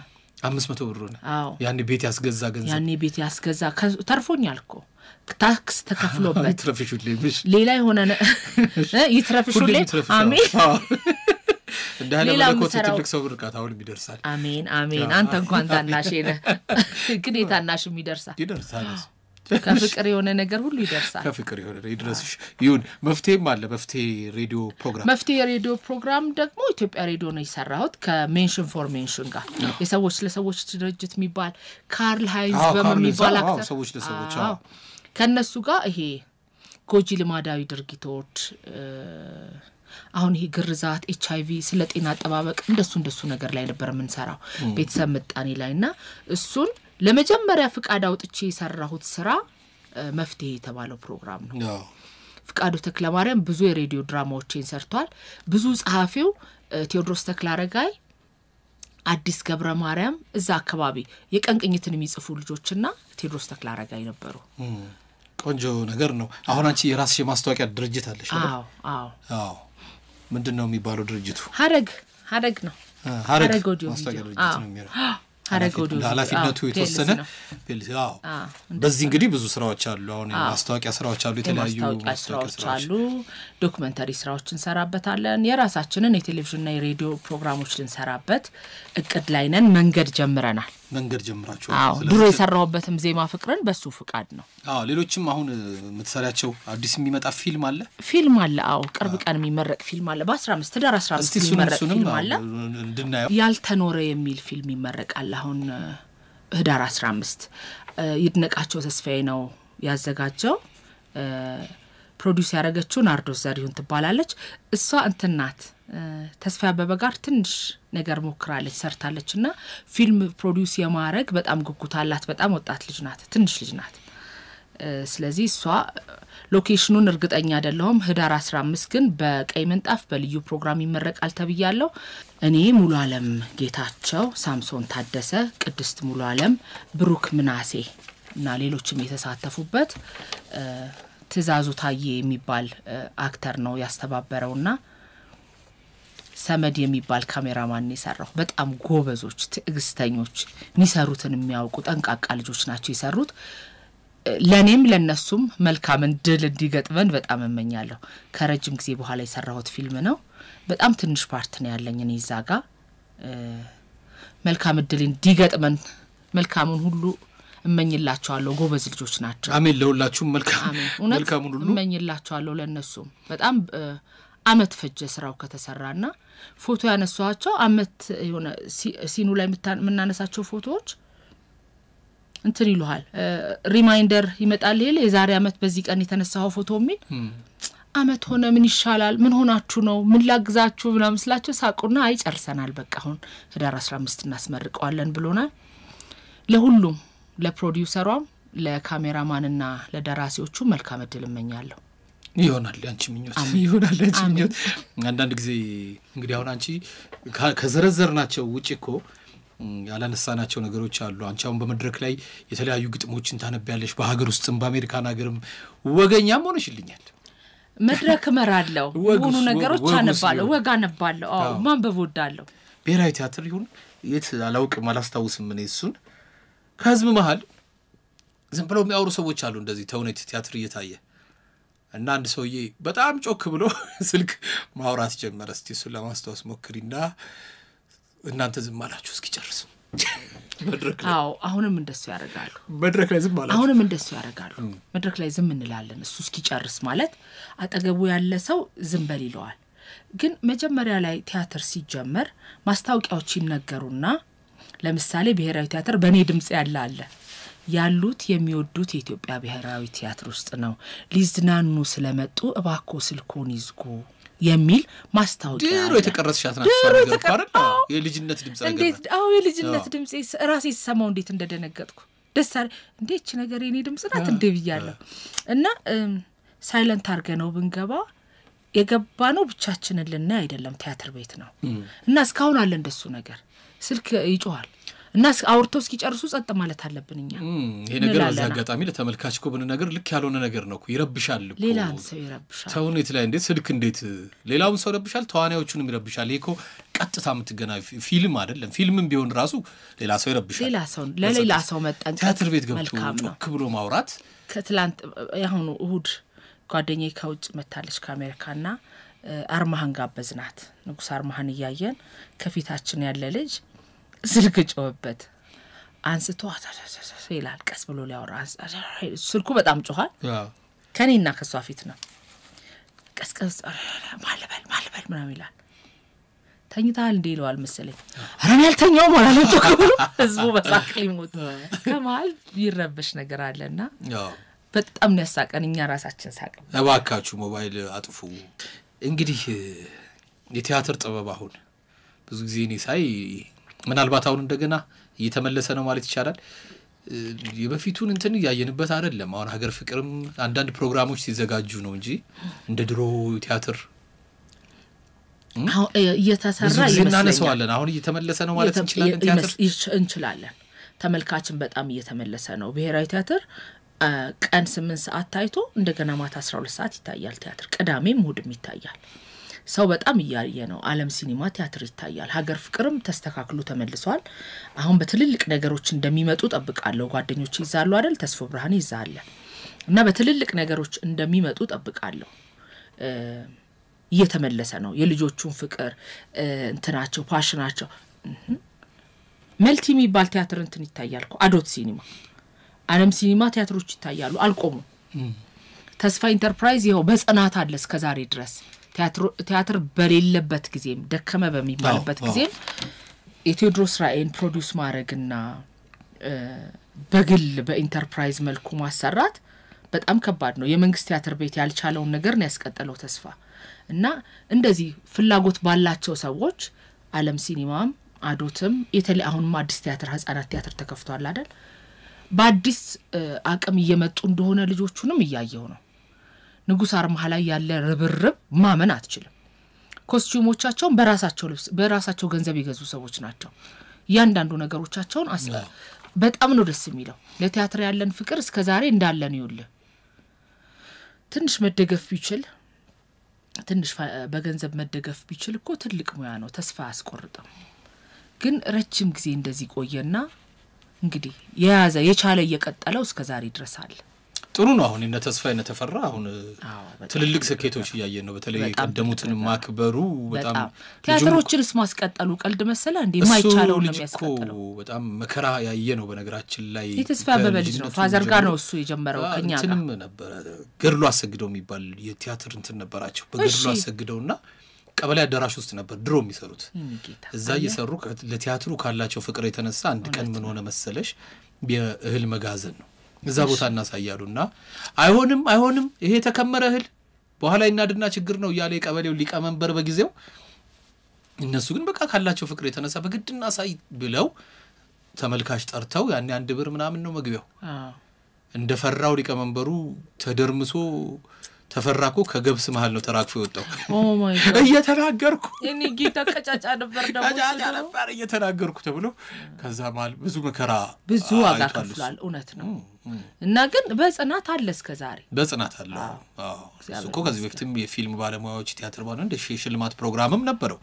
500 ብር ሆነ ያኔ ቤት ያስገዛ ገንዘብ ያኔ ቤት ያስገዛ ተርፎኛል እኮ ታክስ ተከፍሎበት ይትረፍሹልኝ ሌላ የሆነ ይትረፍሹልኝ አሜን እንዳለ መለኮት ትልቅ ሰው ብርቃት አሁን ይደርሳል አሜን አሜን አንተ እንኳን ታናሽ ነህ ግን የታናሽም ይደርሳል ከፍቅር የሆነ ነገር ሁሉ ይደርሳል ከፍቅር የሆነ ይድረስሽ ይሁን መፍቴም አለ መፍቴ ሬዲዮ ፕሮግራም ደግሞ ኢትዮጵያ ሬዲዮ ነው ይሰራሁት ከሜንሽን ፎር ሜንሽን ጋር የሰዎች ለሰዎች ድርጅት የሚባል ካርል ሃይንዝ በሚባል አክተር ሰዎች ለሰዎች ከነሱ ጋር ይሄ ጎጂ ልማዳዊ ድርጊቶች አሁን ይሄ ግርዛት ኤችአይቪ ስለ ጤና አጠባበቅ እንደሱ ነገር ላይ ነበር የምንሰራው ቤተሰብ ምጣኔ ላይና እሱን ለመጀመሪያ ፍቃድ አውጥቼ የሰራሁት ስራ መፍትሄ የተባለው ፕሮግራም ነው ፍቃዱ ተክለማርያም ብዙ የሬዲዮ ድራማዎችን ሰርቷል ብዙ ጸሐፊው ቴዎድሮስ ተክላረጋይ አዲስ ገብረ ማርያም እዛ አካባቢ የቀንቅኝትን የሚጽፉ ልጆችና ቴዎድሮስ ተክላረጋይ ነበሩ ቆንጆ ነገር ነው አሁን አንቺ የራስሽ ማስተዋቂያ ድርጅት አለሽ አዎ ምንድነው የሚባለው ድርጅቱ ሀረግ ነው ሀረግ ማስተዋቂያ ድርጅት ነው የሚለው ሀረጎዶ ኃላፊነቱ የተወሰነ በዚህ እንግዲህ ብዙ ስራዎች አሉ አሁን ማስተዋቂያ ስራዎች አሉ የተለያዩ ስራዎች አሉ ዶክመንተሪ ስራዎችን ሰራበታለን የራሳችንን የቴሌቪዥንና የሬዲዮ ፕሮግራሞች ልንሰራበት እቅድ ላይ ነን መንገድ ጀምራችሁ ድሮ የሰራውበትም ዜማ ፍቅርን በሱ ፍቃድ ነው ሌሎችም አሁን ምትሰሪያቸው አዲስ የሚመጣ ፊልም አለ ቅርብ ቀን የሚመረቅ ፊልም አለ በ15 ዳር 15 የሚመረቅ ፊልም አለ እንድናየው ያልተኖረ የሚል ፊልም ይመረቃል አሁን ህዳር 15 ይድነቃቸው ተስፋዬ ነው ያዘጋጀው ፕሮዲዩስ ያደረገችው ናርዶስ ዘሪሁን ትባላለች እሷ እንትናት ተስፋ አበበ ጋር ትንሽ ነገር ሞክራለች ሰርታለችና ፊልም ፕሮዲዩስ የማረግ በጣም ጉጉት አላት በጣም ወጣት ልጅ ናት ትንሽ ልጅ ናት ስለዚህ እሷ ሎኬሽኑን እርግጠኛ አይደለሁም ህዳር 15 ግን በቀይ ምንጣፍ በልዩ ፕሮግራም ይመረቃል ተብያለሁ እኔ ሙሉ ዓለም ጌታቸው ሳምሶን ታደሰ ቅድስት ሙሉ ዓለም ብሩክ ምናሴ እና ሌሎችም የተሳተፉበት ትዛዙ ታዬ የሚባል አክተር ነው ያስተባበረውና ሰመድ የሚባል ካሜራማን ነው በጣም ጎበዞች ትዕግስተኞች ሚሰሩትን የሚያውቁ ጠንቃቃ ልጆች ናቸው ይሰሩት ለኔም ለነሱም መልካም ድል እንዲገጥመን በጣም እመኛለሁ ከረጅም ጊዜ በኋላ የሰራሁት ፊልም ነው በጣም ትንሽ ፓርት ነው ያለኝ እኔ ዛጋ መልካም ድል እንዲገጥመን መልካሙን ሁሉ እመኝላቸዋለሁ ጎበዝ ልጆች ናቸው አሜን ለሁላችሁም መልካሙን ሁሉ እመኝላቸዋለሁ ለነሱም በጣም አመት ፈጀ ስራው ከተሰራና ፎቶ ያነሷቸው አመት የሆነ ሲኑ ላይ ምናነሳቸው ፎቶዎች እንትን ይሉሃል ሪማይንደር ይመጣል የዛሬ አመት በዚህ ቀን የተነሳው ፎቶ ምን አመት ሆነ ምን ይሻላል ምን ሆናችሁ ነው ምን ላግዛችሁ ምናምስላችሁ ሳቁና አይጨርሰናል በቃ አሁን ህዳር 15 እናስመርቀዋለን ብሎናል ለሁሉም ለፕሮዲዩሰሯም ለካሜራማንና ለደራሲዎቹ መልካም እድል እመኛለሁ ይሆናል ያንቺ ምኞት አንዳንድ ጊዜ እንግዲህ አሁን አንቺ ከዘረዘርናቸው ውጪኮ ያላነሳናቸው ነገሮች አሉ አንቺ አሁን በመድረክ ላይ የተለያዩ ግጥሞችን ታነብያለሽ በሀገር ውስጥም በአሜሪካን ሀገርም ወገኛም ሆነሽልኛል መድረክ መራለው ሁሉ ነገሮች አነባለሁ ወጋነባለሁ ማንበብ ወዳለሁ ብሔራዊ ቲያትር ይሁን የት አላውቅም አላስታውስም እኔ እሱን ከህዝብ መሃል ዝም ብለው የሚያወሩ ሰዎች አሉ እንደዚህ ተውኔት ቲያትር እየታየ እና አንድ ሰውዬ በጣም ጮክ ብሎ ስልክ ማውራት ጀመረ እስቲ እሱን ለማስታወስ ሞክሪና እናንተ ዝም አላችሁ እስኪ ጨርሱ መድረክ ላይ አሁንም እንደሱ ያደርጋሉ መድረክ ላይ ዝም ማለት አሁንም እንደሱ ያደርጋሉ መድረክ ላይ ዝም እንላለን እሱ እስኪጨርስ ማለት አጠገቡ ያለ ሰው ዝም በል ይለዋል ግን መጀመሪያ ላይ ቲያትር ሲጀመር ማስታወቂያዎች ይነገሩና ለምሳሌ ብሔራዊ ቲያትር በኔ ድምጽ ያለ ያሉት የሚወዱት የኢትዮጵያ ብሔራዊ ቲያትር ውስጥ ነው ሊዝናኑ ስለመጡ እባኮ ስልኮን ይዝጉ የሚል ማስታወቂያ ድሮ የተቀረጽሻት ናት ነገር ካረዳ የልጅነት ድምጽ ነገር እንዴት የልጅነት ድምጽ ራሴ ሰማው እንዴት እንደደነገጥኩ ደሳሪ እንዴት ነገር የኔ ድምጽ ናት እንዴ ብያለሁ እና ሳይለንት አርገነው ብንገባ የገባነው ብቻችንን ልናይ አይደለም ቲያትር ቤት ነው እና እስካሁን አለ እንደሱ ነገር ስልክ ይጮሃል እና አውርቶ እስኪጨርሱ ጸጥ ማለት አለብንኛ ይሄ ነገር አዛጋጣሚ ለተመልካች እኮ ብን ነገር ልክ ያልሆነ ነገር ነው እኮ ይረብሻል እኮ ሌላን ሰው ይረብሻል ሰውነት ላይ እንዴት ስልክ እንዴት ሌላውን ሰው ይረብሻል ተዋናዮቹንም ይረብሻል ይሄ እኮ ቀጥታ የምትገናኝ ፊልም አይደለም ፊልምም ቢሆን ራሱ ሌላ ሰው ይረብሻል ለሌላ ሰው መጣን ቲያትር ቤት ገብቶ ጮክ ብሎ ማውራት ከትላንት ያሁኑ እሁድ ጓደኛዬ ከውጭ መታለች ከአሜሪካና አርማሃን ጋበዝናት ንጉስ አርማሃን ያያየን ከፊታችን ያለ ልጅ ስልክ ጮህበት አንስቶ ይላል ቀስ ብሎ ሊያወራ ስልኩ በጣም ጮሃል ከኔና ከሷ ፊት ነው ቀስቀስ ማልበል ምናምን ይላል ተኝታል እንዴ ይለዋል መሰለኝ አረን ያልተኛው ማለት ነው ተከብሎ ህዝቡ በሳቅ ይሞት ከማል ይረበሽ ነገር አለና በጣም ያሳቀን እኛ ራሳችን ሳቅ እባካችሁ ሞባይል አጥፉ እንግዲህ የቲያትር ጥበብ አሁን ብዙ ጊዜ እኔ ሳይ ምናልባት አሁን እንደገና እየተመለሰ ነው ማለት ይቻላል የበፊቱን እንትን ያየንበት አይደለም አሁን ሀገር ፍቅርም አንዳንድ ፕሮግራሞች ሲዘጋጁ ነው እንጂ እንደ ድሮ ቲያትር አሁን እየተሰራ ይመስላል አሁን እየተመለሰ ነው ማለት እንችላለን ቲያትር እንችላለን ተመልካችን በጣም እየተመለሰ ነው ብሔራዊ ቲያትር ቀን 8 ሰዓት ታይቶ እንደገና ማታ 12 ሰዓት ይታያል ቲያትር ቅዳሜም እሁድም ይታያል ሰው በጣም ይያየ ነው ዓለም ሲኒማ ቲያትር ይታያል ሀገር ፍቅርም ተስተካክሎ ተመልሷል አሁን በትልልቅ ነገሮች እንደሚመጡ ጠብቃለሁ ጓደኞች ይዛሉ አይደል ተስፎ ብርሃን ይዛለ እና በትልልቅ ነገሮች እንደሚመጡ ጠብቃለሁ እየተመለሰ ነው የልጆቹን ፍቅር እንትናቸው ፓሽናቸው መልቲ የሚባል ቲያትር እንትን ይታያል አዶት ሲኒማ ዓለም ሲኒማ ቲያትሮች ይታያሉ አልቆሙ ተስፋ ኢንተርፕራይዝ ይሄው በጽናት አለ እስከ ዛሬ ድረስ ቲያትር በሌለበት ጊዜም ደከመ በሚባልበት ጊዜም የቴዎድሮስ ራኤን ፕሮዲዩስ ማድረግና በግል በኢንተርፕራይዝ መልኩ ማሰራት በጣም ከባድ ነው የመንግስት ቲያትር ቤት ያልቻለው ነገር ነው ያስቀጠለው ተስፋ እና እንደዚህ ፍላጎት ባላቸው ሰዎች ዓለም ሲኒማም አዶትም የተለይ አሁንም አዲስ ቲያትር ህፃናት ቲያትር ተከፍቷል አይደል በአዲስ አቅም እየመጡ እንደሆነ ልጆቹንም እያየው ነው ንጉስ አርማህ ላይ ያለ ርብርብ ማመን አትችልም ኮስቲዩሞቻቸውን በራሳቸው ልብስ በራሳቸው ገንዘብ ይገዙ ሰዎች ናቸው ያንዳንዱ ነገሮቻቸውን በጣም ነው ደስ የሚለው ለቲያትር ያለን ፍቅር እስከ ዛሬ እንዳለን ይውል ትንሽ መደገፍ ቢችል ትንሽ በገንዘብ መደገፍ ቢችል እኮ ትልቅ ሙያ ነው ተስፋ ያስቆርጣም ግን ረጅም ጊዜ እንደዚህ ቆየና እንግዲህ የቻለ እየቀጠለው እስከ ዛሬ ድረስ አለ ጥሩ ነው አሁን እነ ተስፋ እነ ተፈራ አሁን ትልልቅ ስኬቶች ያያየን ነው በተለይ ቀደሙትን ማክበሩ በጣም ቲያትሮችንስ ማስቀጠሉ ቀልድ መሰለ እንዴ ማይቻለው ነው የሚያስቀጥለው በጣም መከራ ያየ ነው በነገራችን ላይ ተስፋ በበልጅ ነው ፋዘር ጋር ነው እሱ የጀመረው ከኛ ጋር እንትንም ነበር ገድሉ አሰግደው የሚባል የቲያትር እንትን ነበራቸው በገድሉ አሰግደውና ቀበሌ አዳራሽ ውስጥ ነበር ድሮ የሚሰሩት እዛ እየሰሩ ለቲያትሩ ካላቸው ፍቅር የተነሳ አንድ ቀን ምን ሆነ መሰለሽ የእህል መጋዘን ነው እዛ ቦታ እናሳያሉና አይሆንም ይሄ ተከመረ እህል በኋላ ይናድና ችግር ነው ያለ የቀበሌው ሊቀመንበር በጊዜው እነሱ ግን በቃ ካላቸው ፍቅር የተነሳ በግድና ሳይ ብለው ተመልካች ጠርተው ያኔ 1 ብር ምናምን ነው መግቢያው እንደፈራው ሊቀመንበሩ ተደርምሶ ተፈራኮ ከገብስ መሃል ነው ተራክፎ ይወጣው ኦ ማይ ጋድ እየተናገርኩ እኔ ጌታ ቀጫጫ ነበር እየተናገርኩ ተብሎ ከዛ መሃል ብዙ መከራ ብዙ ዋጋ ከፍሏል እውነት ነው እና ግን በጽናት አለ እስከ ዛሬ በጽናት አለ እኮ ከዚህ በፊትም የፊልም ባለሙያዎች ቲያትር ባለው እንደ ሽልማት ፕሮግራምም ነበረው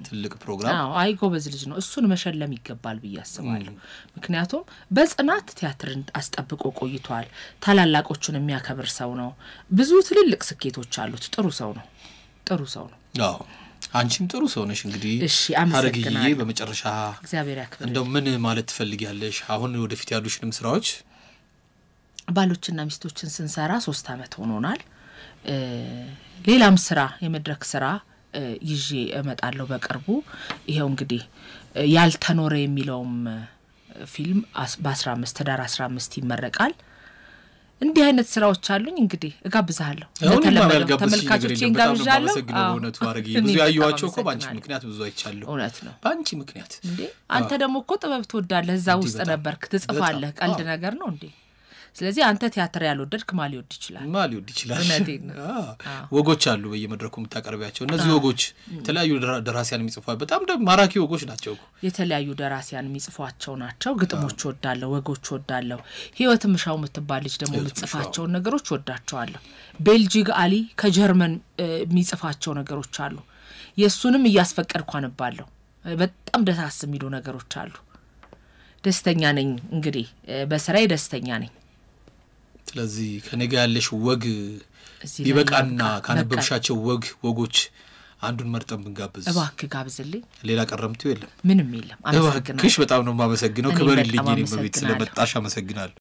ትልቅ ፕሮግራም አይ ጎበዝ ልጅ ነው እሱን መሸለም ይገባል ብያስባለሁ ምክንያቱም በጽናት ቲያትርን አስጠብቆ ቆይቷል ታላላቆቹን የሚያከብር ሰው ነው ብዙ ትልልቅ ስኬቶች አሉት ጥሩ ሰው ነው አንቺም ጥሩ ሰው ነሽ እንግዲህ እሺ አመሰግናለሁ ሀረግዬ በመጨረሻ እግዚአብሔር ያክብር እንደው ምን ማለት ትፈልጊያለሽ አሁን ወደፊት ያሉሽንም ስራዎች ባሎችና ሚስቶችን ስንሰራ 3 አመት ሆኖናል ሌላም ስራ የመድረክ ስራ ይዤ እመጣለሁ በቅርቡ ይሄው እንግዲህ ያልተኖረ የሚለውም ፊልም በ15 ዳር 15 ይመረቃል እንዲህ አይነት ስራዎች አሉኝ እንግዲህ እጋብዛለሁ ለተለመደው ተመልካቾቼን ጋብዣለሁ እውነቱ ሀረግዬ ብዙ ያዩዋቸው እኮ ባንቺ ምክንያት ብዙ አይቻለሁ እውነት ነው ባንቺ ምክንያት እንዴ አንተ ደግሞ እኮ ጥበብ ትወዳለህ እዛው ውስጥ ነበርክ ትጽፋለህ ቀልድ ነገር ነው እንዴ ስለዚህ አንተ ቲያትር ያልወደድክ ማል ይወድ ይችላል ወጎች አሉ በየመድረኩ የምታቀርቢያቸው እነዚህ ወጎች የተለያዩ ደራሲያን የሚጽፏቸው በጣም ማራኪ ወጎች ናቸው የተለያዩ ደራሲያን የሚጽፏቸው ናቸው ግጥሞች ወዳለው ወጎች ወዳለው ህይወት ምሻው የምትባል ልጅ ደግሞ የምትጽፋቸው ነገሮች ወዳቸዋለሁ ቤልጂክ አሊ ከጀርመን የሚጽፋቸው ነገሮች አሉ የሱንም እያስፈቀድኩ አንባለሁ በጣም ደሳስ የሚሉ ነገሮች አሉ ደስተኛ ነኝ እንግዲህ በስራዬ ደስተኛ ነኝ ስለዚህ ከነገ ያለሽ ወግ ቢበቃና ካነበብሻቸው ወጎች አንዱን መርጠን ብንጋብዝ እባክህ ጋብዝልኝ ሌላ ቀረምቱ የለም ምንም የለም አመሰግናለሁ በጣም ነው ማመሰግነው ክብርልኝ እኔ በቤት ስለመጣሽ አመሰግናለሁ